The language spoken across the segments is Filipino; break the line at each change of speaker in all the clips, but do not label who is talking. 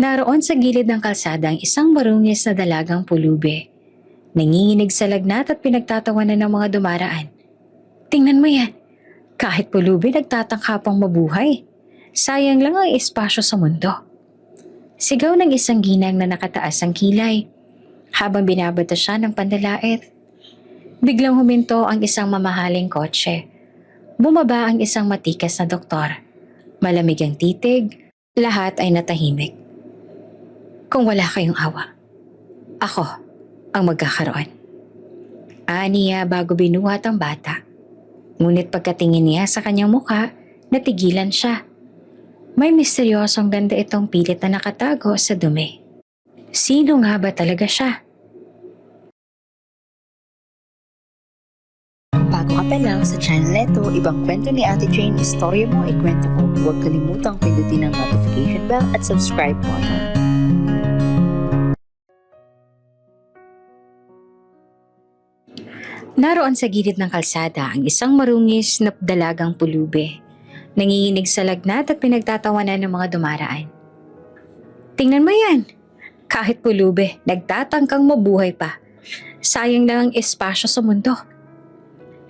Naroon sa gilid ng kalsada ang isang marungis na dalagang pulubi. Nanginginig sa lagnat at pinagtatawanan ng mga dumaraan. Tingnan mo yan, kahit pulubi nagtatangka pang mabuhay. Sayang lang ang espasyo sa mundo. Sigaw ng isang ginang na nakataas ang kilay habang binabato siya ng pandalait. Biglang huminto ang isang mamahaling kotse. Bumaba ang isang matikas na doktor. Malamig ang titig, lahat ay natahimik. Kung wala kayong awa, ako ang magkakaroon. Aniya bago binuhat ang bata. Ngunit pagkatingin niya sa kanyang mukha, natigilan siya. May misteryosong ganda itong pilit na nakatago sa dumi. Sino nga ba talaga siya?
Bago ka pa lang sa channel neto, ibang kwento ni Ate Jane, istorya mo, ikwento ko. Huwag kalimutang pindutin ang notification bell at subscribe button.
Naroon sa gilid ng kalsada ang isang marungis na dalagang pulubi. Nanginginig sa lagnat at pinagtatawanan ng mga dumaraan. Tingnan mo yan! Kahit pulubi, nagtatangkang mabuhay pa. Sayang lang ang espasyo sa mundo.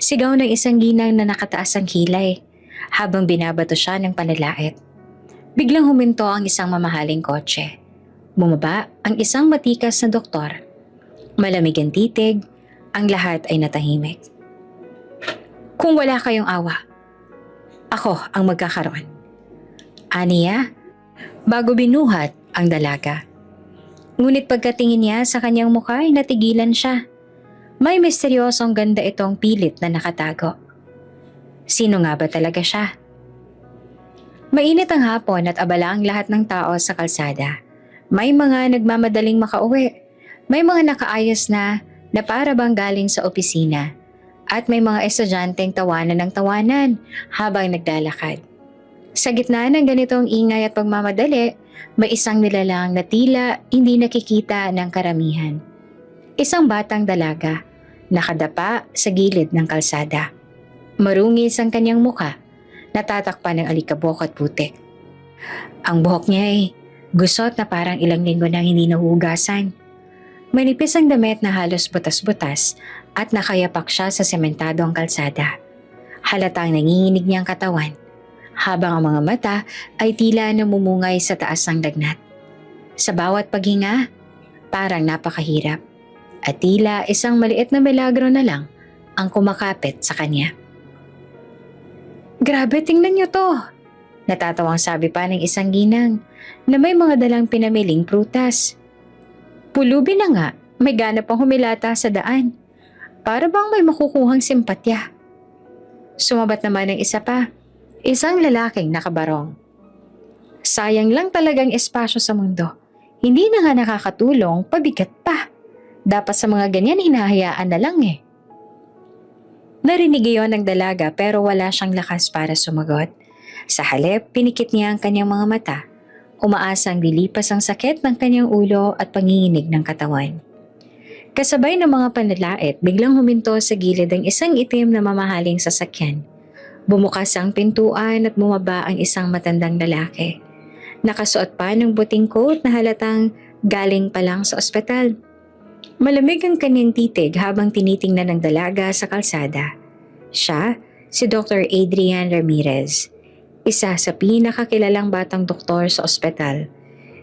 Sigaw ng isang ginang na nakataas ang kilay habang binabato siya ng panalait. Biglang huminto ang isang mamahaling kotse. Bumaba ang isang matikas na doktor. Malamig ang titig, ang lahat ay natahimik. Kung wala kayong awa, ako ang magkakaroon. Aniya, bago binuhat ang dalaga. Ngunit pagkatingin niya sa kanyang mukha ay natigilan siya. May misteryosong ganda itong pilit na nakatago. Sino nga ba talaga siya? Mainit ang hapon at abala ang lahat ng tao sa kalsada. May mga nagmamadaling makauwi. May mga nakaayos na para bang galing sa opisina. At may mga estudyanteng tawanan ng tawanan habang naglalakad. Sa gitna ng ganitong ingay at pagmamadali, may isang nilalang na tila hindi nakikita ng karamihan. Isang batang dalaga, nakadapa sa gilid ng kalsada. Marungis ang kanyang muka, natatakpan ng alikabok at putik. Ang buhok niya ay gusot na parang ilang linggo nang hindi nahugasan. Manipis ang damit na halos butas-butas at nakayapak siya sa sementadong kalsada. Halatang nanginginig niyang katawan, habang ang mga mata ay tila namumungay sa taas ng lagnat. Sa bawat paghinga, parang napakahirap at tila isang maliit na milagro na lang ang kumakapit sa kanya. Grabe, tingnan niyo to! Natatawang sabi pa ng isang ginang na may mga dalang pinamiling prutas. Pulubi na nga, may gana pang humilata sa daan. Para bang may makukuhang simpatya. Sumabat naman ng isa pa, isang lalaking nakabarong. Sayang lang talagang espasyo sa mundo. Hindi na nga nakakatulong, pabigat pa. Dapat sa mga ganyan hinahayaan na lang eh. Narinig iyon ng dalaga pero wala siyang lakas para sumagot. Sa halip, pinikit niya ang kanyang mga mata. Umaasang lilipas ang sakit ng kanyang ulo at panginginig ng katawan. Kasabay ng mga panalait, biglang huminto sa gilid ang isang itim na mamahaling sasakyan. Bumukas ang pintuan at bumaba ang isang matandang lalaki. Nakasuot pa ng puting coat na halatang galing pa lang sa ospital. Malamig ang kanyang titig habang tinitingnan ng dalaga sa kalsada. Siya, si Dr. Adrian Ramirez. Isa sa pinakakilalang batang doktor sa ospital.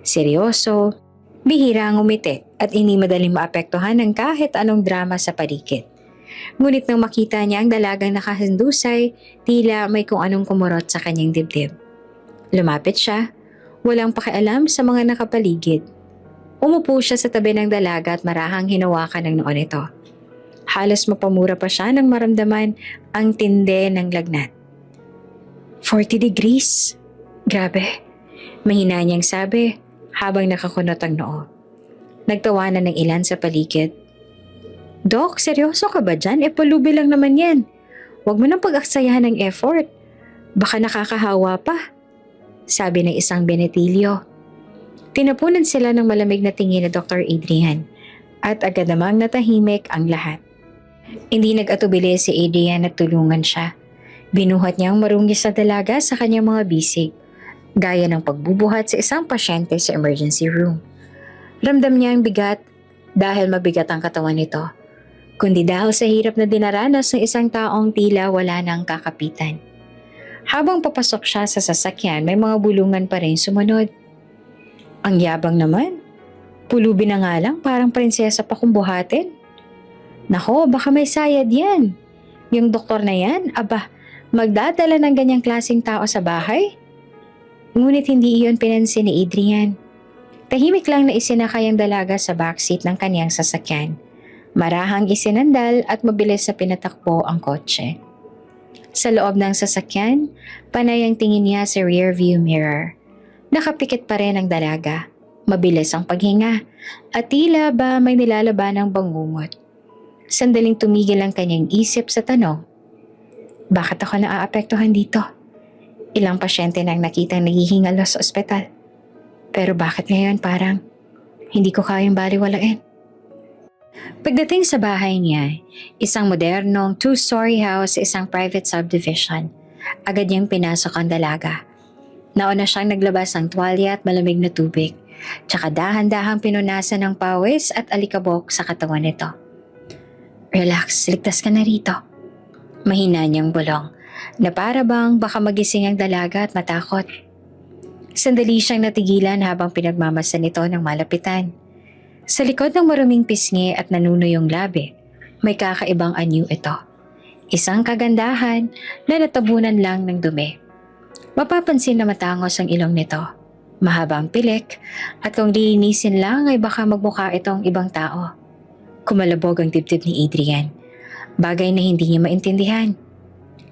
Seryoso, bihira ang umiti at hindi madaling maapektuhan ng kahit anong drama sa paligid. Ngunit nang makita niya ang dalagang nakahandusay, tila may kung anong kumurot sa kanyang dibdib. Lumapit siya, walang pakialam sa mga nakapaligid. Umupo siya sa tabi ng dalaga at marahang hinawakan ng noo nito. Halos mapamura pa siya nang maramdaman ang tindi ng lagnat. 40 degrees. Grabe. Mahina niyang sabi habang nakakunot ang noo. Nagtawanan ng ilan sa paligid. Dok, seryoso ka ba dyan? Pulubi lang naman yan. Huwag mo nang pag-aksayahan ng effort. Baka nakakahawa pa. Sabi ng isang benetilyo. Tinapunan sila ng malamig na tingin ni Dr. Adrian at agad namang natahimik ang lahat. Hindi nag-atubili si Adrian at tulungan siya. Binuhat niya ang marungis na dalaga sa kanyang mga bisig. gaya ng pagbubuhat sa isang pasyente sa emergency room. Ramdam niya ang bigat dahil mabigat ang katawan nito, kundi dahil sa hirap na dinaranas ng isang taong tila wala nang kakapitan. Habang papasok siya sa sasakyan, may mga bulungan pa rin sumunod. Ang yabang naman. Pulubi na nga lang, parang prinsesa pa kung buhatin. Nako, baka may sayad yan. Yung doktor na yan, aba, magdadala ng ganyang klaseng tao sa bahay? Ngunit hindi iyon pinansin ni Adrian. Tahimik lang na isinakay ang dalaga sa backseat ng kaniyang sasakyan. Marahang isinandal at mabilis na pinatakbo ang kotse. Sa loob ng sasakyan, panay ang tingin niya sa rearview mirror. Nakapikit pa rin ang dalaga. Mabilis ang paghinga at tila ba may nilalaban ng bangungot. Sandaling tumigil ang kanyang isip sa tanong, bakit ako naaapektuhan dito? Ilang pasyente nang nakitang naghihingalo sa ospital. Pero bakit ngayon parang hindi ko kayang baliwalain? Pagdating sa bahay niya, isang modernong 2-story house sa isang private subdivision, agad niyang pinasok ang dalaga. Nauna siyang naglabas ng tuwalya at malamig na tubig, tsaka dahan-dahang pinunasan ng pawis at alikabok sa katawan nito. Relax, ligtas ka na rito. Mahina niyang bulong, na para bang baka magising ang dalaga at matakot. Sandali siyang natigilan habang pinagmamasan ito ng malapitan. Sa likod ng maruming pisngi at nanunuyong labi, may kakaibang anyo ito. Isang kagandahan na natabunan lang ng dumi. Mapapansin na matangos ang ilong nito, mahaba ang pilik, at kung lilinisin lang ay baka magmukha itong ibang tao. Kumalabog ang dibdib ni Adrian, bagay na hindi niya maintindihan.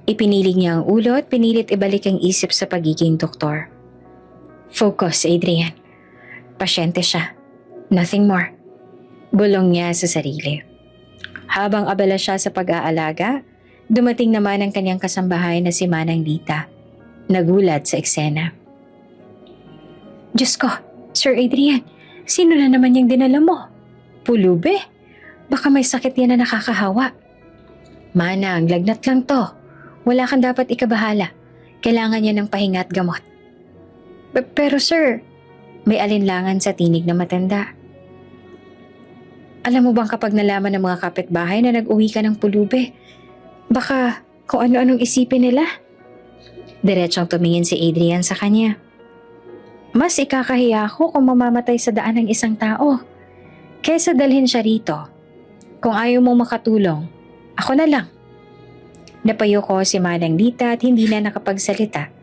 Ipinilig niya ang ulo at pinilit ibalik ang isip sa pagiging doktor. Focus, Adrian. Pasyente siya. Nothing more. Bulong niya sa sarili. Habang abala siya sa pag-aalaga, dumating naman ang kanyang kasambahay na si Manang Lita. Nagulat sa eksena. Diyos ko, Sir Adrian, sino na naman yung dinala mo? Pulube? Baka may sakit yan na nakakahawa. Manang, lagnat lang to. Wala kang dapat ikabahala. Kailangan niya ng pahinga at gamot. Pero sir, may alinlangan sa tinig na matanda. Alam mo bang kapag nalaman ng mga kapitbahay na nag-uwi ka ng pulube, baka kung ano-anong isipin nila? Diretsong tumingin si Adrian sa kanya. Mas ikakahiya ako kung mamamatay sa daan ng isang tao, kaysa dalhin siya rito. Kung ayaw mong makatulong, ako na lang. Napayo ko si Manang Lita at hindi na nakapagsalita.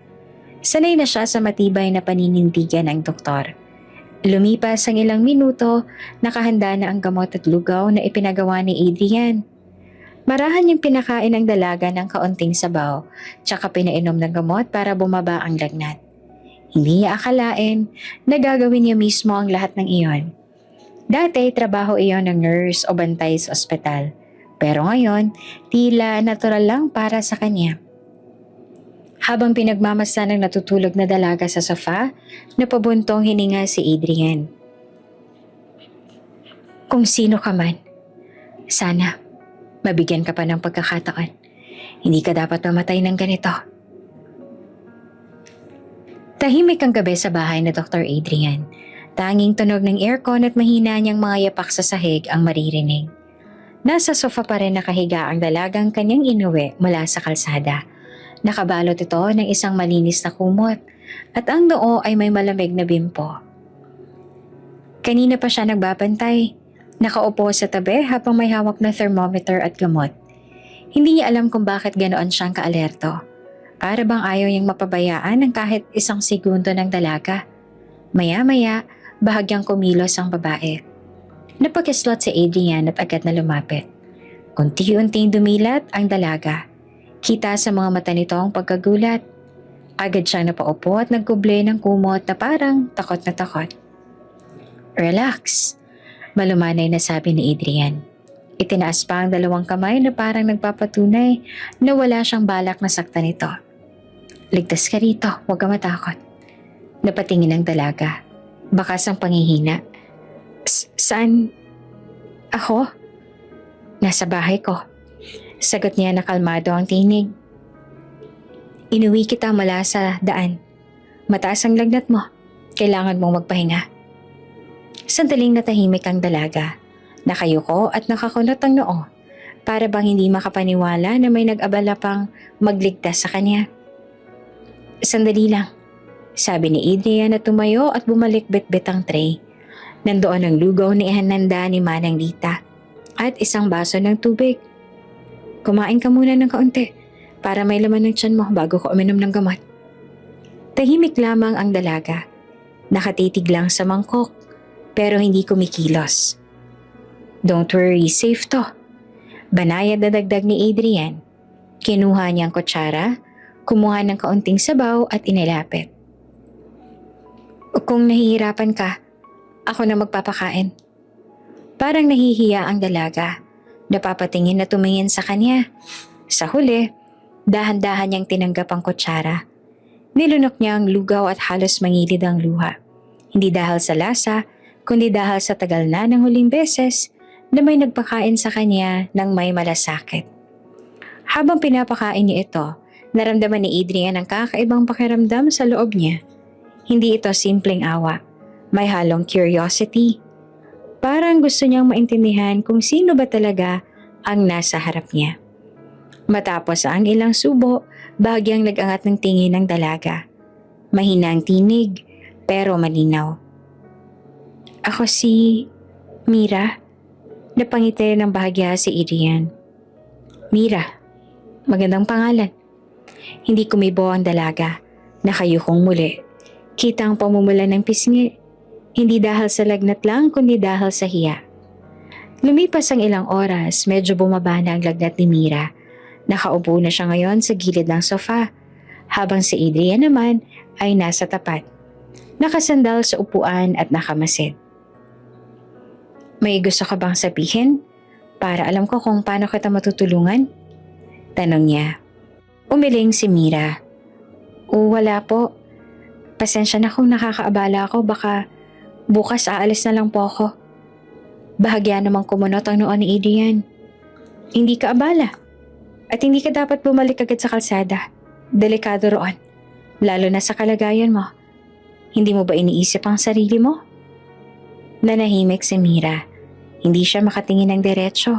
Sanay na siya sa matibay na paninindigan ng doktor. Lumipas ang ilang minuto, nakahanda na ang gamot at lugaw na ipinagawa ni Adrian. Marahan niyang pinakain ang dalaga ng kaunting sabaw, tsaka pinainom ng gamot para bumaba ang lagnat. Hindi niya akalain na gagawin niya mismo ang lahat ng iyon. Dati, trabaho iyon ng nurse o bantay sa ospital. Pero ngayon, tila natural lang para sa kanya. Habang pinagmamasdan ng natutulog na dalaga sa sofa, napabuntong hininga si Adrian. Kung sino ka man, sana mabigyan ka pa ng pagkakataon. Hindi ka dapat mamatay ng ganito. Tahimik ang gabi sa bahay na Dr. Adrian. Tanging tunog ng aircon at mahina niyang mga yapak sa sahig ang maririnig. Nasa sofa pa rin nakahiga ang dalagang kanyang inuwi mula sa kalsada. Nakabalot ito ng isang malinis na kumot at ang noo ay may malamig na bimpo. Kanina pa siya nagbabantay. Nakaupo sa tabi habang may hawak na thermometer at gamot. Hindi niya alam kung bakit ganoon siyang kaalerto. Para bang ayaw niyang mapabayaan ng kahit isang segundo ng dalaga. Maya-maya, bahagyang kumilos ang babae. Napakislot si Adrian at agad na lumapit. Unti-unting dumilat ang dalaga. Kita sa mga mata nito ang pagkagulat. Agad siyang napaupo at nagkuble ng kumot na parang takot na takot. Relax, malumanay na sabi ni Adrian. Itinaas pa ang dalawang kamay na parang nagpapatunay na wala siyang balak na saktan ito. Ligtas ka rito, huwag ka matakot. Napatingin ang dalaga. Bakas ang pangihina. Saan? Ako? Nasa bahay ko. Sagot niya na kalmado ang tinig. Inuwi kita mula sa daan. Mataas ang lagnat mo. Kailangan mong magpahinga. Sandaling natahimik ang dalaga. Nakayuko at nakakunot ang noo para bang hindi makapaniwala na may nag-abala pang magligtas sa kanya. Sandali lang, sabi ni Adrian at tumayo at bumalik bitbit ang tray. Nandoon ang lugaw ni ihananda ni Manang Lita at isang baso ng tubig. Kumain ka muna ng kaunti para may laman ng tiyan mo bago ko uminom ng gamot. Tahimik lamang ang dalaga. Nakatitig lang sa mangkok pero hindi kumikilos. Don't worry, safe to. Banayad na dagdag ni Adrian. Kinuha niyang kutsara, kumuha ng kaunting sabaw at inilapit. Kung nahihirapan ka, ako na magpapakain. Parang nahihiya ang dalaga. Napapatingin na tumingin sa kanya. Sa huli, dahan-dahan niyang tinanggap ang kutsara. Nilunok niya ang lugaw at halos mangilid ang luha. Hindi dahil sa lasa, kundi dahil sa tagal na ng huling beses na may nagpakain sa kanya ng may malasakit. Habang pinapakain niya ito, naramdaman ni Adrian ang kakaibang pakiramdam sa loob niya. Hindi ito simpleng awa, may halong curiosity. Parang gusto niyang maintindihan kung sino ba talaga ang nasa harap niya. Matapos ang ilang subo, bahagyang nag-angat ng tingin ng dalaga. Mahina ang tinig, pero malinaw. Ako si Mira. Napangiti ng bahagya si Adrian. Mira, magandang pangalan. Hindi kumibo ang dalaga. Nakayukong muli. Kita ang pamumula ng pisngi. Hindi dahil sa lagnat lang, kundi dahil sa hiya. Lumipas ang ilang oras, medyo bumaba na ang lagnat ni Mira. Nakaupo na siya ngayon sa gilid ng sofa, habang si Adrian naman ay nasa tapat. Nakasandal sa upuan at nakamasid. May gusto ka bang sabihin? Para alam ko kung paano kita matutulungan? Tanong niya. Umiling si Mira. O wala po. Pasensya na kung nakakaabala ako, baka bukas aalis na lang po ako. Bahagya namang kumunot ang noon ni Adrian. Hindi ka abala. At hindi ka dapat bumalik agad sa kalsada. Delikado roon. Lalo na sa kalagayan mo. Hindi mo ba iniisip ang sarili mo? Nanahimik si Mira. Hindi siya makatingin ng diretsyo.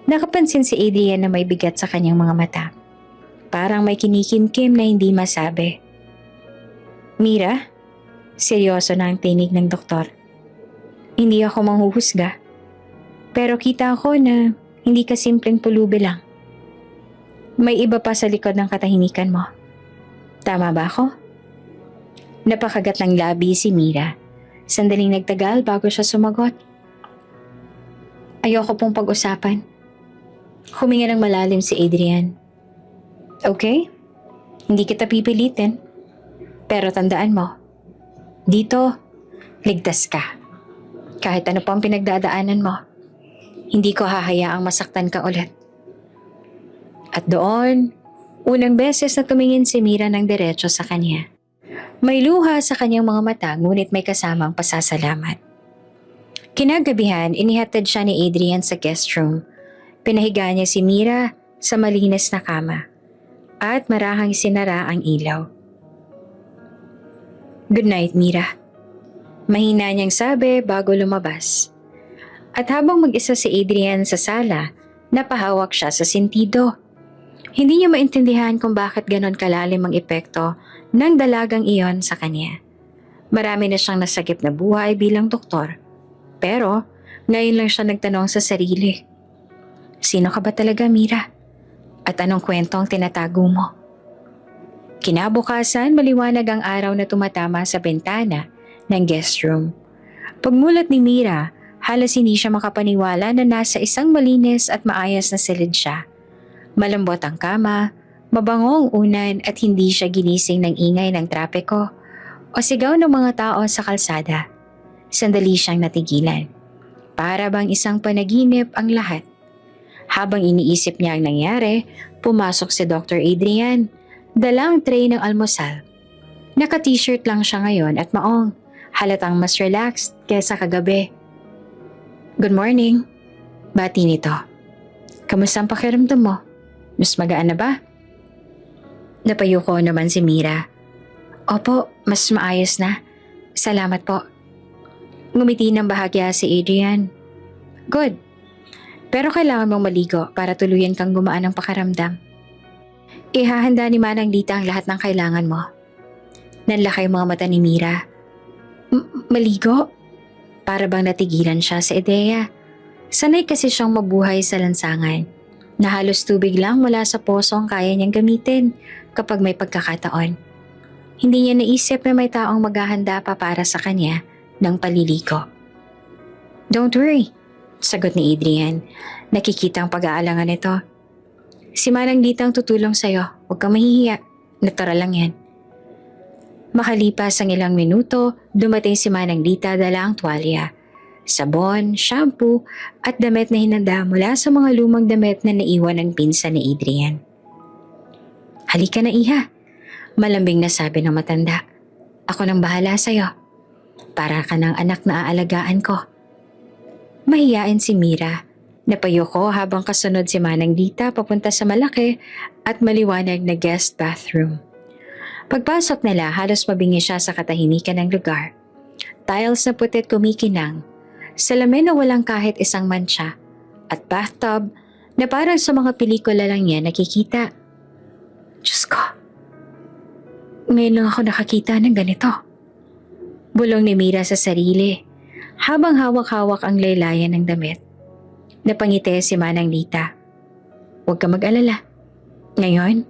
Nakapansin si Adrian na may bigat sa kanyang mga mata. Parang may kinikimkim na hindi masabi. Mira, seryoso na ang tinig ng doktor. Hindi ako manghuhusga. Pero kita ko na hindi ka simpleng pulubi lang. May iba pa sa likod ng katahimikan mo. Tama ba ako? Napakagat ng labi si Mira. Sandaling nagtagal bago siya sumagot. Ayoko pong pag-usapan. Huminga ng malalim si Adrian. Okay? Hindi kita pipilitin. Pero tandaan mo, dito, ligtas ka. Kahit ano pang pinagdadaanan mo, hindi ko hahayaang masaktan ka ulit. At doon, unang beses na tumingin si Mira ng diretso sa kanya. May luha sa kanyang mga mata ngunit may kasamang pasasalamat. Kinagabihan, inihatid siya ni Adrian sa guest room. Pinahiga niya si Mira sa malinis na kama at marahang sinara ang ilaw. Good night, Mira. Mahina niyang sabi bago lumabas. At habang mag-isa si Adrian sa sala, napahawak siya sa sentido. Hindi niya maintindihan kung bakit ganon kalalim ang epekto ng dalagang iyon sa kanya. Marami na siyang nasagip na buhay bilang doktor. Pero ngayon lang siya nagtanong sa sarili. Sino ka ba talaga, Mira? At anong kwento ang tinatago mo? Kinabukasan, maliwanag ang araw na tumatama sa bintana ng guest room. Pagmulat ni Mira, halos hindi siya makapaniwala na nasa isang malinis at maayos na silid siya. Malambot ang kama, mabango ang unan at hindi siya ginising ng ingay ng trapiko o sigaw ng mga tao sa kalsada. Sandali siyang natigilan. Para bang isang panaginip ang lahat. Habang iniisip niya ang nangyari, pumasok si Dr. Adrian, dalang tray ng almusal. Naka-t-shirt lang siya ngayon at maong, halatang mas relaxed kaysa kagabi. Good morning. Bati nito. Kamusta ang pakiramdam mo? Mas magaan na ba? Napayuko naman si Mira. Opo, mas maayos na. Salamat po. Ngumiti ng bahagya si Adrian. Good. Pero kailangan mong maligo para tuluyan kang gumaan ng pakaramdam. Ihahanda ni Manang Dita ang lahat ng kailangan mo. Nanlaki ang mga mata ni Mira. Maligo? Para bang natigilan siya sa ideya. Sanay kasi siyang mabuhay sa lansangan, na halos tubig lang mula sa poso ang kaya niyang gamitin kapag may pagkakataon. Hindi niya naisip na may taong maghahanda pa para sa kanya ng paliligo. Don't worry, sagot ni Adrian. Nakikita ang pag-aalangan nito. Si Manang Dita ang tutulong sa'yo. Huwag kang mahihiya. Natural lang yan. Makalipas ang ilang minuto, dumating si Manang Dita dala ang tuwalya, sabon, shampoo at damit na hinanda mula sa mga lumang damit na naiwan ng pinsan ni Adrian. Halika na iha, malambing na sabi ng matanda. Ako nang bahala sa'yo. Para ka ng anak na aalagaan ko. Mahiyain si Mira. Napayuko habang kasunod si Manang Dita papunta sa malaki at maliwanag na guest bathroom. Pagpasok nila, halos mabingi siya sa katahimikan ng lugar. Tiles na putit kumikinang, salamin na walang kahit isang mantsa, at bathtub na parang sa mga pelikula lang niya nakikita. Diyos ko, ngayon lang ako nakakita ng ganito. Bulong ni Mira sa sarili, habang hawak-hawak ang laylayan ng damit. Napangiti si Manang Dita. Huwag ka mag-alala. Ngayon,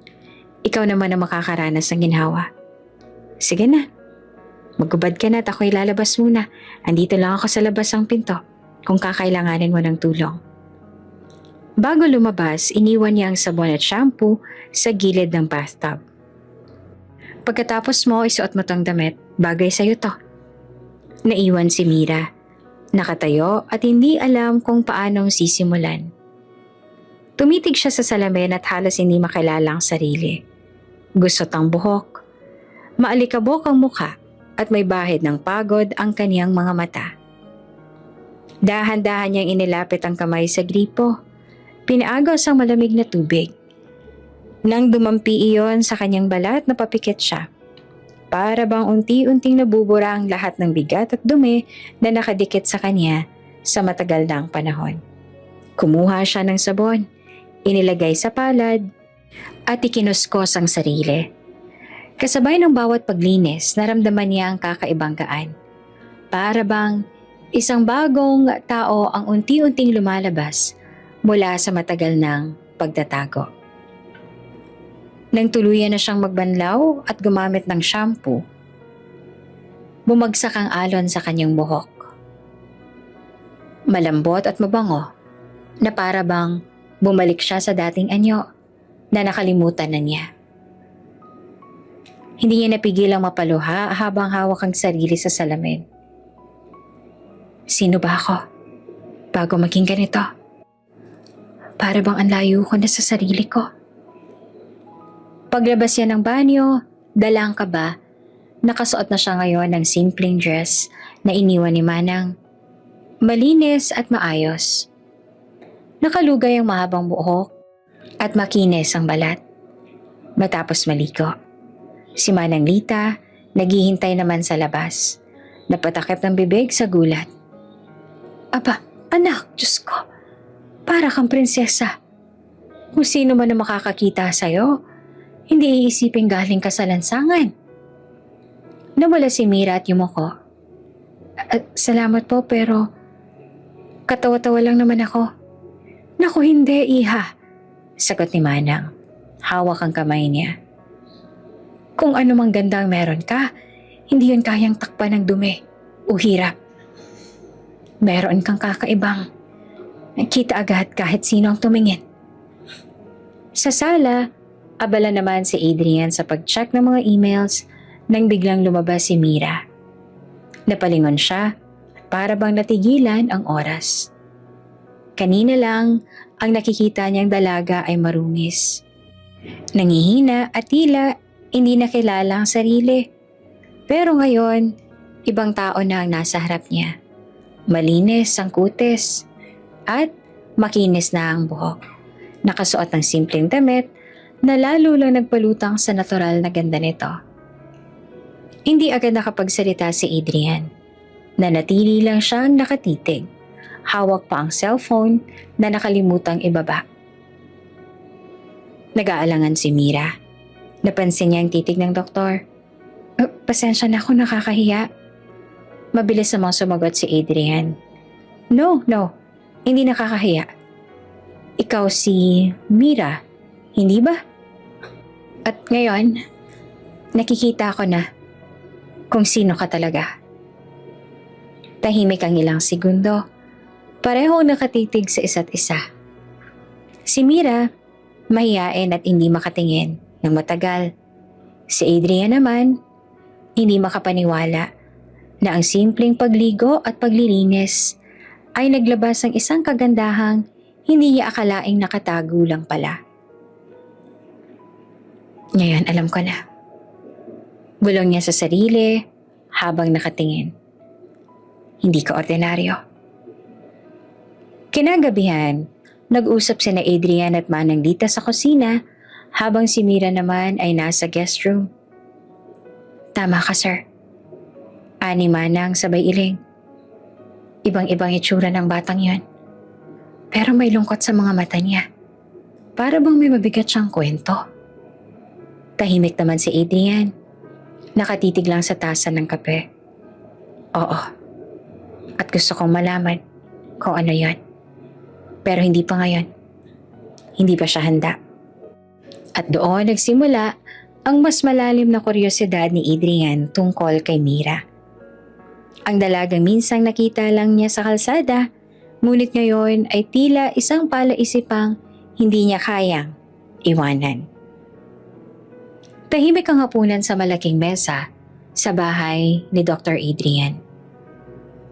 ikaw naman ang makakaranas ng ginhawa. Sige na. Magubad ka na at ako'y lalabas muna. Andito lang ako sa labas ng pinto kung kakailanganin mo ng tulong. Bago lumabas, iniwan niya ang sabon at shampoo sa gilid ng bathtub. Pagkatapos mo, isuot mo tong damit. Bagay sa'yo to. Naiwan si Mira. Nakatayo at hindi alam kung paanong sisimulan. Tumitig siya sa salamin at halos hindi makilala ang sarili. Gusot ang buhok, maalikabok ang mukha at may bahid ng pagod ang kaniyang mga mata. Dahan-dahan niyang inilapit ang kamay sa gripo, pinaagos ang malamig na tubig. Nang dumampi iyon sa kanyang balat, napapikit siya. Para bang unti-unting nabubura ang lahat ng bigat at dumi na nakadikit sa kanya sa matagal ng panahon. Kumuha siya ng sabon, inilagay sa palad, at ikinuskos ang sarili. Kasabay ng bawat paglinis, naramdaman niya ang kakaibang gaan. Para bang isang bagong tao ang unti-unting lumalabas mula sa matagal ng pagtatago. Nang tuluyan na siyang magbanlaw at gumamit ng shampoo, bumagsak ang alon sa kanyang buhok. Malambot at mabango, na para bang bumalik siya sa dating anyo na nakalimutan na niya. Hindi niya napigil ang mapaluha habang hawak ang sarili sa salamin. Sino ba ako bago maging ganito? Para bang ang layo ko na sa sarili ko. Paglabas niya ng banyo, dalang kaba, nakasuot na siya ngayon ng simpleng dress na iniwan ni Manang. Malinis at maayos. Nakalugay ang mahabang buhok at makinis ang balat. Matapos maligo, si Manang Dita naghihintay naman sa labas. Napatakip ng bibig sa gulat. Aba, anak, Diyos ko, para kang prinsesa. Kung sino man ang makakakita sa'yo, hindi iisipin galing ka sa lansangan. Nawala si Mira at yumuko. Salamat po pero katawa-tawa lang naman ako. Naku hindi, iha. Sagot ni Manang. Hawak ang kamay niya. Kung ano mang ganda ang meron ka, hindi yun kayang takpan ng dumi o hirap. Meron kang kakaibang. Nakita agad kahit sino ang tumingin. Sa sala, abala naman si Adrian sa pag-check ng mga emails nang biglang lumabas si Mira. Napalingon siya at para bang natigilan ang oras. Kanina lang, ang nakikita niyang dalaga ay marungis. Nangihina at tila hindi nakilala ang sarili. Pero ngayon, ibang tao na ang nasa harap niya. Malinis ang kutis at makinis na ang buhok. Nakasuot ng simpleng damit na lalo lang nagpalutang sa natural na ganda nito. Hindi agad nakapagsalita si Adrian. Nanatili lang siyang nakatitig. Hawak pa ang cellphone na nakalimutang ibaba. Nag-aalangan si Mira. Napansin niya ang titig ng doktor. Pasensya na ako, nakakahiya." Mabilis namang sumagot si Adrian. No, hindi nakakahiya. Ikaw si Mira, hindi ba? At ngayon, nakikita ko na kung sino ka talaga. Tahimik ang ilang segundo. Pareho nakatitig sa isa't isa. Si Mira, mahiyain at hindi makatingin ng matagal. Si Adrian naman, hindi makapaniwala na ang simpleng pagligo at paglilinis ay naglabas ng isang kagandahang hindi niya akalaing nakatago lang pala. Ngayon alam ko na. Bulong niya sa sarili habang nakatingin. Hindi ka ordinaryo. Kinagabihan, nag-usap sina Adrian at Manang Lita sa kusina habang si Mira naman ay nasa guest room. Tama ka, sir. Ani Manang sabay iling. Ibang-ibang itsura ng batang yon. Pero may lungkot sa mga mata niya. Para bang may mabigat siyang kwento. Tahimik naman si Adrian. Nakatitig lang sa tasa ng kape. Oo. At gusto kong malaman kung ano yon. Pero hindi pa ngayon. Hindi pa siya handa. At doon nagsimula ang mas malalim na kuryosidad ni Adrian tungkol kay Mira. Ang dalagang minsang nakita lang niya sa kalsada, ngunit ngayon ay tila isang palaisipang hindi niya kayang iwanan. Tahimik ang hapunan sa malaking mesa sa bahay ni Dr. Adrian.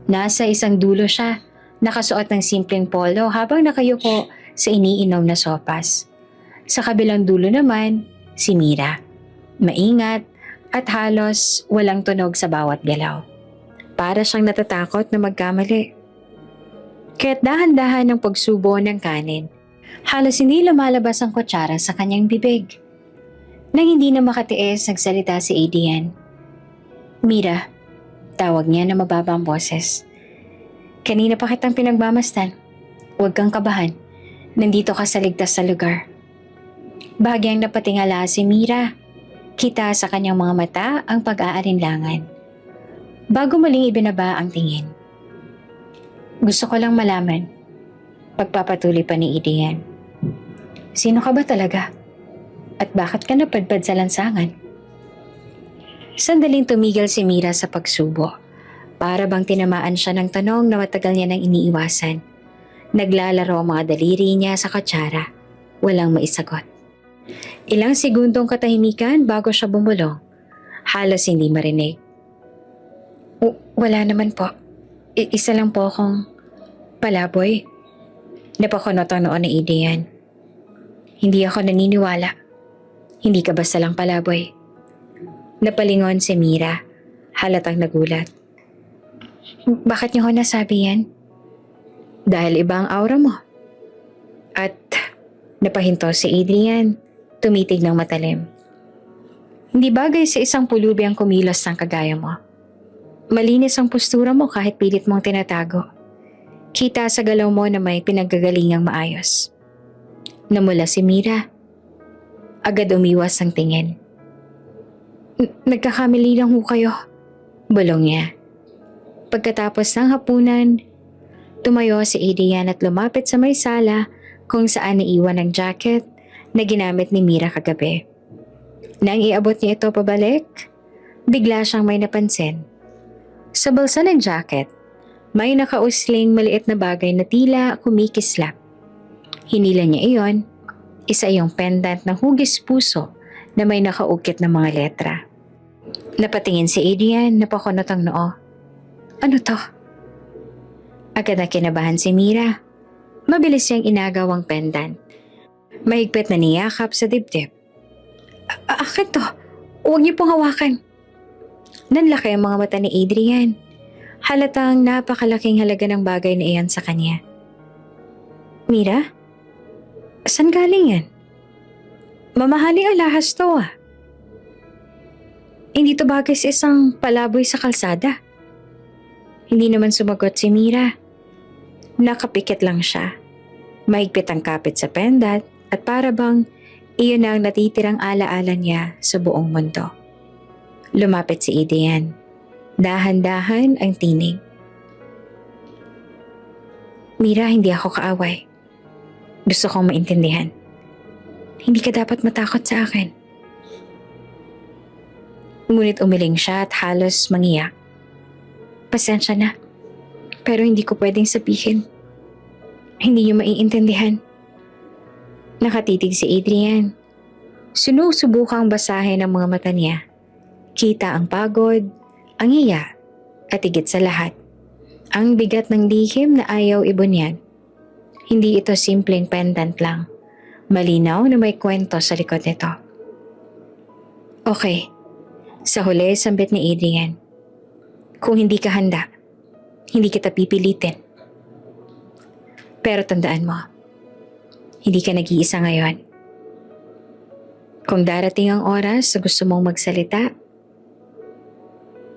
Nasa isang dulo siya, nakasuot ng simpleng polo habang nakayuko sa iniinom na sopas. Sa kabilang dulo naman, si Mira. Maingat at halos walang tunog sa bawat galaw. Para siyang natatakot na magkamali. Kaya't dahan-dahan ng pagsubo ng kanin, halos hindi lumalabas ang kutsara sa kanyang bibig. Nang hindi na makatiis, nagsalita si Adrian. Mira, tawag niya na mababang boses. Kanina pa kitang pinagmamasdan. Huwag kang kabahan. Nandito ka sa ligtas na lugar. Bahagyang napatingala si Mira. Kita sa kanyang mga mata ang pag-aalinlangan. Bago muling ibinaba ang tingin. Gusto ko lang malaman. Pagpapatuloy pa ni Adrian. Sino ka ba talaga? At bakit ka napadpad sa lansangan? Sandaling tumigil si Mira sa pagsubo. Para bang tinamaan siya ng tanong na matagal niya nang iniiwasan. Naglalaro ang mga daliri niya sa kutsara. Walang maisagot. Ilang segundong katahimikan bago siya bumulong. Halos hindi marinig. Wala naman po. Isa lang po akong palaboy. Napakunot ang noon ni Adrian. Hindi ako naniniwala. Hindi ka basta lang palaboy. Napalingon si Mira. Halatang nagulat. Bakit niyo ko nasabi yan? Dahil iba ang aura mo. At napahinto si Adrian. Tumitig ng matalim. Hindi bagay sa isang pulubi ang kumilos ng kagaya mo. Malinis ang postura mo kahit pilit mong tinatago. Kita sa galaw mo na may pinagagalingang maayos. Namula si Mira. Agad umiwas ang tingin. Nagkakamali lang ho kayo. Bulong niya. Pagkatapos ng hapunan, tumayo si Adrian at lumapit sa may sala kung saan naiwan ang jacket na ginamit ni Mira kagabi. Nang iabot niya ito pabalik, bigla siyang may napansin. Sa bulsa ng jacket, may nakausling maliit na bagay na tila kumikislap. Hinila niya iyon, isa iyong pendant ng hugis puso na may nakaukit na mga letra. Napatingin si Adrian, napakunot ang noo. Ano to? Agad na kinabahan si Mira. Mabilis siyang inagaw ang pendant. Mahigpit na niyakap sa dibdib. Akin to. Huwag niyo pong hawakan. Nanlaki ang mga mata ni Adrian. Halatang napakalaking halaga ng bagay na iyan sa kanya. Mira? Saan galing yan? Mamahaling alahas to ah. Hindi to bagay sa isang palaboy sa kalsada. Hindi naman sumagot si Mira. Nakapikit lang siya. Mahigpit ang kapit sa pendant at para bang iyon ang natitirang alaala niya sa buong mundo. Lumapit si Adrian. Dahan-dahan ang tinig. Mira, hindi ako kaaway. Gusto kong maintindihan. Hindi ka dapat matakot sa akin. Ngunit umiling siya at halos mangiyak. Pasensya na, pero hindi ko pwedeng sabihin. Hindi niyo maiintindihan. Nakatitig si Adrian. Sinusubukang basahin ang mga mata niya. Kita ang pagod, ang iya, at higit sa lahat, ang bigat ng lihim na ayaw ibunyag. Hindi ito simpleng pendant lang. Malinaw na may kwento sa likod nito. Okay, sa huli sambit ni Adrian. Kung hindi ka handa, hindi kita pipilitin. Pero tandaan mo, hindi ka nag-iisa ngayon. Kung darating ang oras na gusto mong magsalita,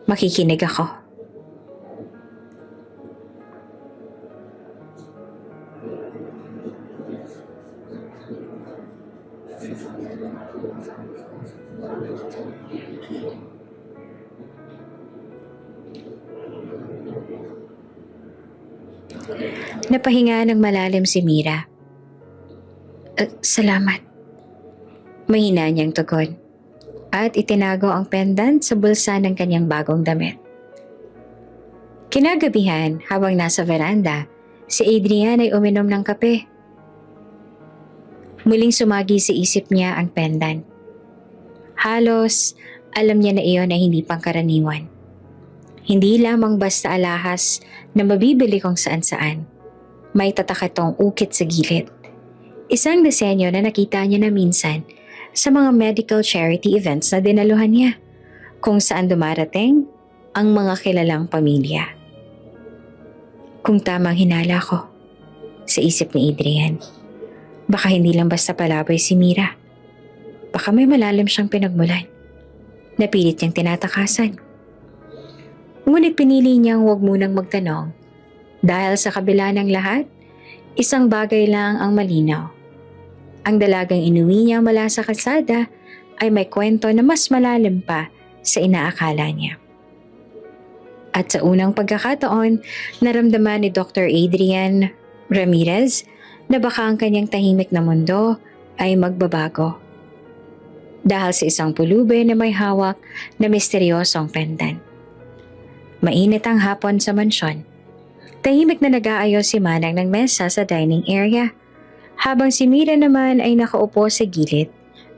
makikinig ako. Napahinga ng malalim si Mira. Salamat. Mahina niyang tugon. At itinago ang pendant sa bulsa ng kanyang bagong damit. Kinagabihan, habang nasa veranda, si Adrian ay uminom ng kape. Muling sumagi sa isip niya ang pendant. Halos, alam niya na iyon ay hindi pangkaraniwan. Hindi lamang basta alahas na mabibili kung saan-saan. May tatak itong ukit sa gilid. Isang disenyo na nakita niya na minsan sa mga medical charity events na dinaluhan niya, kung saan dumarating ang mga kilalang pamilya. Kung tamang hinala ko, sa isip ni Adrian, baka hindi lang basta palaboy si Mira. Baka may malalim siyang pinagmulan. Napilit niyang tinatakasan. Ngunit pinili niyang huwag munang magtanong dahil sa kabila ng lahat, isang bagay lang ang malinaw. Ang dalagang inuwi niya mula sa kalsada ay may kwento na mas malalim pa sa inaakala niya. At sa unang pagkakataon, naramdaman ni Dr. Adrian Ramirez na baka ang kanyang tahimik na mundo ay magbabago. Dahil sa isang pulubi na may hawak na misteryosong pendant. Mainit ang hapon sa mansyon. Tahimik na nag-aayos si Manang ng mesa sa dining area. Habang si Mira naman ay nakaupo sa gilid,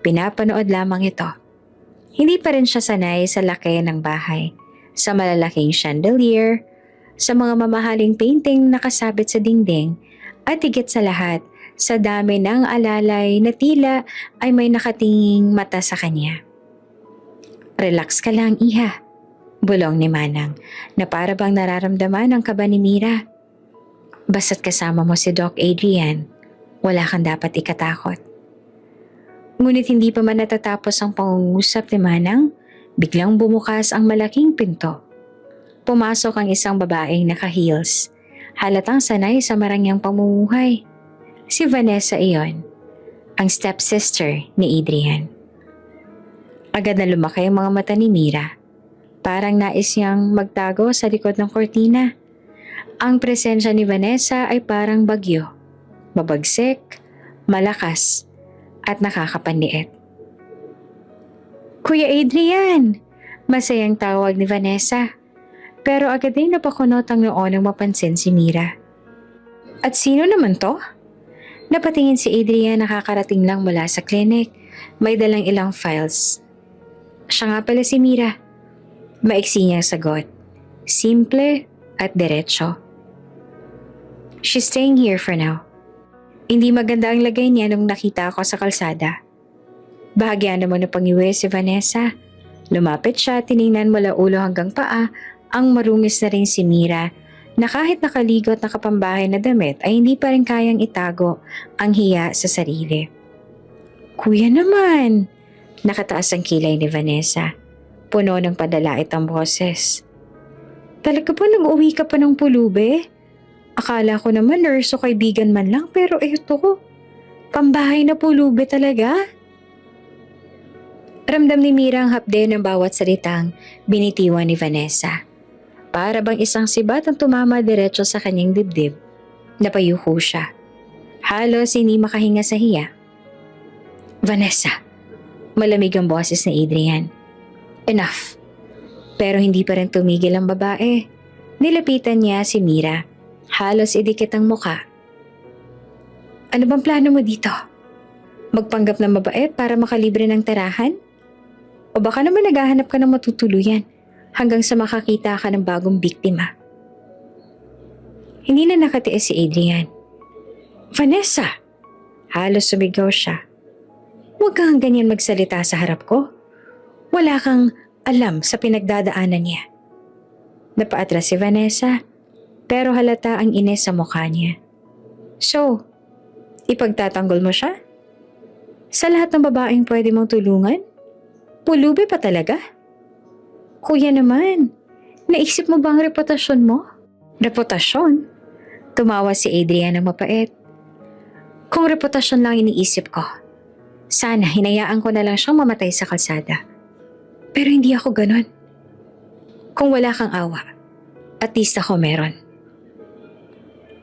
pinapanood lamang ito. Hindi pa rin siya sanay sa laki ng bahay, sa malalaking chandelier, sa mga mamahaling painting na nakasabit sa dingding, at higit sa lahat, sa dami ng alalay na tila ay may nakatinging mata sa kanya. Relax ka lang, iha. Bulong ni Manang na para bang nararamdaman ang kaba ni Mira. Basta't kasama mo si Doc Adrian, wala kang dapat ikatakot. Ngunit hindi pa man natatapos ang pangungusap ni Manang, biglang bumukas ang malaking pinto. Pumasok ang isang babaeng naka-heels, halatang sanay sa marangyang pamumuhay. Si Vanessa iyon, ang stepsister ni Adrian. Agad na lumaki ang mga mata ni Mira. Parang nais niyang magtago sa likod ng kortina. Ang presensya ni Vanessa ay parang bagyo. Mabagsik, malakas, at nakakapanliit. Kuya Adrian! Masayang tawag ni Vanessa. Pero agad din napakunot ang noo nang mapansin si Mira. At sino naman to? Napatingin si Adrian, nakakarating lang mula sa clinic. May dalang ilang files. Siya nga pala si Mira. Maiksi niyang sagot. Simple at diretso. She's staying here for now. Hindi maganda ang lagay niya nung nakita ako sa kalsada. Bahagyan naman na pangiwi si Vanessa. Lumapit siya, tiningnan mula ulo hanggang paa ang marungis na rin si Mira na kahit nakaligo at nakapambahay na damit ay hindi pa rin kayang itago ang hiya sa sarili. Kuya naman! Nakataas ang kilay ni Vanessa. puno ng padalait ang boses. Talaga ba nag-uwi ka pa ng pulube? Akala ko naman nurse o kaibigan man lang pero ito, pambahay na pulube talaga. Ramdam ni Mira ang hapde ng bawat salitang binitiwan ni Vanessa. Para bang isang sibat ang tumama diretso sa kanyang dibdib. Napayuko siya. Halos hindi makahinga sa hiya. Vanessa, malamig ang boses ni Adrian. Enough. Pero hindi pa rin tumigil ang babae. Nilapitan niya si Mira. Halos idikit ang muka. Ano bang plano mo dito? Magpanggap na mabait para makalibre ng tirahan? O baka naman naghahanap ka ng matutuluyan hanggang sa makakita ka ng bagong biktima? Hindi na nakatiis si Adrian. Vanessa! Halos sumigaw siya. Huwag kang ganyan magsalita sa harap ko. Wala kang alam sa pinagdadaanan niya. Napaatras si Vanessa, pero halata ang ines sa mukha niya. So, ipagtatanggol mo siya? Sa lahat ng babaeng pwede mong tulungan? Pulubi pa talaga? Kuya naman, naisip mo ba ang reputasyon mo? Reputasyon? Tumawa si Adrian ng mapait. Kung reputasyon lang iniisip ko, sana hinayaan ko na lang siyang mamatay sa kalsada. Pero hindi ako ganon. Kung wala kang awa, at least ako meron.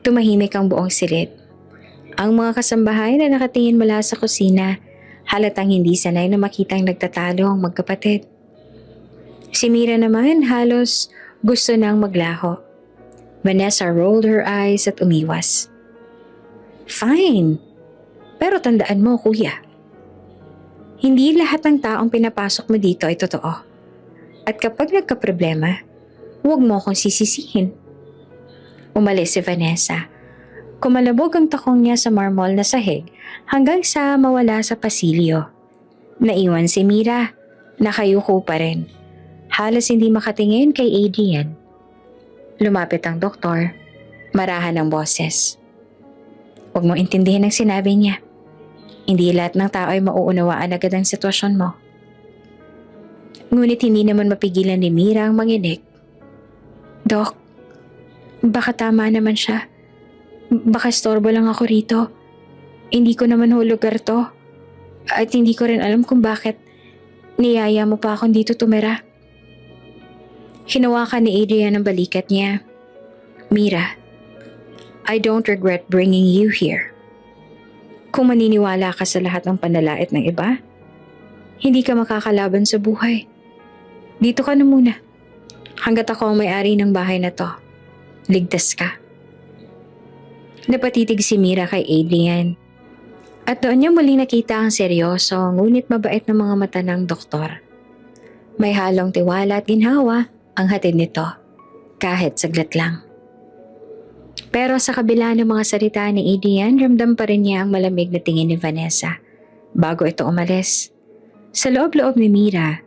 Tumahimik ang buong silid. Ang mga kasambahay na nakatingin mula sa kusina, halatang hindi sanay na makitang nagtatalo ang magkapatid. Si Mira naman halos gusto nang maglaho. Vanessa rolled her eyes at umiwas. Fine. Pero tandaan mo, kuya. Hindi lahat ng taong pinapasok mo dito ay totoo. At kapag nagka-problema, huwag mo akong sisisihin. Umalis si Vanessa. Kumalabog ang takong niya sa marmol na sahig hanggang sa mawala sa pasilyo. Naiwan si Mira, nakayuko pa rin. Halos hindi makatingin kay Adrian. Lumapit ang doktor, marahan ang boses. Huwag mong intindihin ang sinabi niya. Hindi lahat ng tao ay mauunawaan agad ang sitwasyon mo. Ngunit hindi naman mapigilan ni Mira ang manginig. Dok, baka tama naman siya. Baka istorbo lang ako rito. Hindi ko naman hulugar to. At hindi ko rin alam kung bakit niyaya mo pa akong dito tumira. Hinawakan ni Adrian ang balikat niya. Mira, I don't regret bringing you here. Kung maniniwala ka sa lahat ng panalait ng iba, hindi ka makakalaban sa buhay. Dito ka na muna. Hanggat ako ang may-ari ng bahay na to, ligtas ka. Napatitig si Mira kay Adrian. At doon niya muling nakita ang seryoso ngunit mabait na mga mata ng doktor. May halong tiwala at ginhawa ang hatid nito, kahit saglit lang. Pero sa kabila ng mga salita ni Adrian, ramdam pa rin niya ang malamig na tingin ni Vanessa bago ito umalis. Sa loob-loob ni Mira,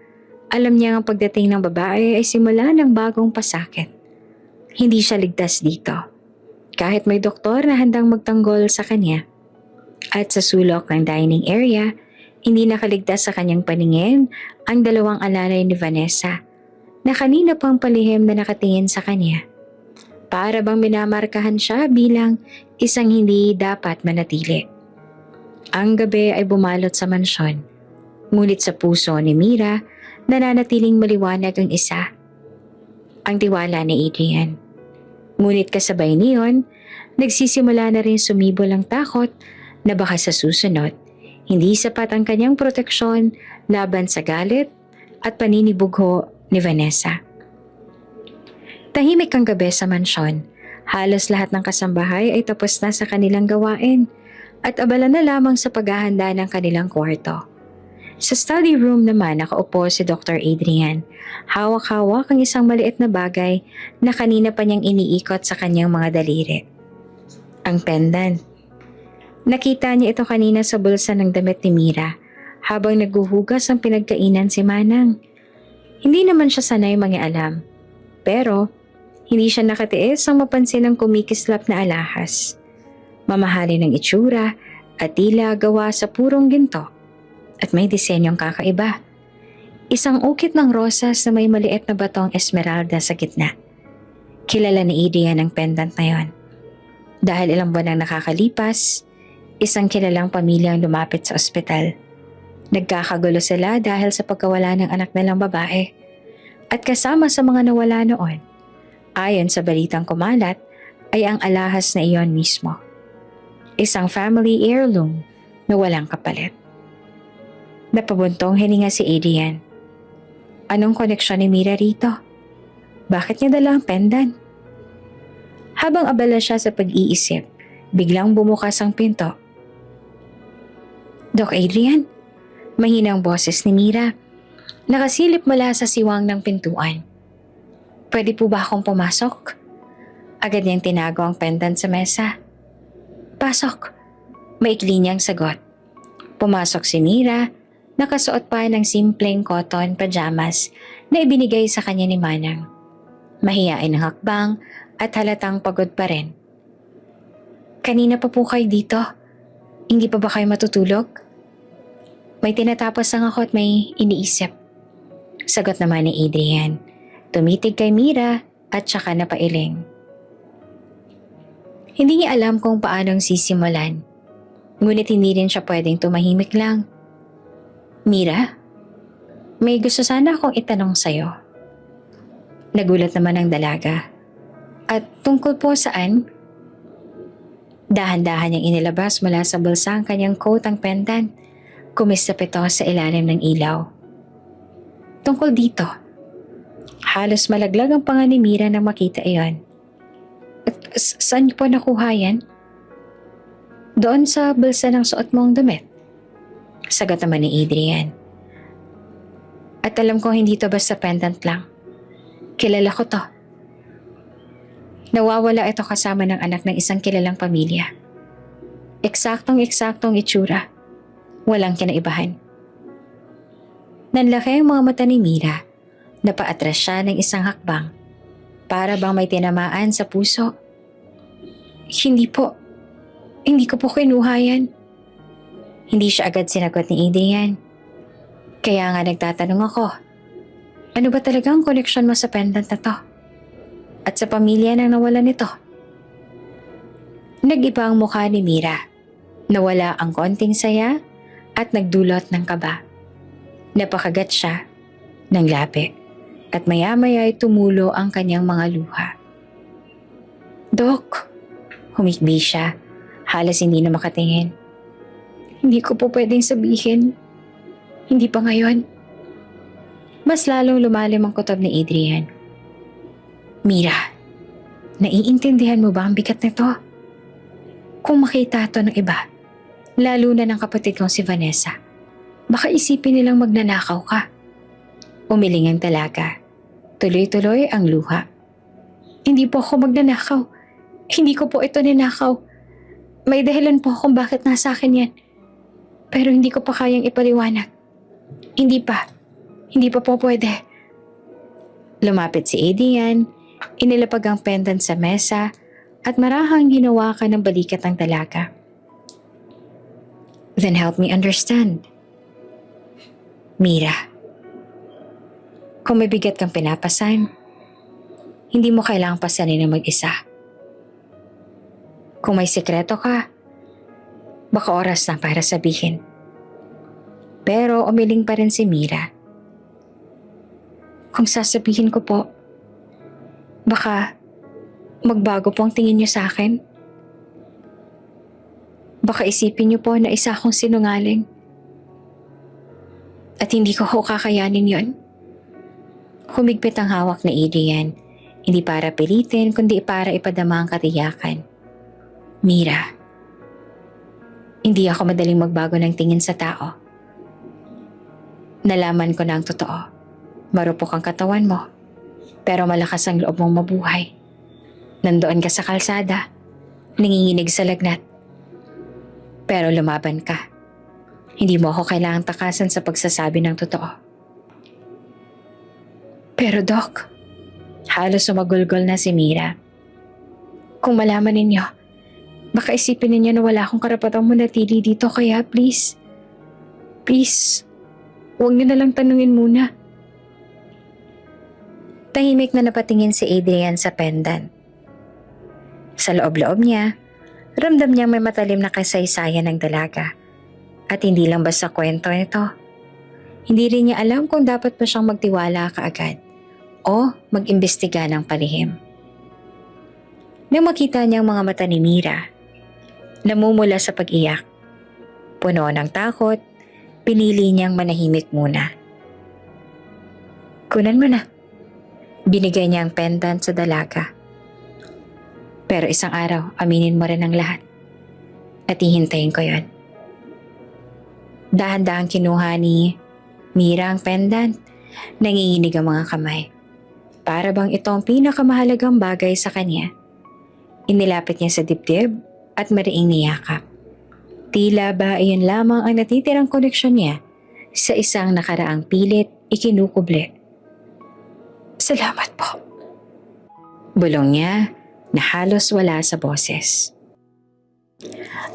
alam niya ang pagdating ng babae ay simula ng bagong pasakit. Hindi siya ligtas dito. Kahit may doktor na handang magtanggol sa kanya. At sa sulok ng dining area, hindi nakaligtas sa kanyang paningin ang dalawang alalay ni Vanessa na kanina pang palihim na nakatingin sa kanya. Para bang minamarkahan siya bilang isang hindi dapat manatili. Ang gabi ay bumalot sa mansyon, ngunit sa puso ni Mira, nananatiling maliwanag ang isa. Ang tiwala ni Adrian. Ngunit kasabay niyon, nagsisimula na rin sumibol ang takot na baka sa susunod, hindi sapat ang kanyang proteksyon laban sa galit at paninibugho ni Vanessa. Tahimik ang gabi sa mansyon. Halos lahat ng kasambahay ay tapos na sa kanilang gawain at abala na lamang sa paghahanda ng kanilang kwarto. Sa study room naman nakaupo si Dr. Adrian. Hawak-hawak ang isang maliit na bagay na kanina pa niyang iniikot sa kanyang mga daliri. Ang pendant. Nakita niya ito kanina sa bulsa ng damit ni Mira habang naghuhugas ang pinagkainan si Manang. Hindi naman siya sanay mangialam. Pero hindi siya nakatiis ang mapansin ang kumikislap na alahas. Mamahalin ng itsura at tila gawa sa purong ginto at may disenyong kakaiba. Isang ukit ng rosas na may maliit na batong esmeralda sa gitna. Kilala ni Adrian ang pendant na yon. Dahil ilang buwan ang nakakalipas, isang kilalang pamilyang lumapit sa ospital. Nagkakagulo sila dahil sa pagkawala ng anak nilang babae. At kasama sa mga nawala noon, ayon sa balitang kumalat, ay ang alahas na iyon mismo. Isang family heirloom na walang kapalit. Napabuntong hininga si Adrian. Anong koneksyon ni Mira rito? Bakit niya dala ang pendant? Habang abala siya sa pag-iisip, biglang bumukas ang pinto. Doc Adrian? Mahinang boses ni Mira. Nakasilip mula sa siwang ng pintuan. Pwede po ba akong pumasok? Agad niyang tinago ang pendant sa mesa. Pasok. Maikli niyang sagot. Pumasok si Mira, nakasuot pa ng simpleng cotton pajamas na ibinigay sa kanya ni Manang. Mahiyain ang hakbang at halatang pagod pa rin. Kanina pa po kayo dito. Hindi pa ba kayo matutulog? May tinatapos lang ako at may iniisip. Sagot naman ni Adrian. Tumitig kay Mira at saka napailing. Hindi niya alam kung paanong sisimulan. Ngunit hindi rin siya pwedeng tumahimik lang. Mira, may gusto sana akong itanong sa'yo. Nagulat naman ang dalaga. At tungkol po saan? Dahan-dahan niyang inilabas mula sa bulsa ang kanyang coat ang pendant. Kumistap ito sa ilalim ng ilaw. Tungkol dito. Halos malaglag ang panga ni Mira nang makita iyon. At saan niyo po nakuha yan? Doon sa bulsa ng suot mong damit. Sagot naman ni Adrian. At alam kong hindi to basta pendant lang. Kilala ko to. Nawawala ito kasama ng anak ng isang kilalang pamilya. Eksaktong-eksaktong itsura. Walang kinaibahan. Nanlaki ang mga mata ni Mira. Napaatras siya ng isang hakbang. Para bang may tinamaan sa puso. Hindi po. Hindi ko po kinuha yan. Hindi siya agad sinagot ni Adrian. Kaya nga nagtatanong ako. Ano ba talaga ang koneksyon mo sa pendant na to? At sa pamilya nang nawalan nito? Nag-iba ang mukha ni Mira. Nawala ang konting saya at nagdulot ng kaba. Napakagat siya ng labi at maya-maya ay tumulo ang kanyang mga luha. Dok, humikbi siya. Halos hindi na makatingin. Hindi ko po pwedeng sabihin. Hindi pa ngayon. Mas lalong lumalim ang kutob ni Adrian. Mira, naiintindihan mo ba ang bigat nito? Kung makita ito ng iba, lalo na ng kapatid kong si Vanessa, baka isipin nilang magnanakaw ka. Umiling ang dalaga. Tuloy-tuloy ang luha. Hindi po ako magnanakaw. Hindi ko po ito ninakaw. May dahilan po kung bakit nasa akin yan. Pero hindi ko pa kayang ipaliwanag. Hindi pa. Hindi pa po pwede. Lumapit si Adrian, inilapag ang pendant sa mesa at marahang hinawakan ng balikat ng dalaga. Then help me understand. Mira, kung may bigat kang pinapasan, hindi mo kailangang pasanin na mag-isa. Kung may sekreto ka, baka oras na para sabihin. Pero umiling pa rin si Mira. Kung sasabihin ko po, baka magbago po ang tingin niyo sa akin. Baka isipin niyo po na isa akong sinungaling. At hindi ko kakayanin yon. Humigpit ang hawak ni Adrian, hindi para pilitin kundi para ipadama ang katiyakan. Mira, hindi ako madaling magbago ng tingin sa tao. Nalaman ko na ang totoo. Marupok ang katawan mo, pero malakas ang loob mong mabuhay. Nandoon ka sa kalsada, nanginginig sa lagnat. Pero lumaban ka. Hindi mo ako kailangang takasan sa pagsasabi ng totoo. Pero Doc, halos sumagulgol na si Mira. Kung malaman ninyo, baka isipin ninyo na wala akong karapatang manatili dito kaya please, Huwag niyo na lang tanungin muna. Tahimik na napatingin si Adrian sa pendant. Sa loob-loob niya, ramdam niyang may matalim na kasaysayan ng dalaga. At hindi lang basta kwento nito. Hindi rin niya alam kung dapat pa siyang magtiwala kaagad o mag-imbestiga ng palihim. Nang makita niyang mga mata ni Mira, namumula sa pag-iyak. Puno ng takot, pinili niyang manahimik muna. Kunan mo na. Binigay niya ang pendant sa dalaga. Pero isang araw, aminin mo rin ang lahat. At hihintayin ko yon. Dahan-dahan kinuha ni Mira ang pendant. Nanginginig ang mga kamay. Para bang ito ang pinakamahalagang bagay sa kanya. Inilapit niya sa dibdib at mariing niyakap. Tila ba iyon lamang ang natitirang koneksyon niya sa isang nakaraang pilit ikinukubli. Salamat po. Bulong niya na halos wala sa boses.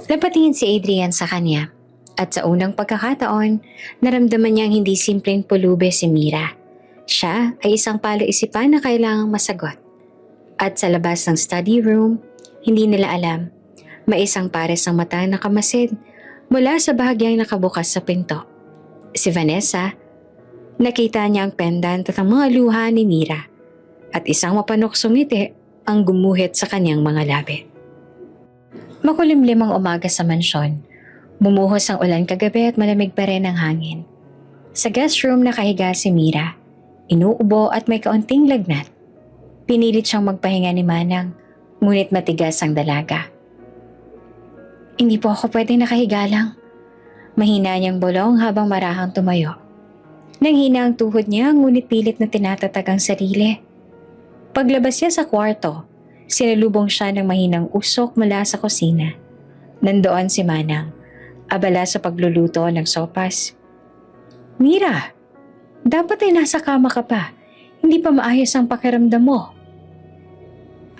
Napatingin si Adrian sa kanya at sa unang pagkakataon, naramdaman niyang hindi simpleng pulube si Mira. Siya ay isang palaisipan na kailangang masagot. At sa labas ng study room, hindi nila alam, may isang pares ng mata na nakamasid mula sa bahagyang nakabukas sa pinto. Si Vanessa, nakita niya ang pendant at ang mga luha ni Mira at isang mapanuksong ngiti ang gumuhit sa kanyang mga labi. Makulimlim ang umaga sa mansyon. Bumuhos ang ulan kagabi at malamig pa rin ang hangin. Sa guest room nakahiga si Mira, inuubo at may kaunting lagnat. Pinilit siyang magpahinga ni Manang, ngunit matigas ang dalaga. Hindi po ako pwedeng nakahiga lang. Mahina niyang bulong habang marahang tumayo. Nanghina ang tuhod niya ngunit pilit na tinatatag ang sarili. Paglabas niya sa kwarto, sinalubong siya ng mahinang usok mula sa kusina. Nandoon si Manang, abala sa pagluluto ng sopas. Mira, dapat ay nasa kama ka pa. Hindi pa maayos ang pakiramdam mo.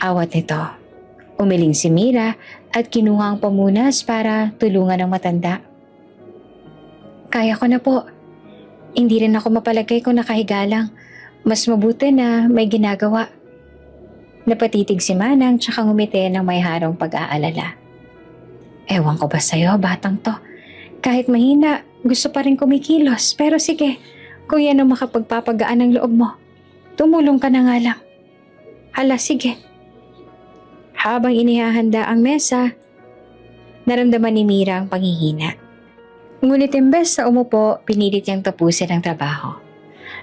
Awat nito. Umiling si Mira at kinuha ang pamunas para tulungan ang matanda. Kaya ko na po. Hindi rin ako mapalagay kung nakahiga lang. Mas mabuti na may ginagawa. Napatitig si Manang tsaka ngumiti ng may harong pag-aalala. Ewan ko ba sa'yo, batang to? Kahit mahina, gusto pa rin kumikilos. Pero sige, kung yan ang makapagpapagaan ng loob mo, tumulong ka na nga lang. Hala, sige. Habang inihahanda ang mesa, naramdaman ni Mira ang panghihina. Ngunit imbes sa umupo, pinilit niyang tapusin ang trabaho.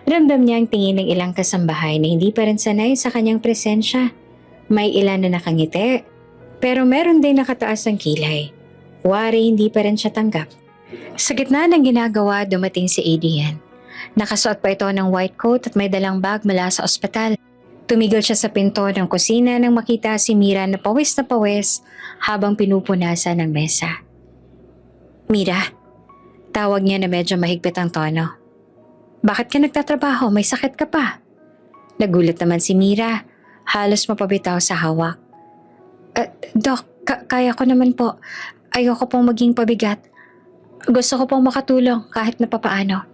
Ramdam niya ang tingin ng ilang kasambahay na hindi pa rin sanay sa kanyang presensya. May ilan na nakangiti, pero meron din nakataas ng kilay. Wari hindi pa rin siya tanggap. Sa gitna ng ginagawa, dumating si Adrian. Nakasuot pa ito ng white coat at may dalang bag mula sa ospital. Tumigil siya sa pinto ng kusina nang makita si Mira na pawis habang pinupunasan ng mesa. Mira, tawag niya na medyo mahigpit ang tono. Bakit ka nagtatrabaho? May sakit ka pa. Nagulat naman si Mira, halos mapabitaw sa hawak. Dok, kaya ko naman po. Ayoko pong maging pabigat. Gusto ko pong makatulong kahit na papaano.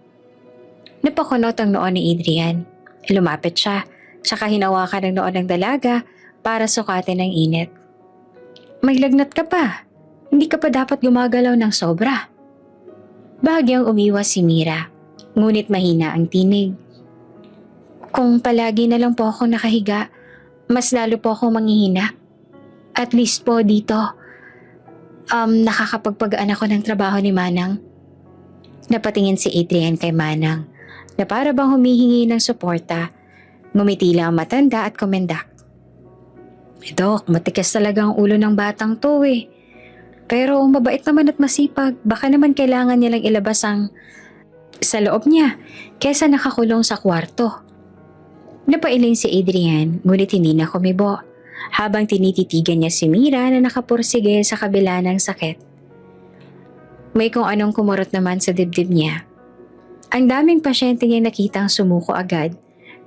Napakunot ang noon ni Adrian. Lumapit siya, tsaka hinawakan ng noon ng dalaga para sukatin ang init. May lagnat ka pa. Hindi ka pa dapat gumagalaw ng sobra. Bahagyang umiwas si Mira, ngunit mahina ang tinig. Kung palagi na lang po ako nakahiga, mas lalo po ako manghihina. At least po dito, nakakapagpagaan ako ng trabaho ni Manang. Napatingin si Adrian kay Manang na para bang humihingi ng suporta. Ngumiti lang ang matanda at kumendak. Dok, matigas talaga ang ulo ng batang to eh. Pero mabait naman at masipag. Baka naman kailangan niya lang ilabas ang sa loob niya kesa nakakulong sa kwarto. Napailing si Adrian ngunit hindi na kumibo habang tinititigan niya si Mira na nakapursige sa kabila ng sakit. May kung anong kumurot naman sa dibdib niya. Ang daming pasyente niya nakitang sumuko agad.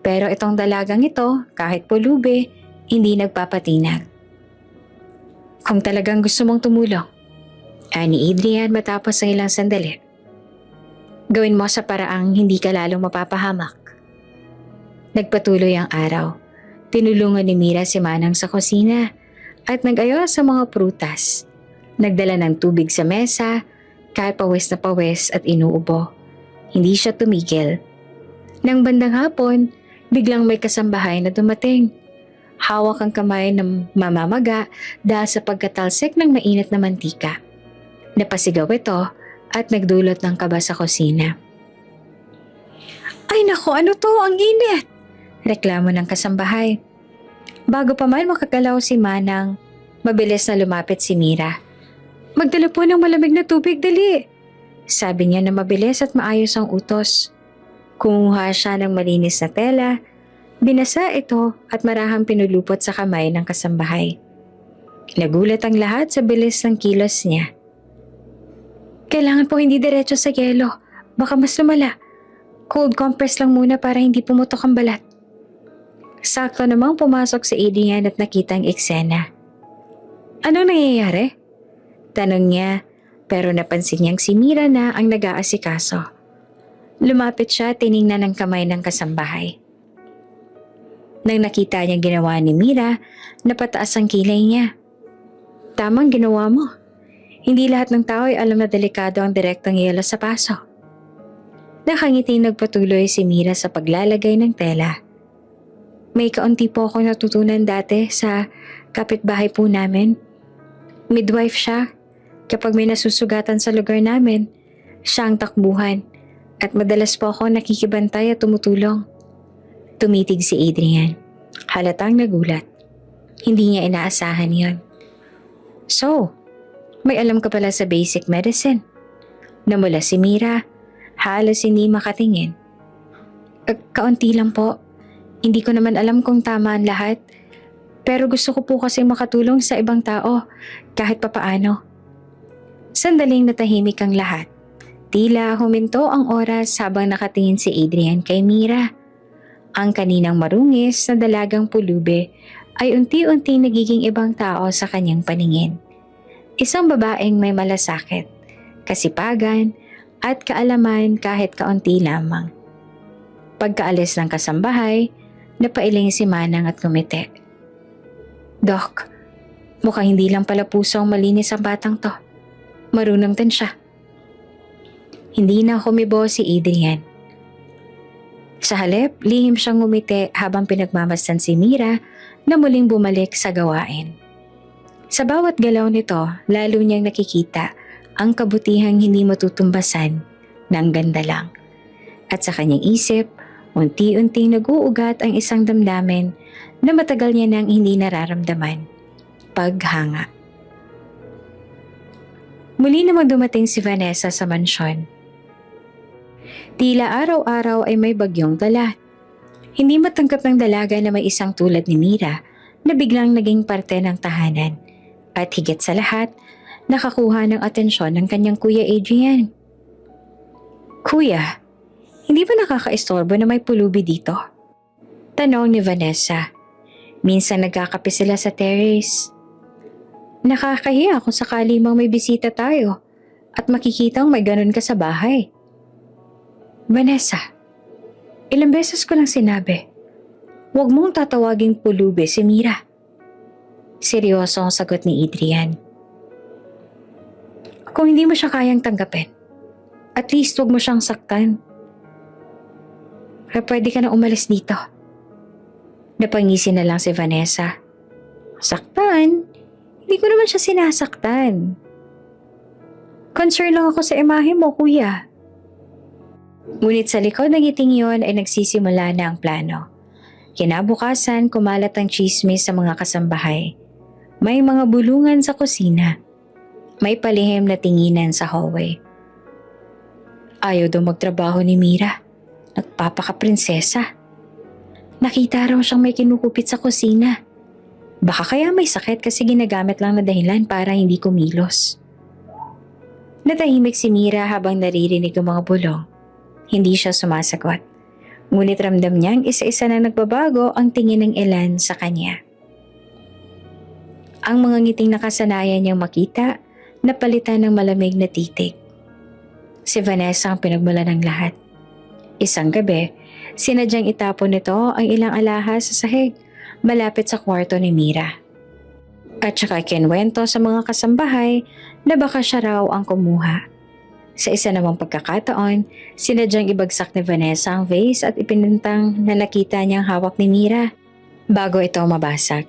Pero itong dalagang ito, kahit pulube, hindi nagpapatinag. Kung talagang gusto mong tumulong, ani Adrian matapos ang ilang sandali. Gawin mo sa paraang hindi ka lalong mapapahamak. Nagpatuloy ang araw. Tinulungan ni Mira si Manang sa kusina at nag-ayos sa mga prutas. Nagdala ng tubig sa mesa, kahit pawis na pawis at inuubo. Hindi siya tumigil. Nang bandang hapon, biglang may kasambahay na dumating. Hawak ang kamay ng mamamaga dahil sa pagkatalsik ng mainit na mantika. Napasigaw ito at nagdulot ng kaba sa kusina. Ay nako, ano to? Ang init! Reklamo ng kasambahay. Bago pa man makagalaw si Manang, mabilis na lumapit si Mira. Magdala po ng malamig na tubig, dali! Sabi niya na mabilis at maayos ang utos. Kumuha siya ng malinis na tela, binasa ito at marahang pinulupot sa kamay ng kasambahay. Nagulat ang lahat sa bilis ng kilos niya. Kailangan po hindi diretso sa yelo, baka mas lumala. Cold compress lang muna para hindi pumutok ang balat. Sakto namang pumasok si Adrian at nakita ang eksena. Anong nangyayari? Tanong niya, pero napansin niyang si Mira na ang nag-aasikaso. Lumapit siya, tiningnan ang kamay ng kasambahay. Nang nakita niyang ginawa ni Mira, napataas ang kilay niya. Tamang ginawa mo. Hindi lahat ng tao ay alam na delikado ang direktang yelo sa paso. Nakangiti nagpatuloy si Mira sa paglalagay ng tela. May kaunti po ako natutunan dati sa kapitbahay po namin. Midwife siya. Kapag may nasusugatan sa lugar namin, siya ang takbuhan at madalas po ako nakikibantay at tumutulong. Tumitig si Adrian. Halatang nagulat. Hindi niya inaasahan yon. So, may alam ka pala sa basic medicine. Namula si Mira, halos hindi makatingin. Kaunti lang po. Hindi ko naman alam kung tama ang lahat. Pero gusto ko po kasi makatulong sa ibang tao, kahit papaano. Sandaling natahimik ang lahat. Tila huminto ang oras habang nakatingin si Adrian kay Mira. Ang kaninang marungis na dalagang pulube ay unti-unti nagiging ibang tao sa kanyang paningin. Isang babaeng may malasakit, kasipagan at kaalaman kahit kaunti lamang. Pagkaalis ng kasambahay, napailing si Manang at ngumiti. Dok, mukhang hindi lang pala puso ang malinis ang batang to. Marunong din siya. Hindi na humibo si Adrian. Sa halip, lihim siyang ngumiti habang pinagmamasdan si Mira na muling bumalik sa gawain. Sa bawat galaw nito, lalo niyang nakikita ang kabutihang hindi matutumbasan ng ganda lang. At sa kanyang isip, unti-unting nag-uugat ang isang damdamin na matagal niya nang hindi nararamdaman. Paghanga. Muli namang dumating si Vanessa sa mansyon. Tila araw-araw ay may bagyong dala. Hindi matanggap ng dalaga na may isang tulad ni Mira na biglang naging parte ng tahanan. At higit sa lahat, nakakuha ng atensyon ng kanyang Kuya Adrian. Kuya, hindi ba nakakaistorbo na may pulubi dito? Tanong ni Vanessa. Minsan nagkakape sila sa terrace. Nakakahiya kung sakali mang may bisita tayo at makikitang may ganun ka sa bahay. Vanessa, ilang beses ko lang sinabi, huwag mong tatawaging pulubi si Mira. Seryoso ang sagot ni Adrian. Kung hindi mo siya kayang tanggapin, at least huwag mo siyang saktan. Kaya pwede ka na umalis dito. Napangisi na lang si Vanessa. Saktan? Hindi ko naman siya sinasaktan. Concern lang ako sa imahe mo, kuya. Ngunit sa likod ng ngiting yon ay nagsisimula na ang plano. Kinabukasan, kumalat ang chismis sa mga kasambahay. May mga bulungan sa kusina. May palihim na tinginan sa hallway. Ayaw daw magtrabaho ni Mira. Nagpapaka-prinsesa. Nakita raw siyang may kinukupit sa kusina. Baka kaya may sakit kasi ginagamit lang na dahilan para hindi kumilos. Natahimik si Mira habang naririnig ang mga bulong. Hindi siya sumasagot. Ngunit ramdam niyang isa-isa na nagbabago ang tingin ng ilan sa kanya. Ang mga ngiting nakasanayan niyang makita, napalitan ng malamig na titig. Si Vanessa ang pinagmula ng lahat. Isang gabi, sinadyang itapon nito ang ilang alahas sa sahig malapit sa kwarto ni Mira. At saka kinwento sa mga kasambahay na baka siya raw ang kumuha. Sa isa namang pagkakataon, sinadyang ibagsak ni Vanessa ang vase at ipinintang na nakita niyang hawak ni Mira bago ito mabasag.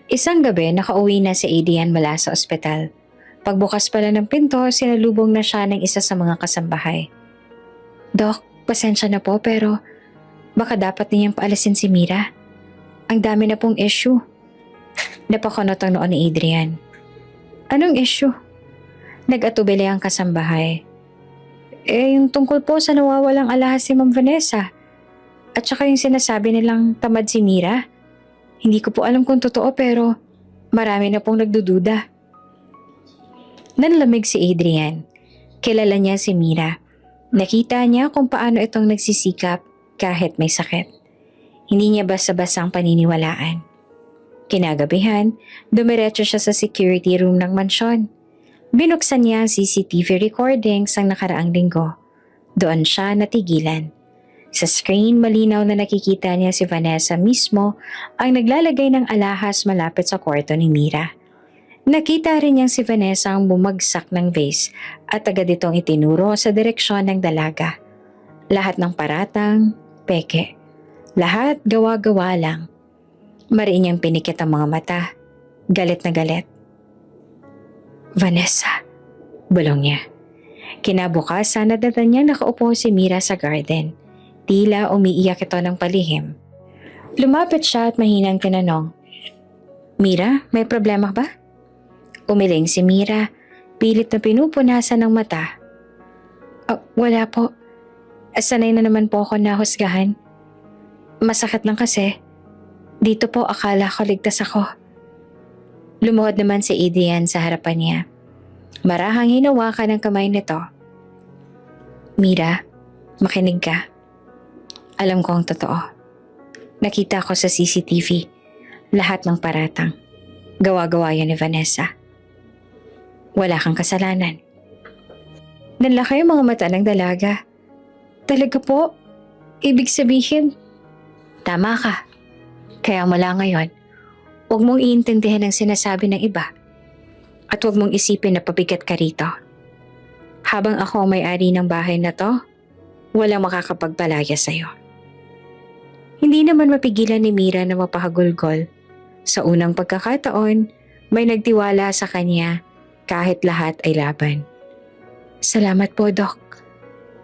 Isang gabi, nakauwi na si Adrian mula sa ospital. Pagbukas pala ng pinto, sinalubong na siya ng isa sa mga kasambahay. "Dok, pasensya na po pero baka dapat niyang paalisin si Mira. Ang dami na pong issue." Napakunot ang noon ni Adrian. "Anong issue?" Nag-atubili ang kasambahay. Yung tungkol po sa nawawalang alahas si Ma'am Vanessa. At saka yung sinasabi nilang tamad si Mira. Hindi ko po alam kung totoo pero marami na pong nagdududa." Nanlamig si Adrian. Kilala niya si Mira. Nakita niya kung paano itong nagsisikap kahit may sakit. Hindi niya basta-basta ang paniniwalaan. Kinagabihan, dumiretso siya sa security room ng mansyon. Binuksan niya ang CCTV recordings ang nakaraang linggo. Doon siya natigilan. Sa screen, malinaw na nakikita niya si Vanessa mismo ang naglalagay ng alahas malapit sa kwarto ni Mira. Nakita rin niyang si Vanessa ang bumagsak ng vase at agad itong itinuro sa direksyon ng dalaga. Lahat ng paratang, peke. Lahat gawa-gawa lang. Mariin niyang pinikit ang mga mata. Galit na galit. "Vanessa," bulong niya. Kinabukasan, nadatan niyang nakaupo si Mira sa garden. Tila umiiyak ito ng palihim. Lumapit siya at mahinang tinanong, "Mira, may problema ba?" Umiling si Mira, pilit na pinupunasan ng mata. Wala po. Sanay na naman po ako nahusgahan. Masakit lang kasi. Dito po akala ko ligtas ako." Lumuhod naman si Adrian sa harapan niya. Marahang hinawakan ng kamay nito. "Mira, makinig ka. Alam ko ang totoo. Nakita ko sa CCTV. Lahat ng paratang. Gawa-gawa yan ni Vanessa. Wala kang kasalanan." Nanlaki yung mga mata ng dalaga. "Talaga po? Ibig sabihin?" "Tama ka. Kaya mula ngayon, huwag mong iintindihan ang sinasabi ng iba. At huwag mong isipin na pabigat ka rito. Habang ako ang may-ari ng bahay na to, walang makakapagpalaya sa'yo." Hindi naman mapigilan ni Mira na mapahagulgol. Sa unang pagkakataon, may nagtiwala sa kanya kahit lahat ay laban. "Salamat po, Doc.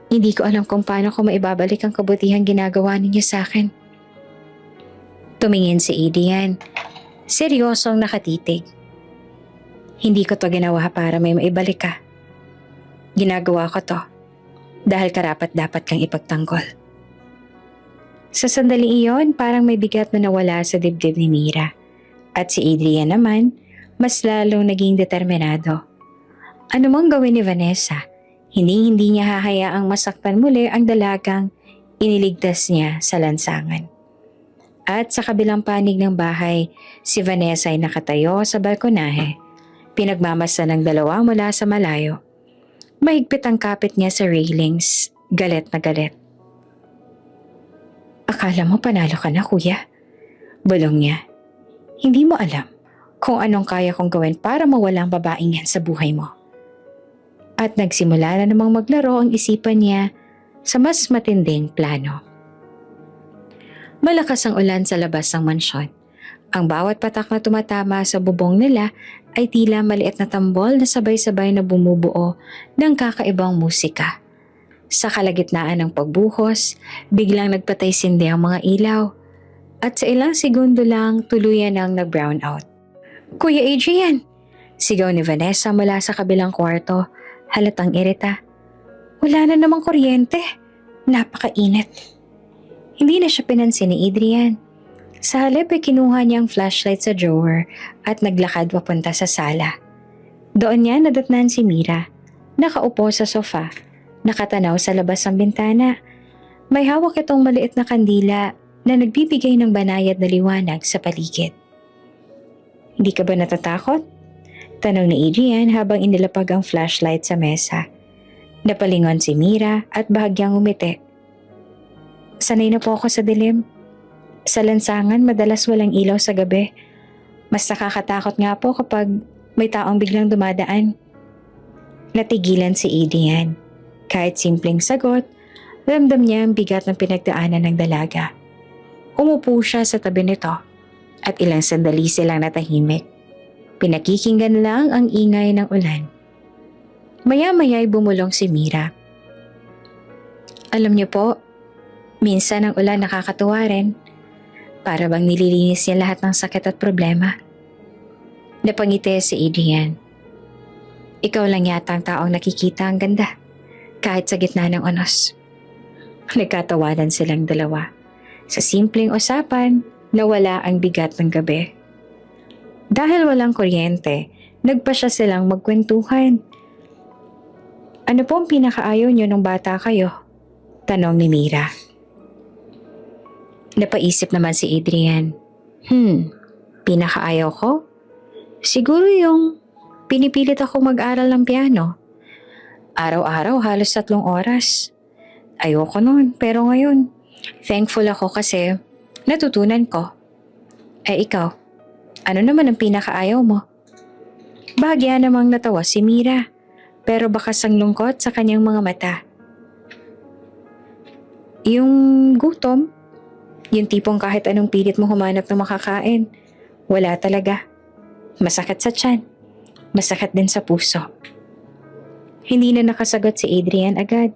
Hindi ko alam kung paano ko maibabalik ang kabutihang ginagawa ninyo sa akin." Tumingin si Adrian. Seryosong nakatitig. "Hindi ko to ginawa para may maibalik ka. Ginagawa ko to dahil karapat-dapat kang ipagtanggol." Sa sandaling iyon, parang may bigat na nawala sa dibdib ni Mira. At si Adrian naman, mas lalong naging determinado. Ano mang gawin ni Vanessa, hindi niya hahayaang masaktan muli ang dalagang iniligtas niya sa lansangan. At sa kabilang panig ng bahay, si Vanessa ay nakatayo sa balkonahe. Pinagmamasdan ng dalawa mula sa malayo. Mahigpit ang kapit niya sa railings, galit na galit. "Akala mo panalo ka na, kuya?" bulong niya. "Hindi mo alam kung anong kaya kong gawin para mawala ang babaeng yan sa buhay mo." At nagsimula na namang maglaro ang isipan niya sa mas matinding plano. Malakas ang ulan sa labas ng mansyon. Ang bawat patak na tumatama sa bubong nila ay tila maliit na tambol na sabay-sabay na bumubuo ng kakaibang musika. Sa kalagitnaan ng pagbuhos, biglang nagpatay-sindi ang mga ilaw. At sa ilang segundo lang, tuluyan ang nag-brown out. "Kuya Adrian!" sigaw ni Vanessa mula sa kabilang kwarto, halatang irita. "Wala na namang kuryente. Napakainit." Hindi na siya pinansin ni Adrian. Sa halip ay kinuha niya ang flashlight sa drawer at naglakad papunta sa sala. Doon niya nadatnan si Mira. Nakaupo sa sofa, nakatanaw sa labas ng bintana. May hawak itong maliit na kandila na nagbibigay ng banayad na liwanag sa paligid. "Hindi ka ba natatakot?" tanong ni Adrian habang inilapag ang flashlight sa mesa. Napalingon si Mira at bahagyang umiti. Sanay na po ako sa dilim. Sa lansangan madalas walang ilaw sa gabi. Mas nakakatakot nga po kapag may taong biglang dumadaan. Natigilan si Adrian. Kahit simpleng sagot, ramdam niya ang bigat ng pinagdaanan ng dalaga. Umupo siya sa tabi nito at ilang sandali silang natahimik. Pinakikinggan lang ang ingay ng ulan. Maya-maya'y bumulong si Mira. Alam niyo po, minsan ang ulan nakakatuwa rin. Para bang nililinis niya lahat ng sakit at problema. Napangiti si Adrian. Ikaw lang yata ang taong nakikita ang ganda, kahit sa gitna ng unos. Nagkatawanan silang dalawa. Sa simpleng usapan, nawala ang bigat ng gabi. Dahil walang kuryente, nagpasya silang magkwentuhan. Ano po ang pinakaayaw niyo nung bata kayo? Tanong ni Mira. Napaisip naman si Adrian. Pinakaayaw ko? Siguro yung pinipilit ako mag-aral ng piano. Araw-araw halos 3 oras. Ayoko nun, pero ngayon, thankful ako kasi natutunan ko. Ikaw, ano naman ang pinakaayaw mo? Bahagya namang natawa si Mira, pero bakas ang lungkot sa kanyang mga mata. Yung gutom, yung tipong kahit anong pilit mo humanap ng makakain, wala talaga. Masakit sa tiyan, masakit din sa puso. Hindi na nakasagot si Adrian agad.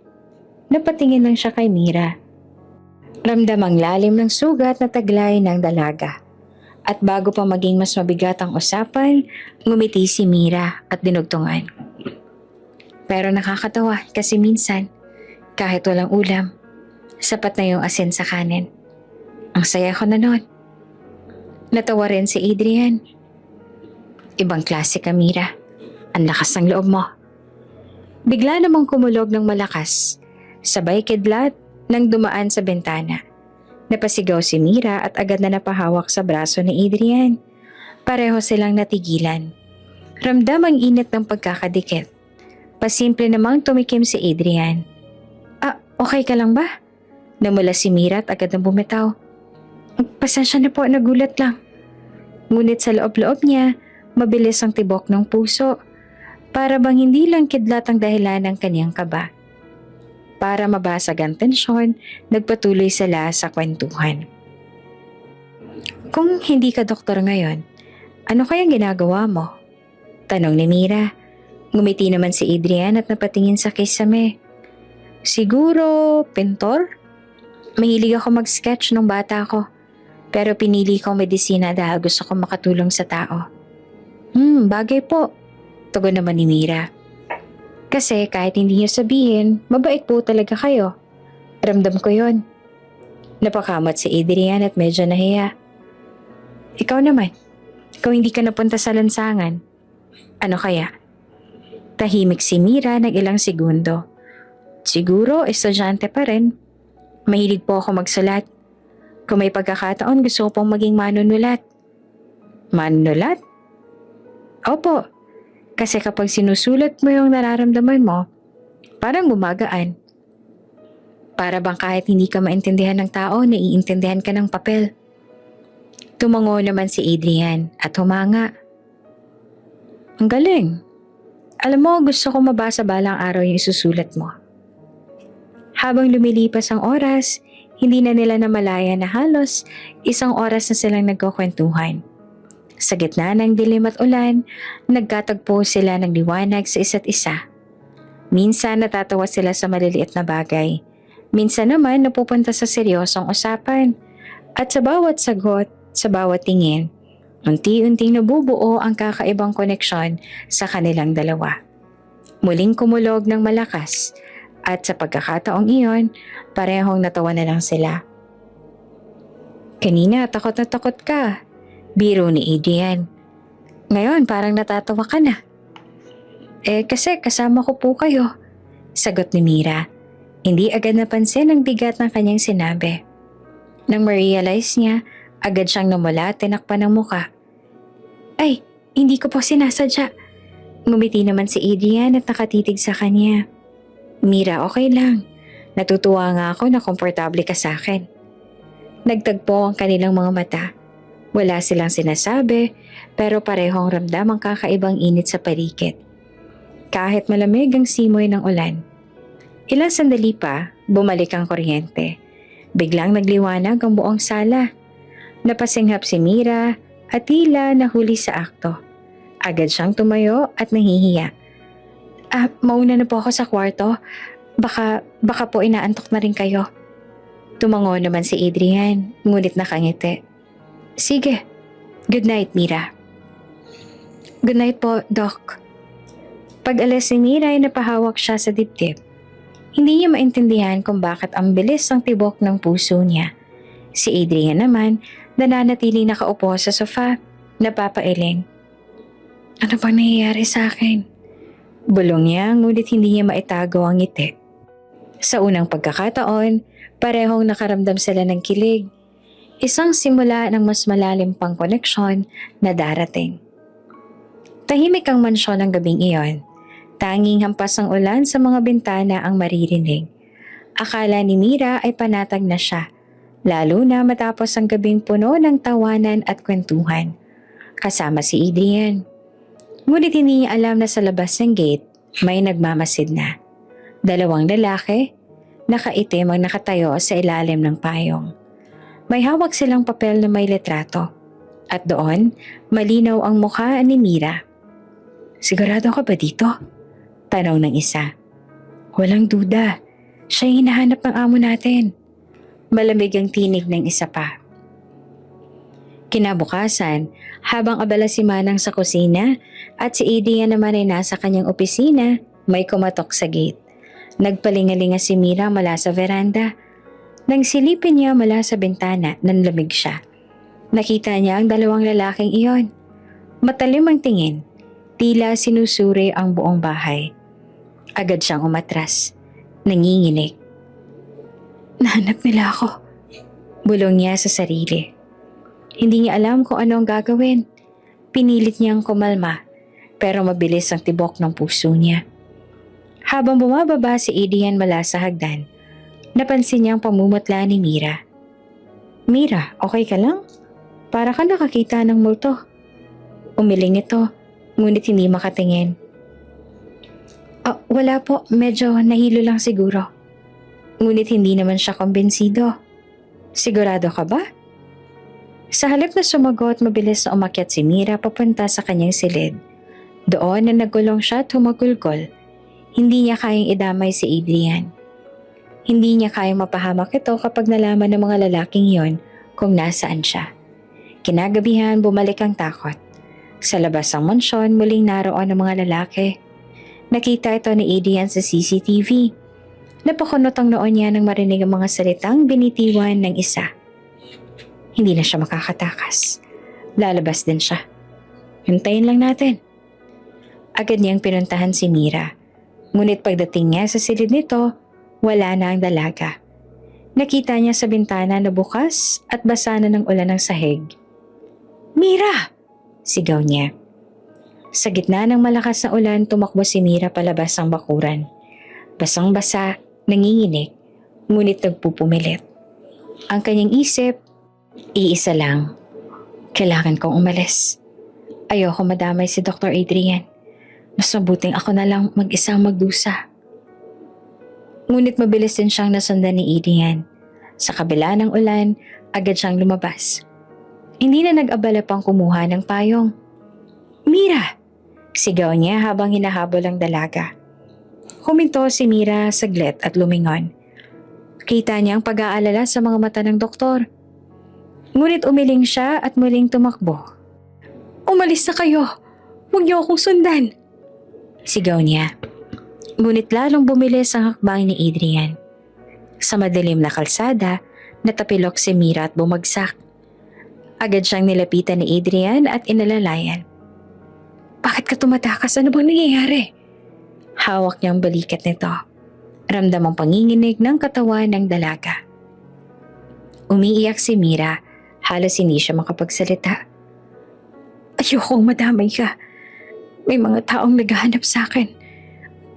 Napatingin lang siya kay Mira. Ramdam ang lalim ng sugat na taglay ng dalaga. At bago pa maging mas mabigat ang usapan, ngumiti si Mira at dinugtungan. Pero nakakatawa kasi minsan, kahit walang ulam, sapat na yung asin sa kanin. Ang saya ko na nun. Natawa rin si Adrian. Ibang klase ka, Mira. Ang lakas ng loob mo. Bigla namang kumulog ng malakas. Sabay kidlat nang dumaan sa bintana. Napasigaw si Mira at agad na napahawak sa braso ni Adrian. Pareho silang natigilan. Ramdam ang init ng pagkakadikit. Pasimple namang tumikim si Adrian. Okay ka lang ba? Namula si Mira at agad na bumitaw. Pasensya na po, nagulat lang. Ngunit sa loob-loob niya, mabilis ang tibok ng puso. Para bang hindi lang kidlat ang dahilan ng kanyang kaba. Para mabasag ang tensyon, nagpatuloy sila sa kwentuhan. Kung hindi ka doktor ngayon, ano kayang ginagawa mo? Tanong ni Mira. Ngumiti naman si Adrian at napatingin sa kisame. Siguro, pintor? Mahilig ako mag-sketch nung bata ko. Pero pinili ko medisina dahil gusto ko makatulong sa tao. Bagay po. Tugon naman ni Mira. Kasi kahit hindi niyo sabihin, mabait po talaga kayo. Ramdam ko yon. Napakamot si Adrian at medyo nahiya. Ikaw naman, ikaw hindi ka napunta sa lansangan. Ano kaya? Tahimik si Mira ng ilang segundo. Siguro, estudyante pa rin. Mahilig po ako magsulat. Kung may pagkakataon, gusto ko pong maging manunulat. Manunulat? Opo. Kasi kapag sinusulat mo yung nararamdaman mo, parang gumagaan. Para bang kahit hindi ka maintindihan ng tao, naiintindihan ka ng papel. Tumango naman si Adrian at humanga. Ang galing. Alam mo, gusto ko mabasa balang araw yung isusulat mo. Habang lumilipas ang oras, hindi na nila namalaya na halos 1 oras na silang nagkukwentuhan. Sa gitna ng dilim at ulan, nagkatagpo sila ng liwanag sa isa't isa. Minsan natatawa sila sa maliliit na bagay. Minsan naman napupunta sa seryosong usapan. At sa bawat sagot, sa bawat tingin, unti-unting nabubuo ang kakaibang koneksyon sa kanilang dalawa. Muling kumulog ng malakas at sa pagkakataong iyon, parehong natawa na lang sila. Kanina takot na takot ka, biro ni Adrian. Ngayon parang natatawa ka na. Kasi kasama ko po kayo, sagot ni Mira. Hindi agad napansin ang bigat ng kanyang sinabi. Nang ma-realize niya, agad siyang namula at tinakpan ng muka. Ay, hindi ko po sinasadya. Ngumiti naman si Adrian at nakatitig sa kanya. Mira, okay lang. Natutuwa nga ako na komportable ka sa akin. Nagtagpo ang kanilang mga mata. Wala silang sinasabi, pero parehong ramdam ang kakaibang init sa paligid. Kahit malamig ang simoy ng ulan. Ilang sandali pa, bumalik ang kuryente. Biglang nagliwanag ang buong sala. Napasinghap si Mira at tila nahuli sa akto. Agad siyang tumayo at nahihiya. Mauna na po ako sa kwarto. Baka po inaantok na rin kayo. Tumango naman si Adrian, ngunit nakangiti. Sige. Good night, Mira. Good night po, Doc. Pag-alis ni Mira ay napahawak siya sa dibdib. Hindi niya maintindihan kung bakit ang bilis ang tibok ng puso niya. Si Adrian naman, nananatiling nakaupo sa sofa, napapailing. Ano bang nangyayari sa akin? Bulong niya, ngunit hindi niya maitago ang ngiti. Sa unang pagkakataon, parehong nakaramdam sila ng kilig. Isang simula ng mas malalim pang koneksyon na darating. Tahimik ang mansyon ng gabing iyon. Tanging hampas ang ulan sa mga bintana ang maririnig. Akala ni Mira ay panatag na siya, lalo na matapos ang gabing puno ng tawanan at kwentuhan. Kasama si Adrian. Ngunit hindi niya alam na sa labas ng gate, may nagmamasid na. Dalawang lalaki, nakaitim ang nakatayo sa ilalim ng payong. May hawak silang papel na may litrato. At doon, malinaw ang mukha ni Mira. Sigurado ka ba dito? Tanong ng isa. Walang duda. Siya yung hinahanap ng amo natin. Malamig ang tinig ng isa pa. Kinabukasan, habang abala si Manang sa kusina at si Adrian naman ay nasa kanyang opisina, may kumatok sa gate. Nagpalingalinga si Mira mula sa veranda. Nang silipin niya mula sa bintana, nanlamig siya. Nakita niya ang dalawang lalaking iyon. Matalim ang tingin, tila sinusuri ang buong bahay. Agad siyang umatras, nanginginig. Nahanap nila ako, bulong niya sa sarili. Hindi niya alam kung ano ang gagawin. Pinilit niyang kumalma, pero mabilis ang tibok ng puso niya. Habang bumababa si Adrian mula sa hagdan, napansin niyang pamumutla ni Mira. Mira, okay ka lang? Para ka nakakita ng multo. Umiling ito, ngunit hindi makatingin. Wala po, medyo nahilo lang siguro. Ngunit hindi naman siya kumbensido. Sigurado ka ba? Sa halip na sumagot, mabilis na umakyat si Mira papunta sa kanyang silid. Doon na nagulong siya at humagulgol. Hindi niya kayang idamay si Adrian. Hindi niya kayang mapahamak ito kapag nalaman ng mga lalaking yon kung nasaan siya. Kinagabihan, bumalik ang takot. Sa labas ng mansyon, muling naroon ang mga lalaki. Nakita ito ni Adrian sa CCTV. Napakunot ang noon niya nang marinig ang mga salitang binitiwan ng isa. Hindi na siya makakatakas. Lalabas din siya. Hintayin lang natin. Agad niyang pinuntahan si Mira. Ngunit pagdating niya sa silid nito, wala na ang dalaga. Nakita niya sa bintana na bukas at basa na ng ulan ng sahig. Mira! Sigaw niya. Sa gitna ng malakas na ulan, tumakbo si Mira palabas ng bakuran. Basang-basa, nanginginig, ngunit nagpupumilit. Ang kanyang isip, iisa lang. Kailangan kong umalis. Ayoko madamay si Dr. Adrian. Mas mabuting ako na lang mag-isang magdusa. Ngunit mabilis din siyang nasundan ni Adrian. Sa kabila ng ulan, agad siyang lumabas. Hindi na nag-abala pang kumuha ng payong. Mira! Sigaw niya habang hinahabol ang dalaga. Huminto si Mira saglit at lumingon. Kita niya ang pag-aalala sa mga mata ng doktor. Ngunit umiling siya at muling tumakbo. Umalis na kayo! Huwag niyo akong sundan! Sigaw niya. Ngunit lalong bumilis ang hakbang ni Adrian. Sa madilim na kalsada, natapilok si Mira at bumagsak. Agad siyang nilapitan ni Adrian at inalalayan. Bakit ka tumatakas? Ano bang nangyayari? Hawak niyang balikat nito. Ramdam ang panginginig ng katawan ng dalaga. Umiiyak si Mira. Halos hindi siya makapagsalita. Ayokong madamay ka. May mga taong naghahanap sa akin.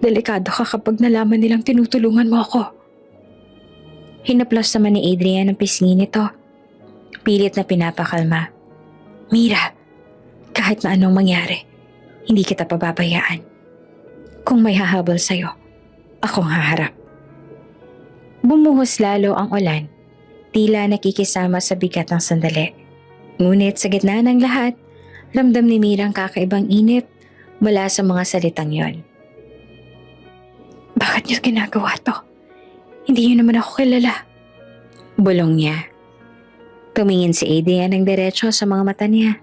Delikado ka kapag nalaman nilang tinutulungan mo ako. Hinaplos naman ni Adrian ang pisngi nito. Pilit na pinapakalma. Mira, kahit na anong mangyari, hindi kita pababayaan. Kung may hahabol sa'yo, akong haharap. Bumuhos lalo ang ulan, tila nakikisama sa bigat ng sandali. Ngunit sa gitna ng lahat, ramdam ni Mira ang kakaibang init mula sa mga salitang yon. Bakit niyo ginagawa to? Hindi niyo naman ako kilala. Bulong niya. Tumingin si Adrian ng diretso sa mga mata niya.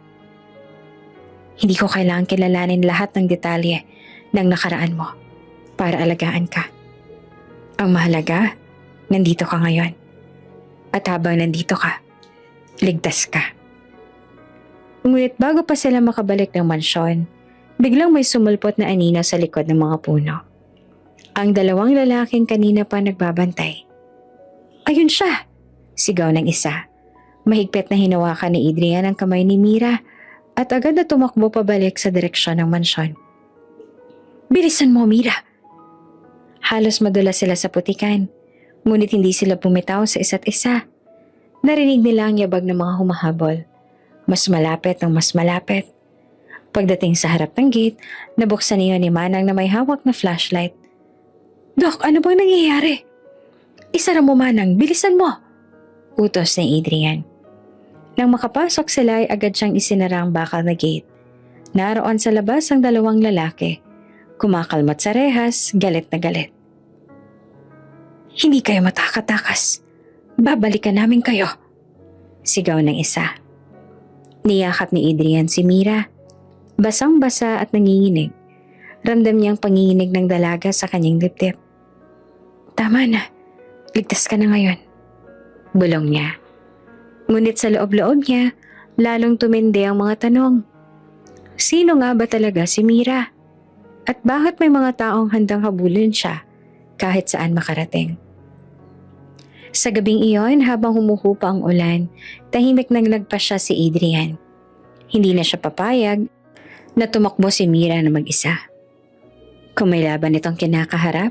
Hindi ko kailangan kilalanin lahat ng detalye ng nakaraan mo para alagaan ka. Ang mahalaga, nandito ka ngayon. At habang nandito ka, ligtas ka. Ngunit bago pa sila makabalik ng mansyon, biglang may sumulpot na anino sa likod ng mga puno. Ang dalawang lalaking kanina pa nagbabantay. Ayun siya! Sigaw ng isa. Mahigpit na hinawakan ni Adrian ang kamay ni Mira at agad na tumakbo pabalik sa direksyon ng mansyon. Bilisan mo, Mira! Halos madula sila sa putikan, ngunit hindi sila bumitaw sa isa't isa. Narinig nila ang yabag ng mga humahabol. Mas malapit ng mas malapit. Pagdating sa harap ng gate, nabuksan niya ni Manang na may hawak na flashlight. Dok, ano bang nangyayari? Isara mo, Manang, bilisan mo! Utos ni Adrian. Nang makapasok sila ay agad siyang isinara ang bakal na gate. Naroon sa labas ang dalawang lalaki. Kumakalmat sa rehas, galit na galit. Hindi kayo matakatakas. Babalikan namin kayo. Sigaw ng isa. Niyakap ni Adrian si Mira. Basang-basa at nanginginig. Ramdam niyang panginginig ng dalaga sa kanyang dibdib. Tama na. Ligtas ka na ngayon. Bulong niya. Ngunit sa loob-loob niya, lalong tumindi ang mga tanong. Sino nga ba talaga si Mira? At bakit may mga taong handang habulin siya kahit saan makarating? Sa gabing iyon, habang humuhupa ang ulan, tahimik naglagpas siya si Adrian. Hindi na siya papayag na tumakbo si Mira na mag-isa. Kung may laban itong kinakaharap,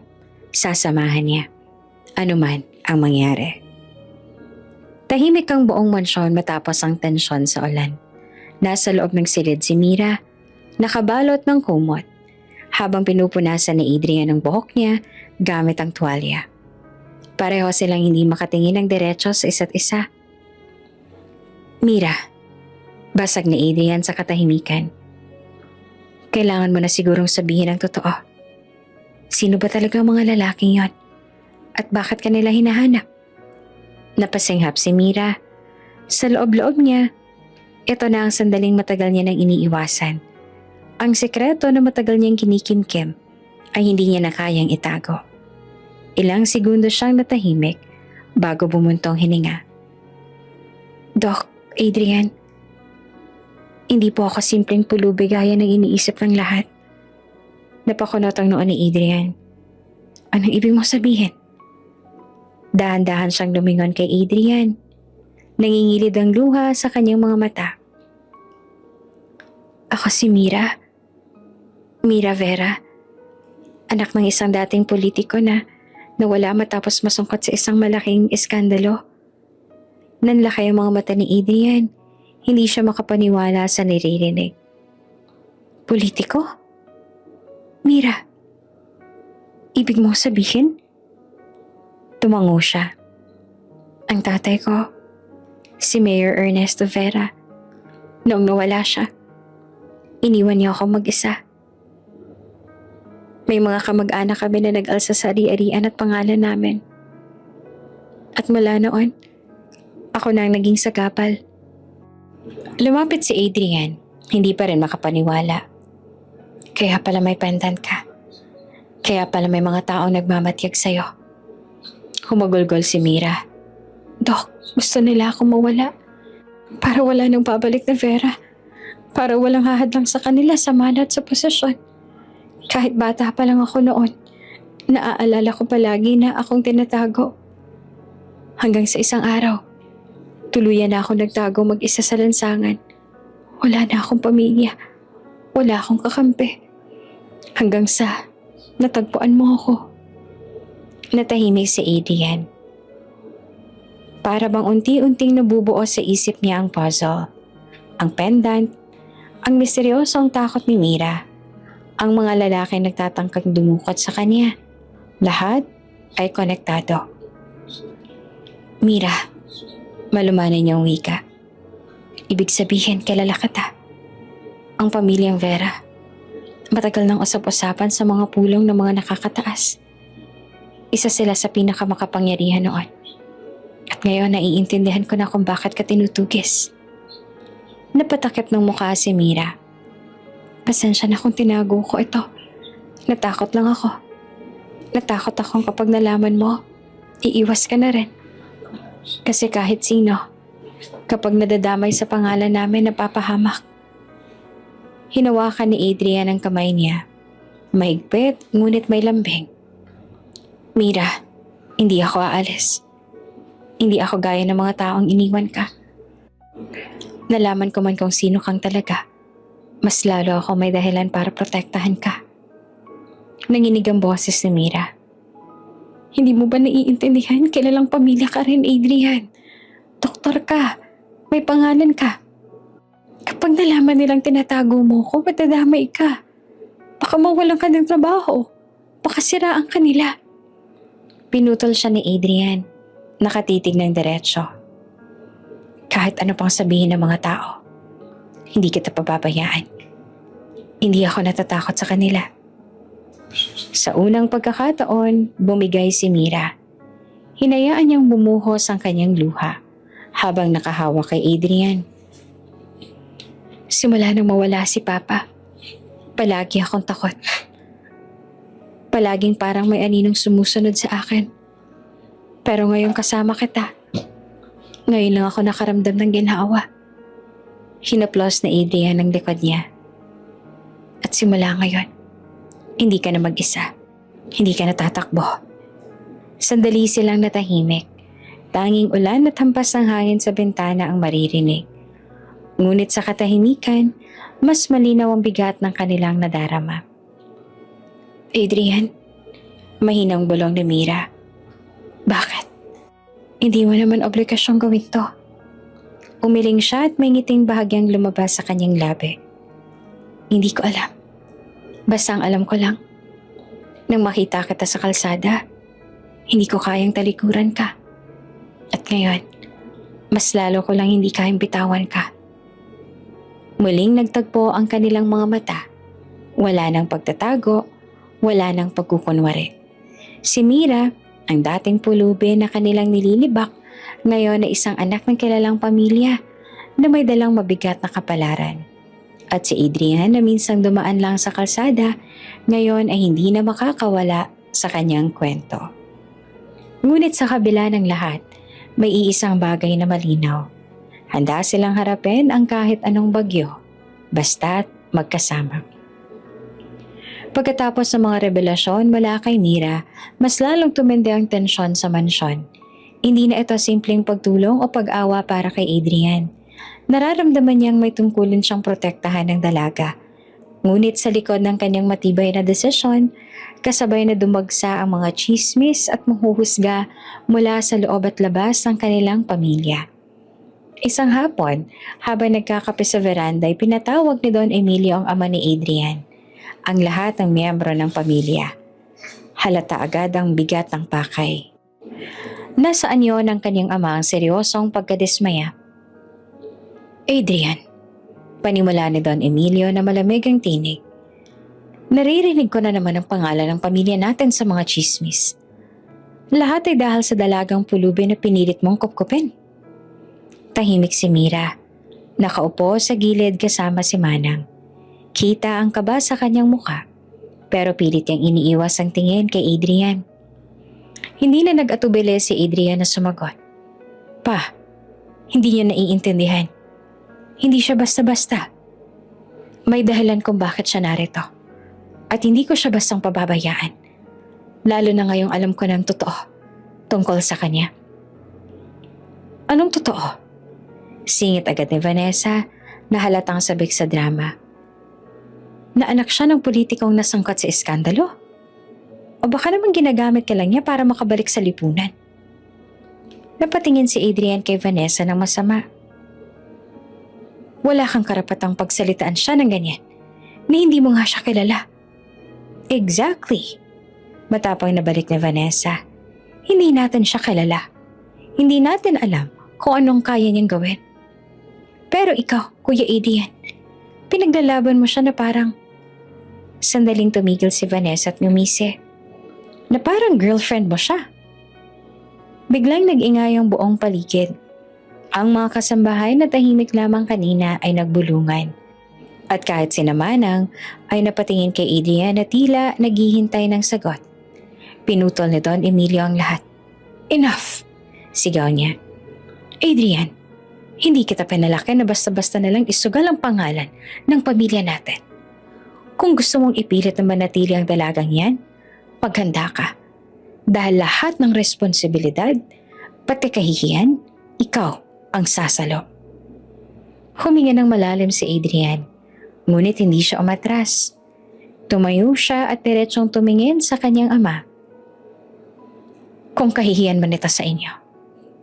sasamahan niya. Ano man ang mangyari. Tahimik ang buong mansyon matapos ang tensyon sa ulan. Nasa loob ng silid si Mira, nakabalot ng kumot, habang pinupunasan ni Adrian ang buhok niya gamit ang tuwalya. Pareho silang hindi makatingin ng diretso sa isa't isa. Mira, basag ni Adrian sa katahimikan. Kailangan mo na sigurong sabihin ang totoo. Sino ba talaga ang mga lalaking yon? At bakit ka nila hinahanap? Napasinghap si Mira. Sa loob-loob niya, ito na ang sandaling matagal niya nang iniiwasan. Ang sekreto na matagal niyang kinikimkim ay hindi niya na kayang itago. Ilang segundo siyang natahimik bago bumuntong hininga. Doc, Adrian, hindi po ako simpleng pulubi gaya ng iniisip ng lahat. Napakunot ang noon ni Adrian. Anong ibig mo sabihin? Dahan-dahan siyang lumingon kay Adrian. Nangingilid ang luha sa kanyang mga mata. Ako si Mira. Mira Vera. Anak ng isang dating politiko na nawala matapos masungkot sa isang malaking iskandalo. Nanlaki ang mga mata ni Adrian. Hindi siya makapaniwala sa naririnig. Politiko? Mira, ibig mo sabihin? Tumango siya. Ang tatay ko, si Mayor Ernesto Vera. Noong nawala siya, iniwan niya ako mag-isa. May mga kamag-anak kami na nag-alsa sa ari-arian at pangalan namin. At mula noon, ako na ang naging sagapal. Lumapit si Adrian, hindi pa rin makapaniwala. Kaya pala may pendant ka. Kaya pala may mga taong nagmamatyag sa'yo. Humagulgol si Mira. Dok, gusto nila akong mawala. Para wala nang babalik na Vera. Para walang hahadlang sa kanila sa mana at sa posisyon. Kahit bata pa lang ako noon, naaalala ko palagi na akong tinatago. Hanggang sa isang araw, tuluyan na ako nagtago mag-isa sa lansangan. Wala na akong pamilya. Wala akong kakampi. Hanggang sa Natagpuan mo ako. Natahimik si Adrian. Para bang unti-unting nabubuo sa isip niya ang puzzle. Ang pendant, ang misteryosong takot ni Mira, ang mga lalaki nagtatangkang dumukot sa kanya. Lahat ay konektado. Mira, malumanay niyang wika. Ibig sabihin, kilala kita. Ang pamilyang Vera. Matagal nang usap-usapan sa mga pulong ng mga nakakataas. Isa sila sa pinakamakapangyarihan noon. At ngayon naiintindihan ko na kung bakit ka tinutugis. Napatakip ng mukha si Mira. Pasensya na kung tinago ko ito. Natakot lang ako. Natakot akong kapag nalaman mo, iiwas ka na rin. Kasi kahit sino, kapag nadadamay sa pangalan namin, napapahamak. Hinawakan ni Adrian ang kamay niya. Mahigpit, ngunit may lambing. Mira, hindi ako aalis. Hindi ako gaya ng mga taong iniwan ka. Nalaman ko man kung sino kang talaga. Mas lalo ako may dahilan para protektahan ka. Nanginig ang boses ni Mira. Hindi mo ba naiintindihan? Kilalang pamilya ka rin, Adrian. Doktor ka. May pangalan ka. Kapag nalaman nilang tinatago mo ko, matadamay ka. Baka mawalan ka ng trabaho. Baka siraan ka nila. Pinutol siya ni Adrian. Nakatitig ng diretsyo. Kahit ano pang sabihin ng mga tao, hindi kita pababayaan. Hindi ako natatakot sa kanila. Sa unang pagkakataon, bumigay si Mira. Hinayaan niyang bumuhos ang kanyang luha habang nakahawak kay Adrian. Simula nang mawala si Papa, palagi akong takot. Palaging parang may aninong sumusunod sa akin. Pero ngayong kasama kita, ngayon lang ako nakaramdam ng ginhawa. Hinaplos na Adrian ang likod niya. At simula ngayon, hindi ka na mag-isa. Hindi ka natatakbo. Sandali silang natahimik. Tanging ulan at hampas ng hangin sa bintana ang maririnig. Ngunit sa katahimikan, mas malinaw ang bigat ng kanilang nadarama. Adrian, mahinang bulong ni Mira. Bakit? Hindi mo naman obligasyong gawin to. Umiling siya at may ngiting bahagyang lumabas sa kanyang labi. Hindi ko alam. Basta ang alam ko lang, nang makita kita sa kalsada, hindi ko kayang talikuran ka. At ngayon, mas lalo ko lang hindi kayang bitawan ka. Muling nagtagpo ang kanilang mga mata. Wala nang pagtatago, wala nang pagkukunwari. Si Mira, ang dating pulubi na kanilang nililibak, ngayon ay isang anak ng kilalang pamilya na may dalang mabigat na kapalaran. At si Adrian na minsang dumaan lang sa kalsada, ngayon ay hindi na makakawala sa kanyang kwento. Ngunit sa kabila ng lahat, may iisang bagay na malinaw. Handa silang harapin ang kahit anong bagyo, basta't magkasama. Pagkatapos ng mga revelasyon mula kay Mira, mas lalong tumindi ang tensyon sa mansyon. Hindi na ito simpleng pagtulong o pag-awa para kay Adrian. Nararamdaman niyang may tungkulin siyang protektahan ng dalaga. Ngunit sa likod ng kanyang matibay na desisyon, kasabay na dumagsa ang mga chismis at manghuhusga mula sa loob at labas ng kanilang pamilya. Isang hapon, habang nagkakape sa veranda ay pinatawag ni Don Emilio ang ama ni Adrian. Ang lahat ng miyembro ng pamilya. Halata agad ang bigat ng pakay. Nasaan yon ang kanyang ama ang seryosong pagkadismaya? Adrian, panimula ni Don Emilio na malamig ang tinig. Naririnig ko na naman ang pangalan ng pamilya natin sa mga chismis. Lahat ay dahil sa dalagang pulubi na pinilit mong kupkupin. Tahimik si Mira. Nakaupo sa gilid kasama si Manang. Kita ang kaba sa kanyang muka, pero pilit niyang iniiwas ang tingin kay Adrian. Hindi na nag-atubili si Adrian na sumagot. Pa, hindi niya naiintindihan. Hindi siya basta-basta. May dahilan kung bakit siya narito. At hindi ko siya bastang pababayaan. Lalo na ngayong alam ko ng totoo tungkol sa kanya. Anong totoo? Singit agad ni Vanessa na halatang sabik sa drama. Na anak siya ng politikong nasangkot sa iskandalo. O baka naman ginagamit ka lang niya para makabalik sa lipunan. Napatingin si Adrian kay Vanessa ng masama. Wala kang karapatang pagsalitaan siya ng ganyan, na hindi mo nga siya kilala. Exactly. Matapang nabalik ni Vanessa. Hindi natin siya kilala. Hindi natin alam kung anong kaya niyang gawin. Pero ikaw, Kuya Adrian, pinaglalaban mo siya na parang... Sandaling tumigil si Vanessa at ngumisi. Na parang girlfriend mo siya. Biglang nag-ingay ang buong paligid. Ang mga kasambahay na tahimik lamang kanina ay nagbulungan. At kahit si Manang ay napatingin kay Adrian na tila naghihintay ng sagot. Pinutol ni Don Emilio ang lahat. Enough! Sigaw niya. Adrian, hindi kita pinalaki na basta-basta na lang isugal ang pangalan ng pamilya natin. Kung gusto mong ipilit na manatili ang dalagang yan, maghanda ka. Dahil lahat ng responsibilidad, pati kahihiyan, ikaw ang sasalo. Huminga ng malalim si Adrian, ngunit hindi siya umatras. Tumayo siya at diretsong tumingin sa kanyang ama. Kung kahihiyan man ito sa inyo,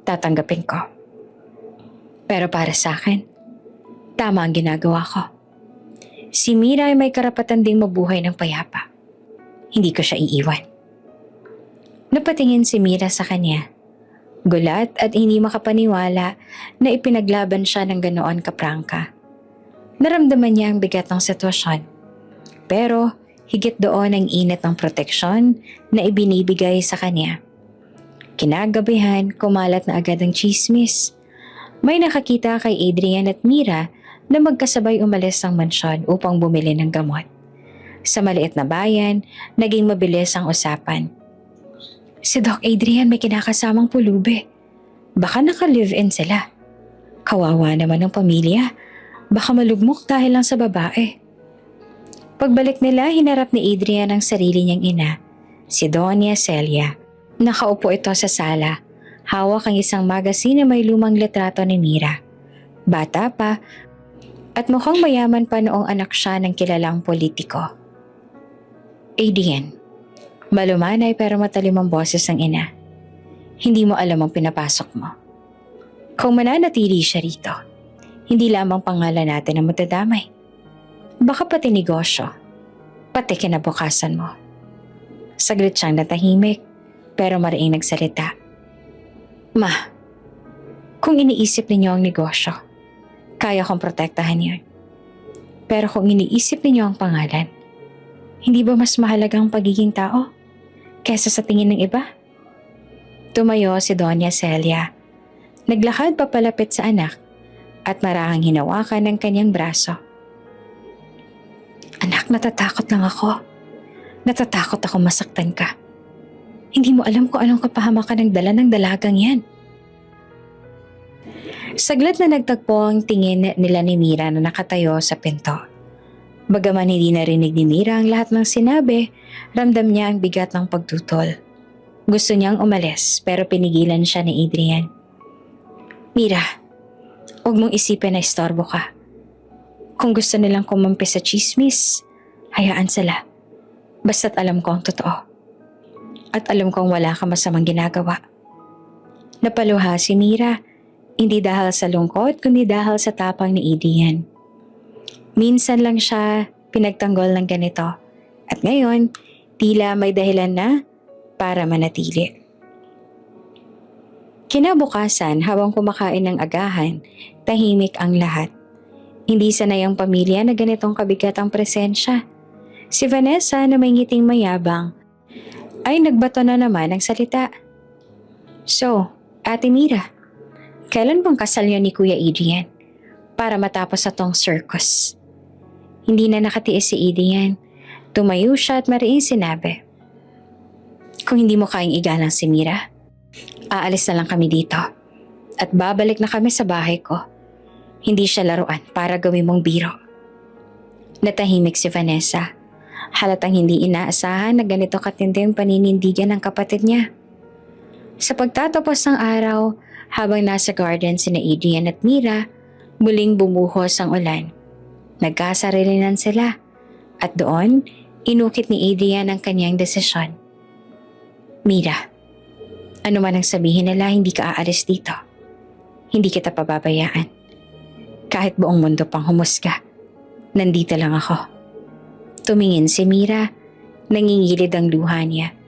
tatanggapin ko. Pero para sa akin, tama ang ginagawa ko. Si Mira ay may karapatan ding mabuhay ng payapa. Hindi ko siya iiwan. Napatingin si Mira sa kanya. Gulat at hindi makapaniwala na ipinaglaban siya ng ganoon kaprangka. Naramdaman niya ang bigat ng sitwasyon. Pero higit doon ang init ng proteksyon na ibinibigay sa kanya. Kinagabihan, kumalat na agad ang chismis. May nakakita kay Adrian at Mira na magkasabay umalis ng mansyon upang bumili ng gamot. Sa maliit na bayan, naging mabilis ang usapan. Si Doc Adrian may kinakasamang pulubi. Baka naka-live-in sila. Kawawa naman ng pamilya. Baka malugmok dahil lang sa babae. Pagbalik nila, hinarap ni Adrian ang sarili niyang ina, si Doña Celia. Nakaupo ito sa sala. Hawak ang isang magazine na may lumang litrato ni Mira. Bata pa at mukhang mayaman pa noong anak siya ng kilalang politiko. Adrian, malumanay pero matalim ang boses ng ina. Hindi mo alam ang pinapasok mo. Kung mananatili siya rito, hindi lamang pangalan natin ang matadamay. Baka pati negosyo, pati kinabukasan mo. Saglit siyang natahimik, pero mariing nagsalita. Ma, kung iniisip ninyo ang negosyo, kaya kong protektahan yun. Pero kung iniisip ninyo ang pangalan, hindi ba mas mahalaga ang pagiging tao kesa sa tingin ng iba? Tumayo si Doña Celia. Naglakad papalapit sa anak at marahang hinawakan ng kanyang braso. Anak, natatakot lang ako. Natatakot ako masaktan ka. Hindi mo alam kung anong kapahamakan ng dala ng dalagang yan. Saglit na nagtagpo ang tingin nila ni Mira na nakatayo sa pinto. Bagaman hindi narinig ni Mira ang lahat ng sinabi, ramdam niya ang bigat ng pagtutol. Gusto niyang umalis pero pinigilan siya ni Adrian. Mira, huwag mong isipin na istorbo ka. Kung gusto nilang kumampi sa chismis, hayaan sila. Basta't alam ko ang totoo. At alam kong wala ka masamang ginagawa. Napaluha si Mira, hindi dahil sa lungkot kundi dahil sa tapang ni Adrian. Minsan lang siya pinagtanggol ng ganito at ngayon tila may dahilan na para manatili. Kinabukasan habang kumakain ng agahan, tahimik ang lahat. Hindi sanay ang pamilya na ganitong kabigat ang presensya. Si Vanessa na may ngiting mayabang ay nagbato na naman ng salita. So, Ate Mira, kailan bang kasal niyo ni Kuya Adrian para matapos sa tong circus? Hindi na nakatiis si Adrian. Tumayo siya at mariing sinabi, kung hindi mo kayang igalang si Mira, aalis na lang kami dito at babalik na kami sa bahay ko. Hindi siya laruan para gawin mong biro. Natahimik si Vanessa. Halatang hindi inaasahan na ganito katindi ang paninindigan ng kapatid niya. Sa pagtatapos ng araw, habang nasa garden sina Adrian at Mira, muling bumuhos ang ulan. Nagkasarilinan sila at doon, inukit ni Adrian ang kanyang desisyon. Mira, ano man ang sabihin nila, hindi ka aalis dito. Hindi kita pababayaan. Kahit buong mundo pang humusga, nandito lang ako. Tumingin si Mira, nangingilid ang luha niya.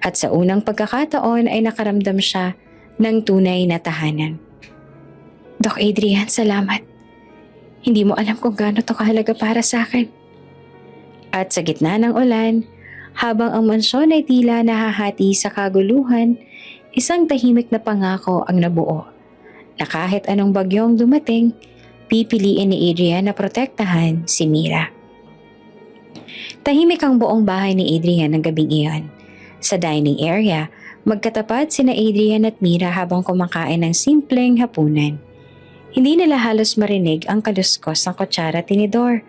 At sa unang pagkakataon ay nakaramdam siya ng tunay na tahanan. Doc Adrian, salamat. Hindi mo alam kung gaano to kahalaga para sa akin. At sa gitna ng ulan, habang ang mansyon ay tila nahahati sa kaguluhan, isang tahimik na pangako ang nabuo na kahit anong bagyong dumating, pipiliin ni Adrian na protektahan si Mira. Tahimik ang buong bahay ni Adrian ng gabing iyon. Sa dining area, magkatapat sina Adrian at Mira habang kumakain ng simpleng hapunan. Hindi nila halos marinig ang kaluskos ng kutsara at tinidor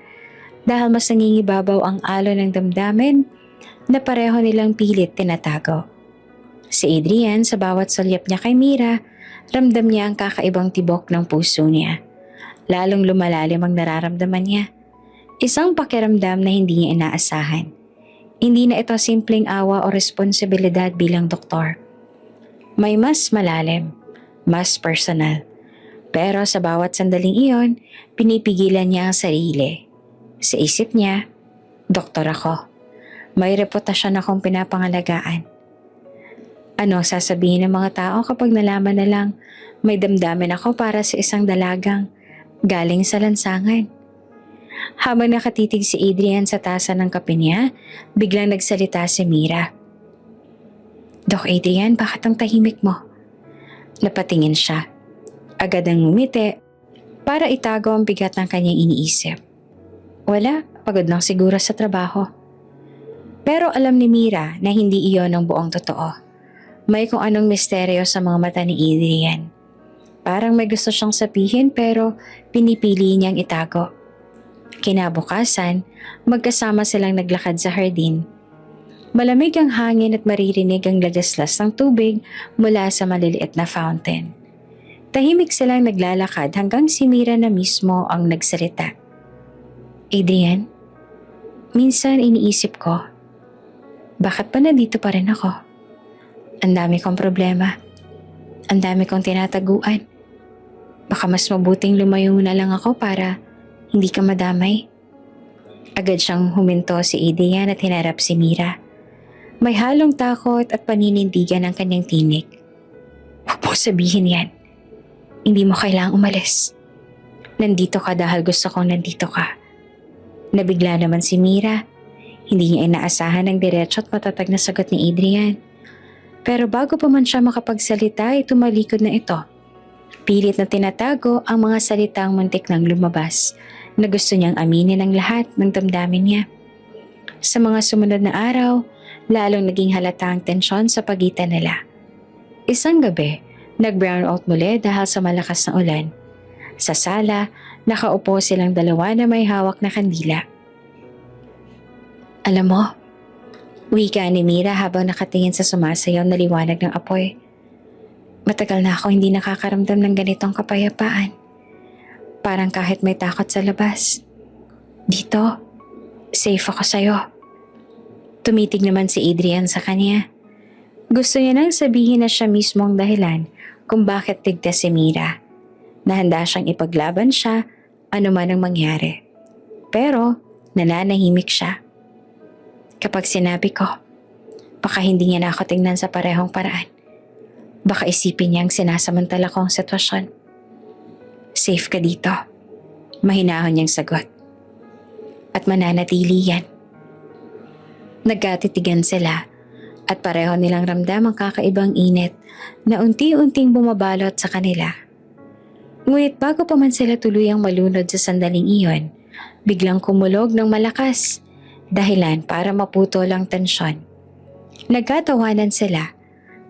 dahil mas nangingibabaw ang alon ng damdamin na pareho nilang pilit tinatago. Si Adrian, sa bawat salyap niya kay Mira, ramdam niya ang kakaibang tibok ng puso niya. Lalong lumalalim ang nararamdaman niya. Isang pakiramdam na hindi niya inaasahan. Hindi na ito simpleng awa o responsibilidad bilang doktor. May mas malalim, mas personal. Pero sa bawat sandaling iyon, pinipigilan niya ang sarili. Sa isip niya, doktor ako. May reputasyon akong pinapangalagaan. Ano sasabihin ng mga tao kapag nalaman na lang may damdamin ako para sa isang dalagang galing sa lansangan? Habang nakatitig si Adrian sa tasa ng kape niya, biglang nagsalita si Mira. Doc Adrian, bakit ang tahimik mo? Napatingin siya. Agad ang ngumiti para itago ang bigat ng kanyang iniisip. Wala, pagod lang siguro sa trabaho. Pero alam ni Mira na hindi iyon ang buong totoo. May kung anong misteryo sa mga mata ni Adrian. Parang may gusto siyang sabihin pero pinipili niyang itago. Kinabukasan, magkasama silang naglakad sa hardin. Malamig ang hangin at maririnig ang lagaslas ng tubig mula sa maliliit na fountain. Tahimik silang naglalakad hanggang si Mira na mismo ang nagsalita. Adrian, minsan iniisip ko, bakit pa nandito pa rin ako? Ang dami kong problema. Ang dami kong tinataguan. Baka mas mabuting lumayo na lang ako para hindi ka madamay. Agad siyang huminto si Adrian at hinarap si Mira. May halong takot at paninindigan ang kanyang tinig. Huwag mo sabihin yan. Hindi mo kailangang umalis. Nandito ka dahil gusto kong nandito ka. Nabigla naman si Mira. Hindi niya inaasahan ang diretso at matatag na sagot ni Adrian. Pero bago pa man siya makapagsalita ay tumalikod na ito. Pilit na tinatago ang mga salitang muntik nang lumabas na gusto niyang aminin ang lahat ng damdamin niya. Sa mga sumunod na araw, lalong naging halata ang tensyon sa pagitan nila. Isang gabi, nag-brown out muli dahil sa malakas na ulan. Sa sala, nakaupo silang dalawa na may hawak na kandila. Alam mo, wika ni Mira habang nakatingin sa sumasayaw na liwanag ng apoy. Matagal na ako hindi nakakaramdam ng ganitong kapayapaan. Parang kahit may takot sa labas. Dito, safe ako sa'yo. Tumitig naman si Adrian sa kanya. Gusto niya nang sabihin na siya mismo ang dahilan kung bakit ligtas si Mira. Na handa siyang ipaglaban siya anuman ang mangyari. Pero nananahimik siya. Kapag sinabi ko, baka hindi niya na ako tingnan sa parehong paraan. Baka isipin niyang sinasamantala ko ang sitwasyon. Safe ka dito. Mahinahon niyang sagot. At mananatili yan. Nagkatitigan sila at pareho nilang ramdam ang kakaibang init na unti-unting bumabalot sa kanila. Ngunit bago pa man sila tuluyang malunod sa sandaling iyon, biglang kumulog ng malakas, dahilan para maputol ang tensyon. Nagkatawanan sila,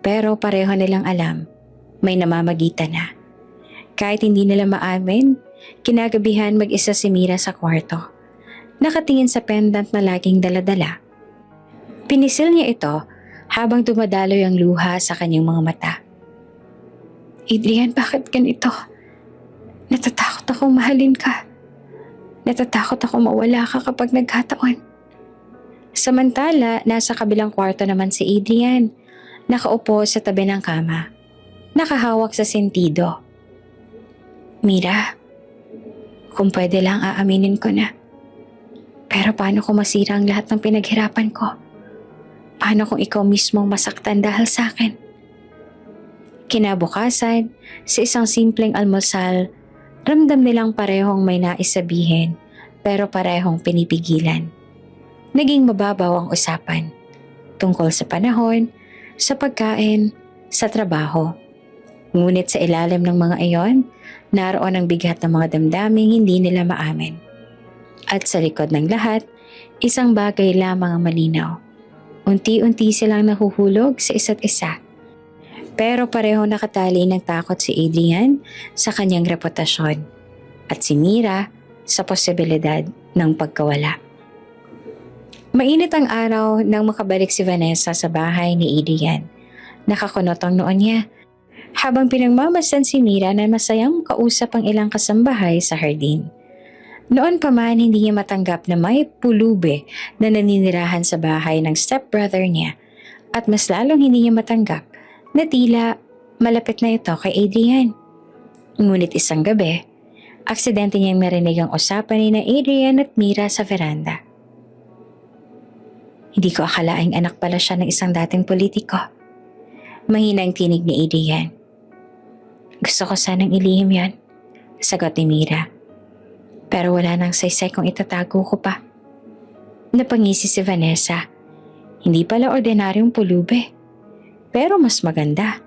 pero pareho nilang alam, may namamagitan na. Kahit hindi nila maamin, kinagabihan mag-isa si Mira sa kwarto. Nakatingin sa pendant na laging daladala. Pinisil niya ito habang dumadaloy ang luha sa kanyang mga mata. Adrian, bakit ganito? Natatakot akong mahalin ka. Natatakot akong mawala ka kapag nagkataon. Samantala, nasa kabilang kwarto naman si Adrian. nakaupo sa tabi ng kama, nakahawak sa sentido. Mira, kung pwede lang aaminin ko na. Pero paano kung masira ang lahat ng pinaghirapan ko? Paano kung ikaw mismo ang masaktan dahil sa akin? Kinabukasan, sa isang simpleng almusal, ramdam nilang parehong may nais sabihin pero parehong pinipigilan. Naging mababaw ang usapan tungkol sa panahon, sa pagkain, sa trabaho. Ngunit sa ilalim ng mga iyon, naroon ang bigat ng mga damdaming hindi nila maamin. At sa likod ng lahat, isang bagay lamang ang malinaw. Unti-unti silang nahuhulog sa isa't isa. Pero pareho nakatali ng takot si Adrian sa kanyang reputasyon at si Mira sa posibilidad ng pagkawala. Mainit ang araw nang makabalik si Vanessa sa bahay ni Adrian. Nakakunot ang noon niya habang pinagmamasdan si Mira na masayang kausap ang ilang kasambahay sa hardin. Noon pa man hindi niya matanggap na may pulube na naninirahan sa bahay ng stepbrother niya at mas lalong hindi niya matanggap na tila malapit na ito kay Adrian. Ngunit isang gabi, aksidente niyang narinig ang usapan ni na Adrian at Mira sa veranda. Hindi ko akalaing anak pala siya ng isang dating politiko. Mahinang tinig ni Adrian. Gusto ko sanang ilihim yan, sagot ni Mira. Pero wala nang saysay kung itatago ko pa. Napangisi si Vanessa. Hindi pala ordinaryong pulube. Pero mas maganda.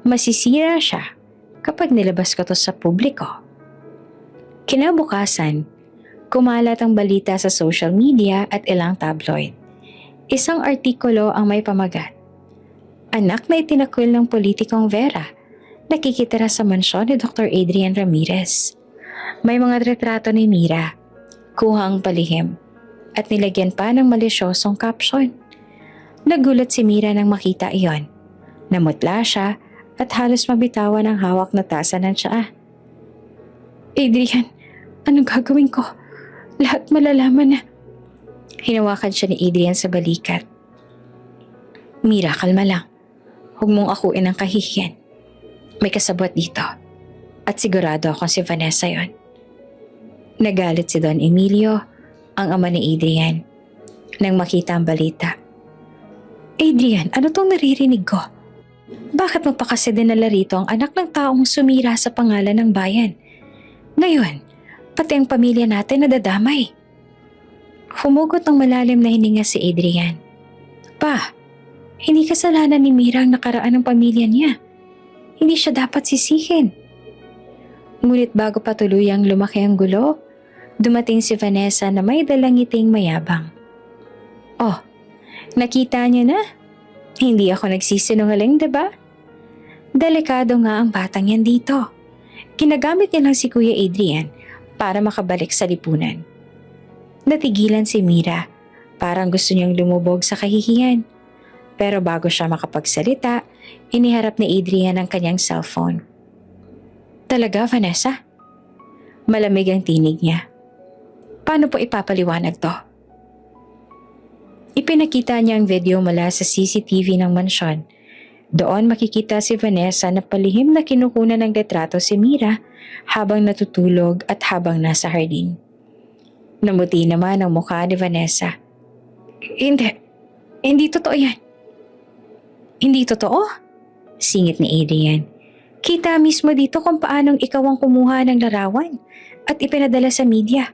Masisira siya kapag nilabas ko to sa publiko. Kinabukasan, kumalat ang balita sa social media at ilang tabloid. Isang artikulo ang may pamagat. Anak na itinakwil ng politikong Vera, nakikitira sa mansyon ni Dr. Adrian Ramirez. May mga retrato ni Mira, kuhang palihim, at nilagyan pa ng malisyosong caption. Nagulat si Mira nang makita iyon. Namutla siya at halos mabitawan ang hawak na tasa ng tsaa. Adrian, anong gagawin ko? Lahat malalaman na. Hinawakan siya ni Adrian sa balikat. Mira, kalma lang. Huwag mong akuin ang kahihiyan. May kasabot dito. At sigurado akong si Vanessa yon. Nagalit si Don Emilio, ang ama ni Adrian, nang makita ang balita. Adrian, ano tong naririnig ko? Bakit mo pa kasi dinala rito ang anak ng taong sumira sa pangalan ng bayan? Ngayon, pati ang pamilya natin nadadamay. Humugot ng malalim na hininga si Adrian. Pa, hindi kasalanan ni Mira ang nakaraan ng pamilya niya. Hindi siya dapat sisihin. Ngunit bago pa tuluyang lumaki ang gulo, dumating si Vanessa na may dalang ngiting mayabang. Oh, nakita niyo na? Hindi ako nagsisinungaling, diba? Delikado nga ang batang yan dito. Ginagamit niya lang si Kuya Adrian para makabalik sa lipunan. Natigilan si Mira, parang gusto niyang lumubog sa kahihiyan. Pero bago siya makapagsalita, iniharap ni Adrian ang kanyang cellphone. Talaga, Vanessa? Malamig ang tinig niya. Paano po ipapaliwanag to? Ipinakita niya ang video mula sa CCTV ng mansyon. Doon makikita si Vanessa na palihim na kinukunan ng retrato si Mira habang natutulog at habang nasa hardin. Namuti naman ang mukha ni Vanessa. Hindi totoo yan. Hindi totoo? Singit ni Adrian. Kita mismo dito kung paanong ikaw ang kumuha ng larawan at ipinadala sa media.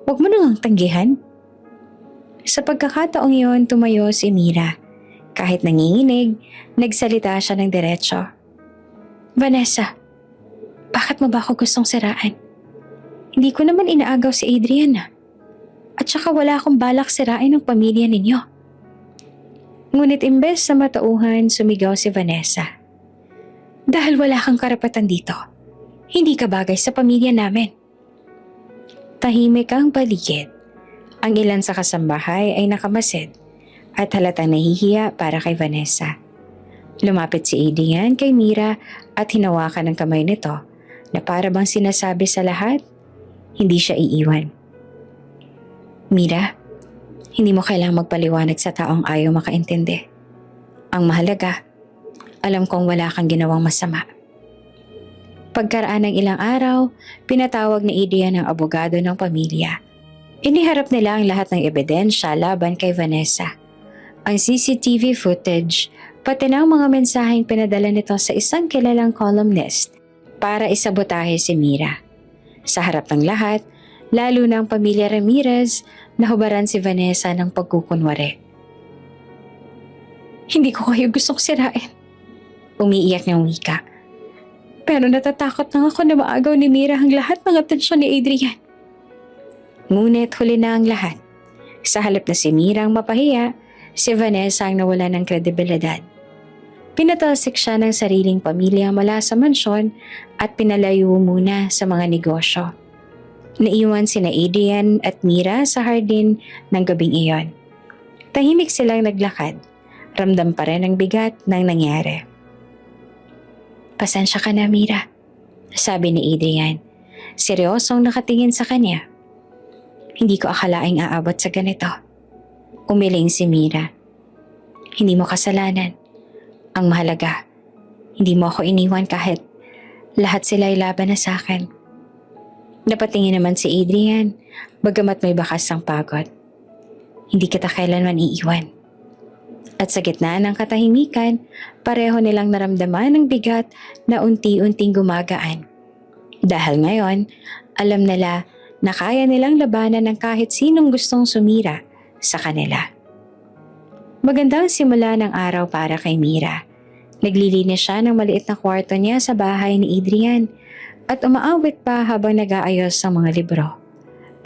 Huwag mo nang tanggihan. Sa pagkakataong iyon, tumayo si Mira. Kahit nanginginig, nagsalita siya ng diretso. Vanessa, bakit mo ba ako gustong siraan? Hindi ko naman inaagaw si Adrian. At saka wala akong balak sirain ang pamilya ninyo. Ngunit imbes na matauhan, sumigaw si Vanessa. Dahil wala kang karapatan dito, hindi ka bagay sa pamilya namin. Tahimik ang paligid. Ang ilan sa kasambahay ay nakamasid at halatang nahihiya para kay Vanessa. Lumapit si Adrian kay Mira at hinawakan ang kamay nito na para bang sinasabi sa lahat, hindi siya iiwan. Mira, hindi mo kailangang magpaliwanag sa taong ayaw makaintindi. Ang mahalaga, Alam kong wala kang ginawang masama. Pagkaraan ng ilang araw, pinatawag ni Adrian ang abogado ng pamilya. Iniharap nila ang lahat ng ebidensya laban kay Vanessa. Ang CCTV footage, pati na ang mga mensaheng pinadala nito sa isang kilalang columnist para isabotahe si Mira. Sa harap ng lahat, lalo na ang pamilya Ramirez, nahubaran si Vanessa ng pagkukunwari. Hindi ko kayo gustong sirain. Umiiyak niyang wika. Pero natatakot lang ako na maagaw ni Mira ang lahat ng atensyon ni Adrian. Ngunit huli na ang lahat. Sa halip na si Mira ang mapahiya, si Vanessa ang nawala ng kredibilidad. Pinatalsik siya ng sariling pamilya mula sa mansyon at pinalayo muna sa mga negosyo. Naiwan sina Adrian at Mira sa hardin ng gabing iyon. Tahimik silang naglakad. Ramdam pa rin ang bigat ng nangyari. Pasensya ka na, Mira, sabi ni Adrian. Seryosong nakatingin sa kanya. Hindi ko akalaing aabot sa ganito. Umiling si Mira. Hindi mo kasalanan. Ang mahalaga, hindi mo ako iniwan kahit lahat sila ay laban na sa akin. Napatingin naman si Adrian, bagamat may bakas ang pagod. Hindi kita kailanman iiwan. At sa gitna ng katahimikan, pareho nilang naramdaman ang bigat na unti-unting gumagaan. Dahil ngayon, alam nila na kaya nilang labanan ng kahit sinong gustong sumira sa kanila. Magandang simula ng araw para kay Mira. Naglilinis siya ng maliit na kwarto niya sa bahay ni Adrian at umaawit pa habang nag-aayos ng mga libro.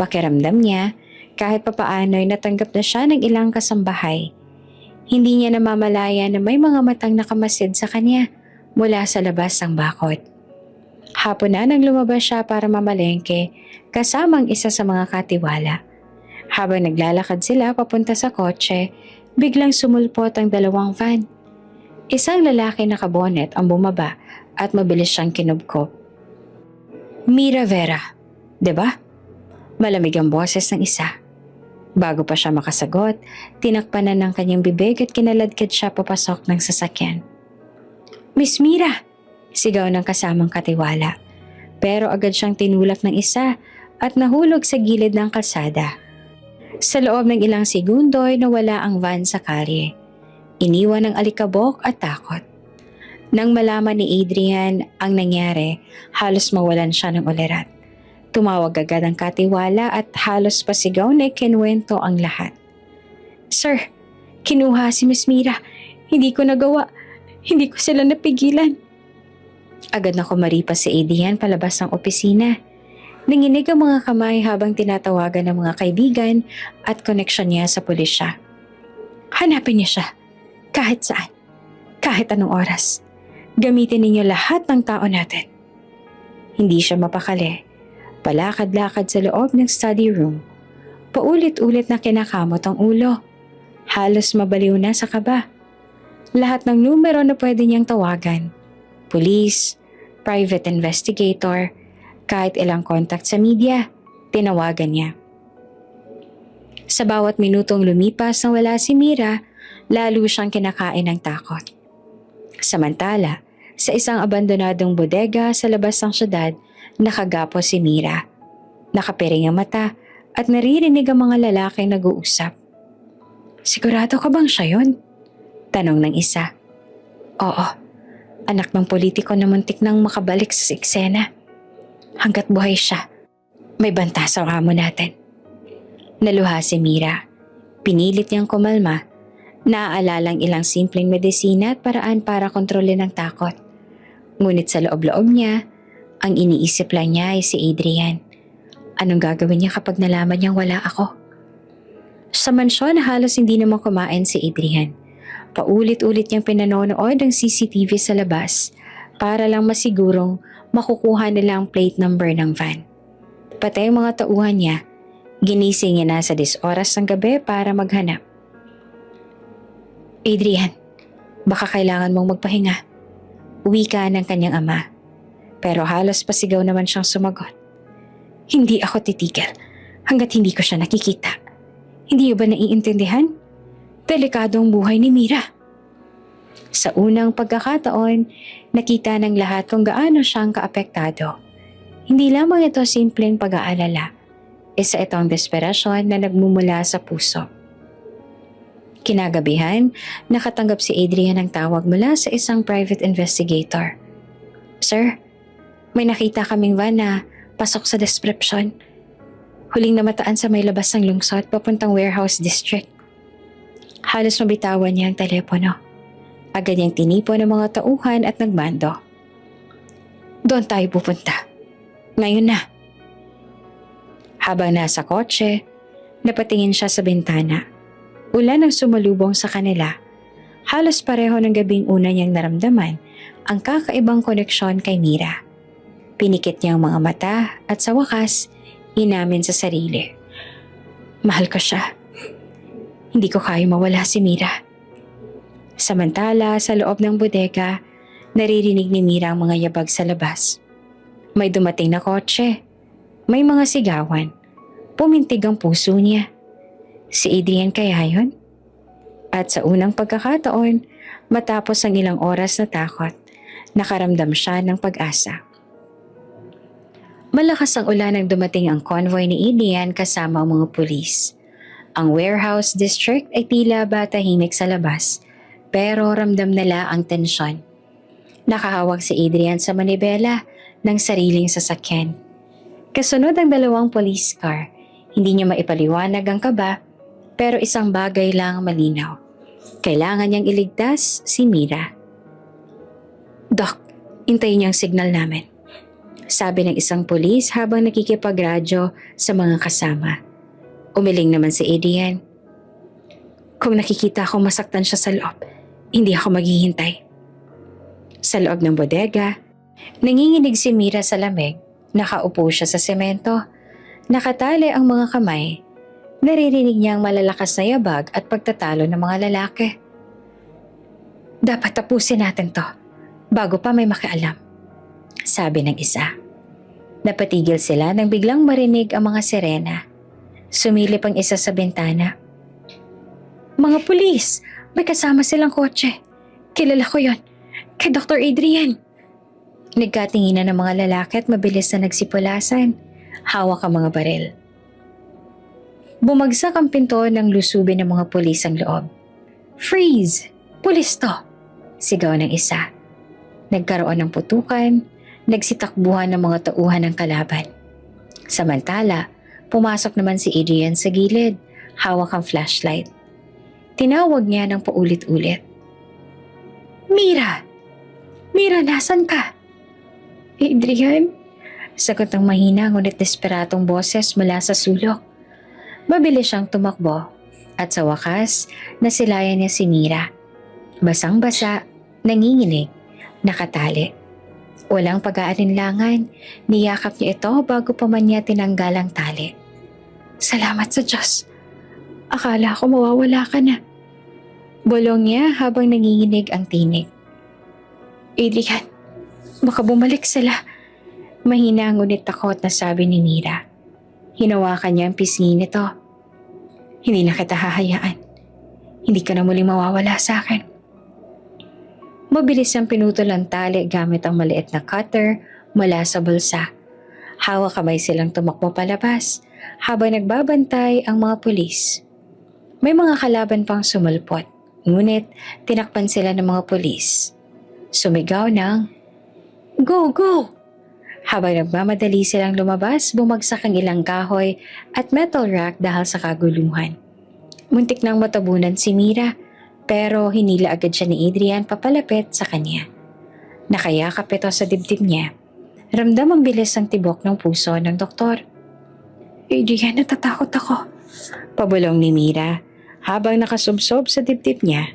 Pakiramdam niya, kahit papaano'y natanggap na siya ng ilang kasambahay. Hindi niya namamalaya na may mga matang nakamasid sa kanya mula sa labas ng bakod. Hapon na nang lumabas siya para mamalengke kasamang isa sa mga katiwala. Habang naglalakad sila papunta sa kotse, biglang sumulpot ang dalawang van. Isang lalaki nakabonet ang bumaba at mabilis siyang kinubkob. Mira Vera, 'di ba? Malamig ang boses ng isa. Bago pa siya makasagot, tinakpan na ng kanyang bibig at kinaladkad siya papasok ng sasakyan. Miss Mira! Sigaw ng kasamang katiwala. Pero agad siyang tinulak ng isa at nahulog sa gilid ng kalsada. Sa loob ng ilang segundo ay nawala ang van sa kalye. Iniwan ng alikabok at takot. Nang malaman ni Adrian ang nangyari, halos mawalan siya ng ulirat. Tumawag agad ang katiwala at halos pasigaw na ikinuwento ang lahat. Sir, kinuha si Miss Mira. Hindi ko nagawa. Hindi ko sila napigilan. Agad na kumaripas si Adrian palabas ng opisina. Nanginig ang mga kamay habang tinatawagan ng mga kaibigan at koneksyon niya sa pulisya. Hanapin niyo siya. Kahit saan. Kahit anong oras. Gamitin ninyo lahat ng tao natin. Hindi siya mapakali. Palakad-lakad sa loob ng study room. Paulit-ulit na kinakamot ang ulo. Halos mabaliw na sa kaba. Lahat ng numero na pwede niyang tawagan. Police, private investigator, kahit ilang contact sa media, tinawagan niya. Sa bawat minutong lumipas na wala si Mira, lalo siyang kinakain ng takot. Samantala, sa isang abandonadong bodega sa labas ng syudad, nakagapo si Mira. Nakapiring ang mata at naririnig ang mga lalaking nag-uusap. Sigurado ka bang siya yun? Tanong ng isa. Oo, anak ng politiko na muntik nang makabalik sa eksena. Hanggat buhay siya, may banta sa amo natin. Naluha si Mira. Pinilit niyang kumalma. Naaalalang ilang simpleng medisina at paraan para kontrolin ang takot. Ngunit sa loob-loob niya, ang iniisip lang niya ay si Adrian. Anong gagawin niya kapag nalaman niyang wala ako? Sa mansyon, halos hindi naman kumain si Adrian. Paulit-ulit niyang pinanonood ang CCTV sa labas para lang masigurong makukuha nila ang plate number ng van. Pati ang mga tauhan niya, ginising niya na sa 10 oras ng gabi para maghanap. Adrian, baka kailangan mong magpahinga. Uwi ka ng kanyang ama. Pero halos pasigaw naman siyang sumagot. Hindi ako titigil hanggat hindi ko siya nakikita. Hindi ba naiintindihan? Delikado ang buhay ni Mira. Sa unang pagkakataon, nakita ng lahat kung gaano siyang kaapektado. Hindi lamang ito simpleng pag-aalala, isa itong desperasyon na nagmumula sa puso. Kinagabihan, nakatanggap si Adrian ng tawag mula sa isang private investigator. "Sir, may nakita kaming van na pasok sa description. Huling namataan sa may labas ng lungsod papuntang warehouse district." Halos mabitawan niya ang telepono. Agad niyang tinipon ng mga tauhan at nagmando. "Doon tayo pupunta. Ngayon na." Habang nasa kotse, napatingin siya sa bintana. Ulan ang sumalubong sa kanila. Halos pareho ng gabing una niyang naramdaman ang kakaibang koneksyon kay Mira. Pinikit niya ang mga mata at sa wakas, inamin sa sarili. "Mahal ko siya. Hindi ko kaya mawala si Mira." Samantala, sa loob ng bodega, naririnig ni Mira ang mga yabag sa labas. May dumating na kotse. May mga sigawan. Pumintig ang puso niya. Si Adrian kaya yun? At sa unang pagkakataon, matapos ang ilang oras na takot, nakaramdam siya ng pag-asa. Malakas ang ulan nang dumating ang convoy ni Adrian kasama ang mga pulis. Ang warehouse district ay tila ba tahimik sa labas, pero ramdam nila ang tensyon. Nakahawak si Adrian sa manibela ng sariling sasakyan. Kasunod ang dalawang police car. Hindi niya maipaliwanag ang kaba, pero isang bagay lang malinaw. Kailangan niyang iligtas si Mira. "Doc, hintayin niyo ang signal namin," sabi ng isang pulis habang nakikipagradyo sa mga kasama. Umiling naman si Adrian. "Kung nakikita akong masaktan siya sa loob, hindi ako maghihintay." Sa loob ng bodega, nanginginig si Mira sa lamig. Nakaupo siya sa semento. Nakatali ang mga kamay. Naririnig niya ang malalakas na yabag at pagtatalo ng mga lalaki. "Dapat tapusin natin to, bago pa may makialam," sabi ng isa. Napatigil sila nang biglang marinig ang mga sirena. Sumilip ang isa sa bintana. "Mga pulis! May kasama silang kotse. Kilala ko yon. Kay Dr. Adrian." Nagkatinginan ng mga lalaki at mabilis na nagsipulasan. Hawak ang mga baril. Bumagsak ang pinto ng lusubin ng mga pulis ang loob. "Freeze! Pulis to!" sigaw ng isa. Nagkaroon ng putukan, nagsitakbuhan ng mga tauhan ng kalaban. Samantala, pumasok naman si Adrian sa gilid, hawak ang flashlight. Tinawag niya ng paulit-ulit. "Mira! Mira, nasan ka?" "Adrian?" Sagot ng mahina ngunit desperatong boses mula sa sulok. Mabilis siyang tumakbo at sa wakas, nasilayan niya si Mira. Basang-basa, nanginginig, nakatali. Walang pag-aalinlangan, niyakap niya ito bago pa man niya tinanggal ang tali. "Salamat sa Diyos. Akala ko mawawala ka na." Bulong niya habang nanginginig ang tinig. "Adrian, baka bumalik sila." Mahina ngunit takot na sabi ni Mira. Hinawakan niya ang pisngi nito. "Hindi na kita hahayaan. Hindi ka na muling mawawala sa akin." Mabilis ang pinutol ang tali gamit ang maliit na cutter mula sa bulsa. Hawak kamay silang tumakbo palabas habang nagbabantay ang mga pulis. May mga kalaban pang sumulpot, ngunit tinakpan sila ng mga pulis. Sumigaw ng, "Go, go!" Habang nagmamadali silang lumabas, bumagsak ang ilang kahoy at metal rack dahil sa kaguluhan. Muntik nang matabunan si Mira, pero hinila agad siya ni Adrian papalapit sa kanya. Nakayakap ito sa dibdib niya. Ramdam ang bilis ang tibok ng puso ng doktor. "Adrian, natatakot ako," pabulong ni Mira habang nakasubsob sa dibdib niya.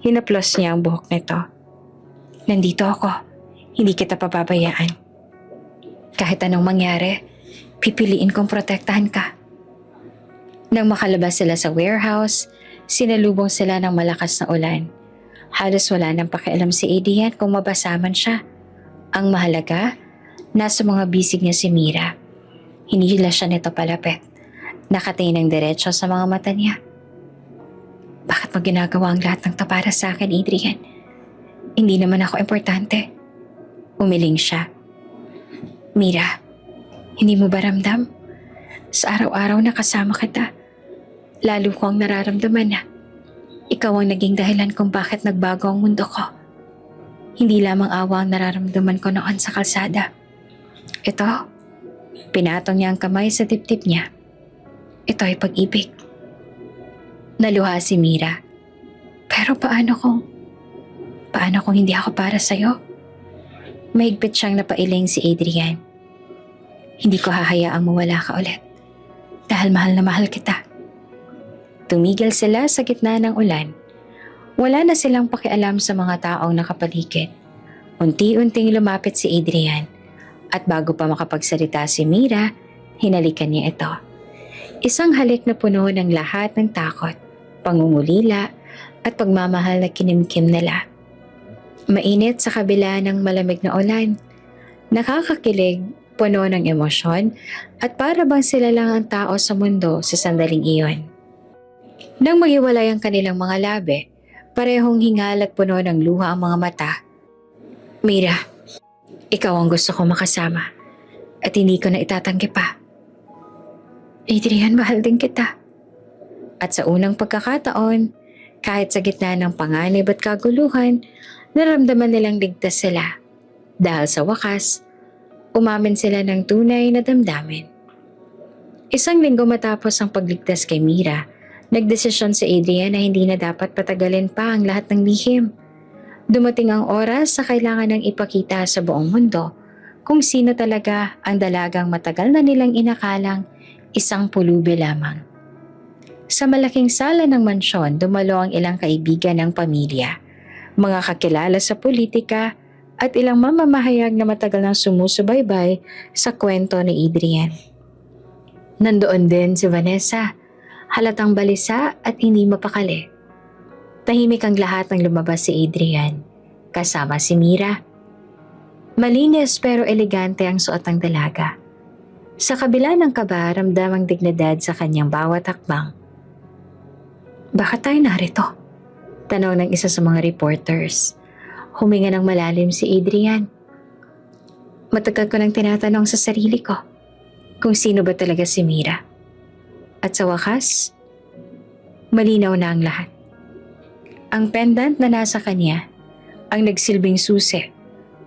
Hinaplos niya ang buhok nito. "Nandito ako. Hindi kita pababayaan. Kahit anong mangyari, pipiliin kong protektahan ka." Nang makalabas sila sa warehouse, sinalubong sila ng malakas na ulan. Halos wala nang pakialam si Adrian kung mabasa man siya. Ang mahalaga, nasa mga bisig niya si Mira. Hinila siya nito palapit. Nakatingin ng diretso sa mga mata niya. Bakit mo ginagawa ang lahat ng to para sa akin, Adrian? Hindi naman ako importante. Umiling siya. Mira, hindi mo ba ramdam? Sa araw-araw na kasama kita, lalo ko ang nararamdaman na ikaw ang naging dahilan kung bakit nagbago ang mundo ko. Hindi lamang awa ang nararamdaman ko noon sa kalsada. Ito, pinatong niya ang kamay sa dibdib niya. Ito ay pag-ibig. Naluha si Mira. Pero paano kung hindi ako para sa'yo? Mahigpit siyang napailing si Adrian. Hindi ko hahayaang mawala ka ulit. Dahil mahal na mahal kita. Tumigil sila sa gitna ng ulan. Wala na silang pakialam sa mga taong nakapaligid. Unti-unting lumapit si Adrian. At bago pa makapagsalita si Mira, hinalikan niya ito. Isang halik na puno ng lahat ng takot, pangungulila at pagmamahal na kinimkim nila. Mainit sa kabila ng malamig na ulan. Nakakakilig, puno ng emosyon at para bang sila lang ang tao sa mundo sa sandaling iyon. Nang maghiwalay ang kanilang mga labi, parehong hingal at puno ng luha ang mga mata. Mira, ikaw ang gusto ko makasama at hindi ko na itatanggi pa. Adrian, mahal din kita. At sa unang pagkakataon, kahit sa gitna ng panganib at kaguluhan, naramdaman nilang ligtas sila. Dahil sa wakas, umamin sila ng tunay na damdamin. Isang linggo matapos ang pagligtas kay Mira, nagdesisyon si Adrian na hindi na dapat patagalin pa ang lahat ng lihim. Dumating ang oras sa kailangan ng ipakita sa buong mundo kung sino talaga ang dalagang matagal na nilang inakalang isang pulubi lamang. Sa malaking sala ng mansyon, dumalo ang ilang kaibigan ng pamilya, mga kakilala sa politika at ilang mamamahayag na matagal nang sumusubaybay sa kwento ni Adrian. Nandoon din si Vanessa, halatang balisa at hindi mapakali. Tahimik ang lahat ng lumabas si Adrian, kasama si Mira. Malinis pero elegante ang suot ng dalaga. Sa kabila ng kaba, ramdamang dignidad sa kanyang bawat hakbang. Bakit tayo narito? Tanong ng isa sa mga reporters. Huminga ng malalim si Adrian. Matagal ko nang tinatanong sa sarili ko kung sino ba talaga si Mira. At sa wakas, malinaw na ang lahat. Ang pendant na nasa kanya ang nagsilbing susi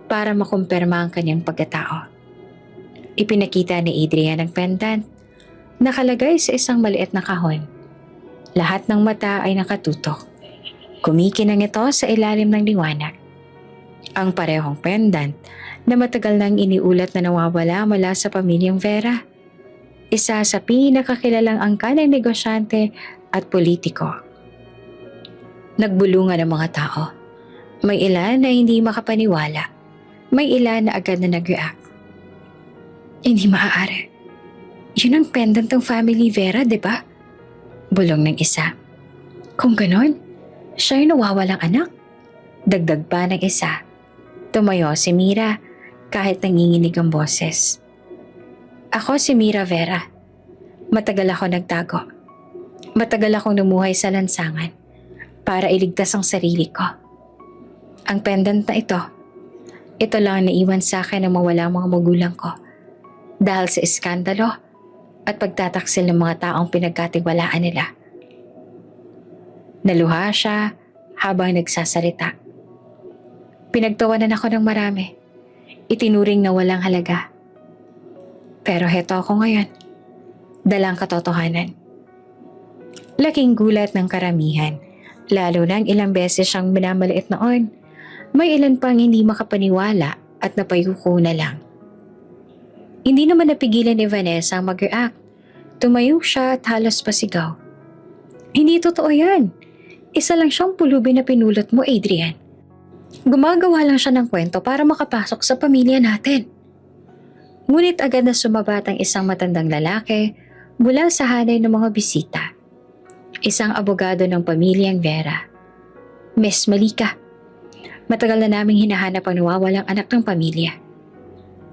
para makumpirma ang kanyang pagkatao. Ipinakita ni Adrian ang pendant, nakalagay sa isang maliit na kahon. Lahat ng mata ay nakatutok. Kumikinang ito sa ilalim ng liwanag. Ang parehong pendant na matagal nang iniulat na nawawala mula sa pamilyang Vera. Isa sa pinakakilalang angkan ng negosyante at politiko. Nagbulungan ang mga tao. May ilan na hindi makapaniwala. May ilan na agad na nag-react. Hindi maaari. Yun ang pendant ng family Vera, di ba? Bulong ng isa. Kung ganon, siya yung nawawalang anak. Dagdag pa ng isa. Tumayo si Mira kahit nanginginig ang boses. Ako si Mira Vera. Matagal ako nagtago. Matagal akong namuhay sa lansangan para iligtas ang sarili ko. Ang pendant na ito lang ang naiwan sa akin ng mawalang mga magulang ko. Dahil sa iskandalo at pagtataksil ng mga taong pinagkatiwalaan nila. Naluha siya habang nagsasalita. Pinagtawanan ako ng marami. Itinuring na walang halaga. Pero heto ako ngayon. Dalang katotohanan. Laking gulat ng karamihan, lalo na ang ilang beses siyang minamaliit noon. May ilan pang hindi makapaniwala at napayuko na lang. Hindi naman napigilan ni Vanessa ang mag-react. Tumayo siya at halos pasigaw. Hindi totoo yan. Isa lang siyang pulubi na pinulot mo, Adrian. Gumagawa lang siya ng kwento para makapasok sa pamilya natin. Ngunit agad na sumabat ang isang matandang lalaki mula sa hanay ng mga bisita. Isang abogado ng pamilyang Vera. Miss Malika, matagal na naming hinahanap ang nawawalang anak ng pamilya.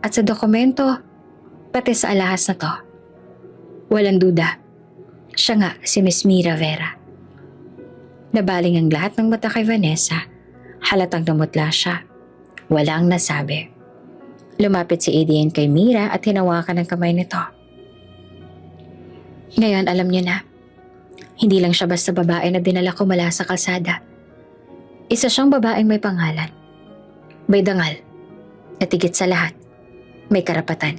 At sa dokumento, pati sa alahas na to, walang duda, siya nga si Miss Mira Vera. Nabaling ang lahat ng mata kay Vanessa. Halatang namutla siya. Walang nasabi. Lumapit si Adrian kay Mira at hinawakan ang kamay nito. Ngayon alam niyo na, hindi lang siya basta babae na dinala ko mula sa kalsada. Isa siyang babaeng may pangalan, may dangal, at higit sa lahat, may karapatan.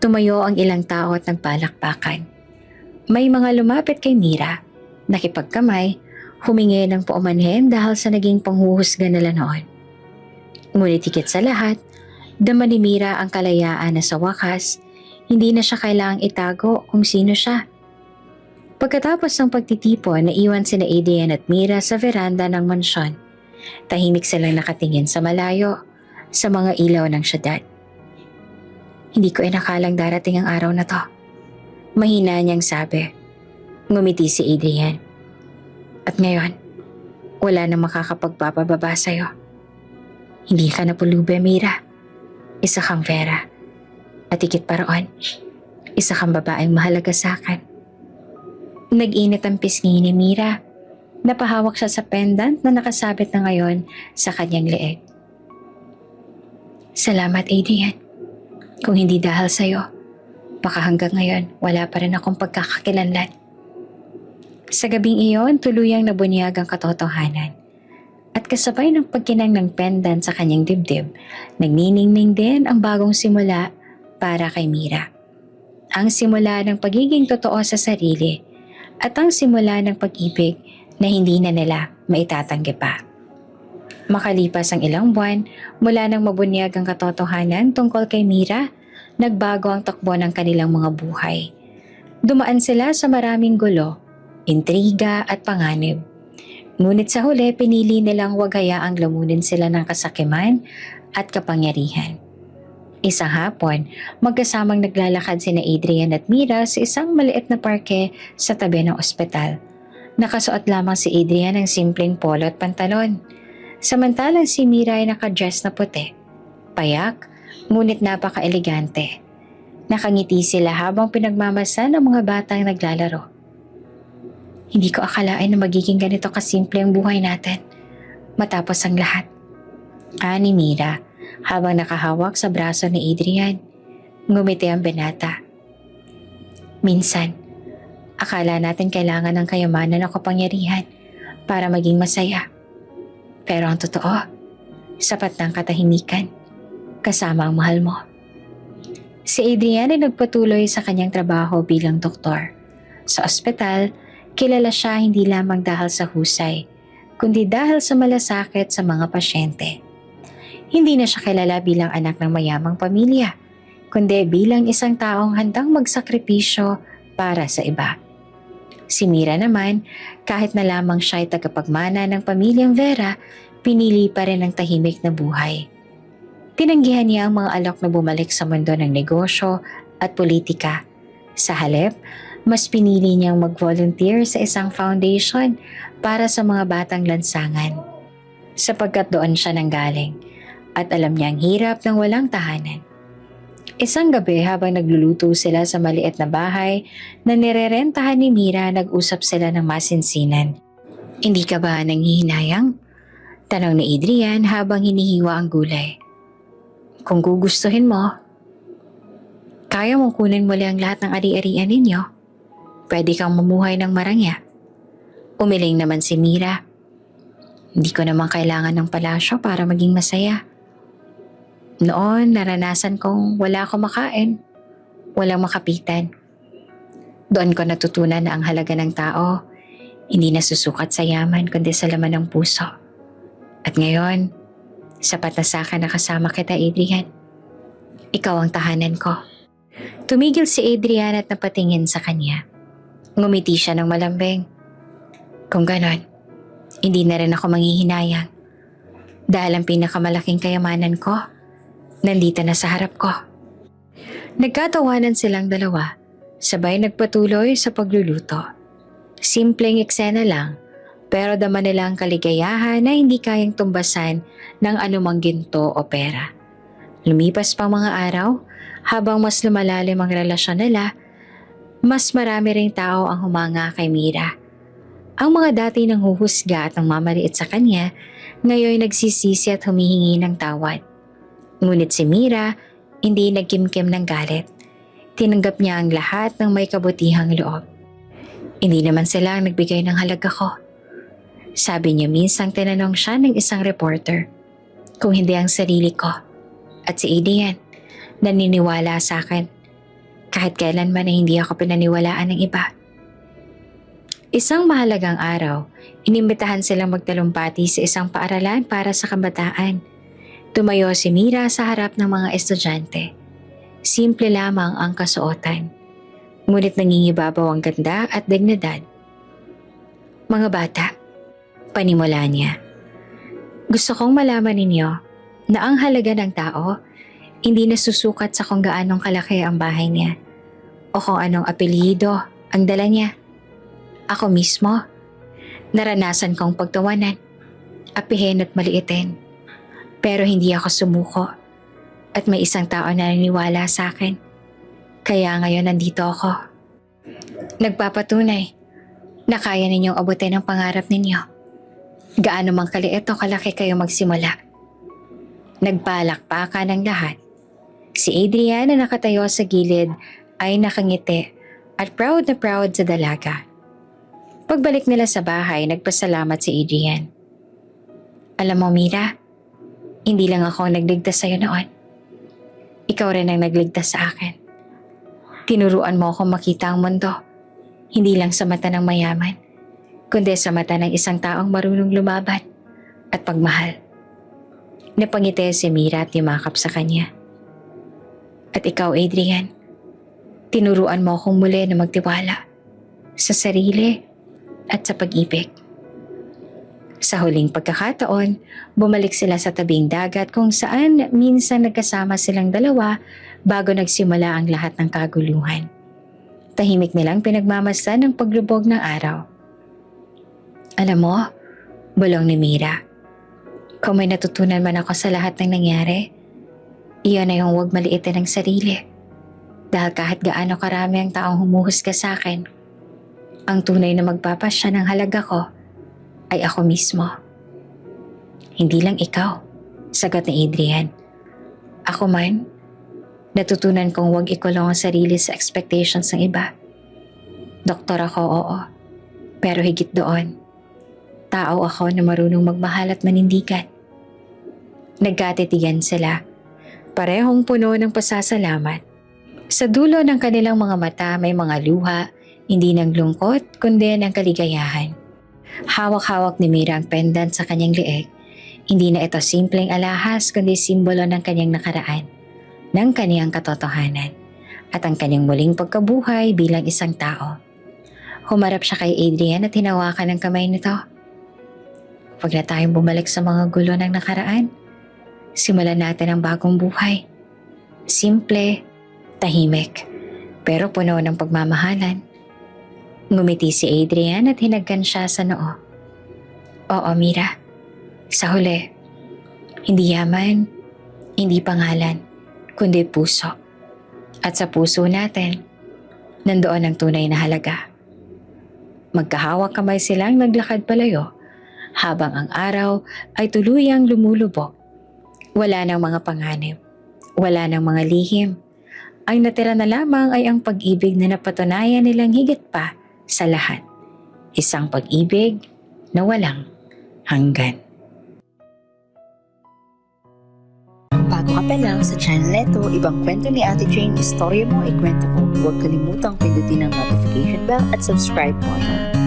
Tumayo ang ilang tao at nagpalakpakan. May mga lumapit kay Mira, nakipagkamay, humingi ng paumanhin dahil sa naging panghuhusga nila noon. Ngunit higit sa lahat, dama ni Mira ang kalayaan na sa wakas, hindi na siya kailangang itago kung sino siya. Pagkatapos ng pagtitipon, naiwan sina Adrian at Mira sa veranda ng mansyon. Tahimik silang nakatingin sa malayo, sa mga ilaw ng syudad. Hindi ko inakalang darating ang araw na to. Mahina niyang sabi. Ngumiti si Adrian. At ngayon, wala na makakapagpapababa sa'yo. Hindi ka na pulube, Mira. Isa kang Vera. At higit pa roon, isa kang babaeng mahalaga sa akin. Nag-init ang pisngi ni Mira. Napahawak siya sa pendant na nakasabit na ngayon sa kanyang leeg. Salamat, Adrian. Kung hindi dahil sa'yo, baka hanggang ngayon wala pa rin akong pagkakakilanlan. Sa gabing iyon, tuluyang nabunyag ang katotohanan. At kasabay ng pagkinang ng pendant sa kanyang dibdib, nagniningning din ang bagong simula para kay Mira. Ang simula ng pagiging totoo sa sarili at ang simula ng pag-ibig na hindi na nila maitatanggi pa. Makalipas ang ilang buwan, mula nang mabunyag ang katotohanan tungkol kay Mira, nagbago ang takbo ng kanilang mga buhay. Dumaan sila sa maraming gulo, intriga at panganib. Ngunit sa huli, pinili nilang wag hayaang lamunin sila ng kasakiman at kapangyarihan. Isang hapon, magkasamang naglalakad sina Adrian at Mira sa isang maliit na parke sa tabi ng ospital. Nakasuot lamang si Adrian ng simpleng polo at pantalon. Samantalang si Mira ay nakadress na puti. Payak, ngunit napaka-elegante. Nakangiti sila habang pinagmamasan ng mga batang naglalaro. Hindi ko akalain na magiging ganito kasimple ang buhay natin. Matapos ang lahat. Ani Mira, habang nakahawak sa braso ni Adrian. Ngumiti ang binata. Minsan, akala natin kailangan ng kayamanan o kapangyarihan para maging masaya. Pero ang totoo, sapat ng katahimikan kasama ang mahal mo. Si Adrian ay nagpatuloy sa kanyang trabaho bilang doktor. Sa ospital, kilala siya hindi lamang dahil sa husay, kundi dahil sa malasakit sa mga pasyente. Hindi na siya kilala bilang anak ng mayamang pamilya, kundi bilang isang taong handang magsakripisyo para sa iba. Si Mira naman, kahit na lamang siya ay tagapagmana ng pamilyang Vera, pinili pa rin ang tahimik na buhay. Tinanggihan niya ang mga alok na bumalik sa mundo ng negosyo at politika. Sa halip, mas pinili niyang mag-volunteer sa isang foundation para sa mga batang lansangan. Sapagkat doon siya nanggaling. At alam niya ang hirap ng walang tahanan. Isang gabi habang nagluluto sila sa maliit na bahay na nirerentahan ni Mira, nag-usap sila ng masinsinan. Hindi ka ba nanghihinayang? Tanong ni Adrian habang hinihiwa ang gulay. Kung gugustuhin mo, kaya mong kunin muli ang lahat ng ari-arian ninyo. Pwede kang mamuhay ng marangya. Umiling naman si Mira. Hindi ko naman kailangan ng palasyo para maging masaya. Noon, naranasan kong wala akong makain, walang makapitan. Doon ko natutunan na ang halaga ng tao, hindi nasusukat sa yaman kundi sa laman ng puso. At ngayon, sapat na sa akin na kasama kita, Adrian. Ikaw ang tahanan ko. Tumigil si Adrian at napatingin sa kanya. Ngumiti siya ng malambing. Kung ganon, hindi na rin ako manghihinayang. Dahil ang pinakamalaking kayamanan ko, nandito na sa harap ko. Nagkatawanan silang dalawa, sabay nagpatuloy sa pagluluto. Simpleng eksena lang, pero dama nila ang kaligayahan na hindi kayang tumbasan ng anumang ginto o pera. Lumipas pang mga araw, habang mas lumalalim ang relasyon nila, mas marami ring tao ang humanga kay Mira. Ang mga dati nang huhusga at ang mamaliit sa kanya, ngayon nagsisisi at humihingi ng tawad. Ngunit si Mira, hindi nagkimkim ng galit. Tinanggap niya ang lahat ng may kabutihang loob. Hindi naman sila ang nagbigay ng halaga ko. Sabi niya minsang tinanong siya ng isang reporter kung hindi ang sarili ko. At si Adrian, naniniwala sa akin kahit kailanman na hindi ako pinaniwalaan ng iba. Isang mahalagang araw, inimbitahan silang magtalumpati sa isang paaralan para sa kabataan. Tumayo si Mira sa harap ng mga estudyante. Simple lamang ang kasuotan, ngunit nangingibabaw ang ganda at dignidad. Mga bata, panimula niya. Gusto kong malaman ninyo na ang halaga ng tao hindi nasusukat sa kung gaanong kalaki ang bahay niya o kung anong apelyido ang dala niya. Ako mismo, naranasan kong pagtawanan, apihin at maliitin. Pero hindi ako sumuko at may isang tao na naniniwala sa akin. Kaya ngayon nandito ako. Nagpapatunay na kaya ninyong abutin ang pangarap ninyo. Gaano mang kaliit o kalaki kayo magsimula. Nagpalakpakan ng lahat. Si Adrian na nakatayo sa gilid ay nakangiti at proud na proud sa dalaga. Pagbalik nila sa bahay, nagpasalamat si Adrian. Alam mo, Mira, hindi lang ako ang nagligtas sa'yo noon. Ikaw rin ang nagligtas sa akin. Tinuruan mo akong makita ang mundo, hindi lang sa mata ng mayaman, kundi sa mata ng isang taong marunong lumaban at pagmahal. Napangiti si Mira at yumakap sa kanya. At ikaw, Adrian, tinuruan mo akong muli na magtiwala sa sarili at sa pag-ibig. Sa huling pagkakataon, bumalik sila sa tabing dagat kung saan minsan nagkasama silang dalawa bago nagsimula ang lahat ng kaguluhan. Tahimik nilang pinagmamasdan ng paglubog ng araw. Alam mo, bulong ni Mira, kung may natutunan man ako sa lahat ng nangyari, iyon ay yung huwag maliitin ang sarili. Dahil kahit gaano karami ang taong humuhusga sa akin, ang tunay na magpapasya ng halaga ko ay ako mismo. Hindi lang ikaw, sagot ni Adrian. Ako man, natutunan kong huwag ikulong ang sarili sa expectations ng iba. Doktor ako, oo. Pero higit doon, tao ako na marunong magmahal at manindigan. Nagkatitigan sila, parehong puno ng pasasalamat. Sa dulo ng kanilang mga mata may mga luha, hindi ng lungkot kundi ng kaligayahan. Hawak-hawak ni Mira ang pendant sa kanyang liig. Hindi na ito simpleng alahas kundi simbolo ng kanyang nakaraan, ng kanyang katotohanan, at ang kanyang muling pagkabuhay bilang isang tao. Humarap siya kay Adrian at hinawakan ang kamay nito. Huwag na tayong bumalik sa mga gulo ng nakaraan. Simulan natin ang bagong buhay. Simple, tahimik, pero puno ng pagmamahalan. Ngumiti si Adrian at hinagkan siya sa noo. Oo, Mira. Sa huli, hindi yaman, hindi pangalan, kundi puso. At sa puso natin, nandoon ang tunay na halaga. Magkahawak kamay silang naglakad palayo habang ang araw ay tuluyang lumulubog. Wala ng mga panganib, wala ng mga lihim. Ang natira na lamang ay ang pag-ibig na napatunayan nilang higit pa sa lahat. Isang pag-ibig na walang hanggan.
Bago ka pa lang sa channel neto, ibang kwento ni Ate Jane, istorya mo, ikwento ko. Huwag kalimutang pindutin ang notification bell at subscribe button.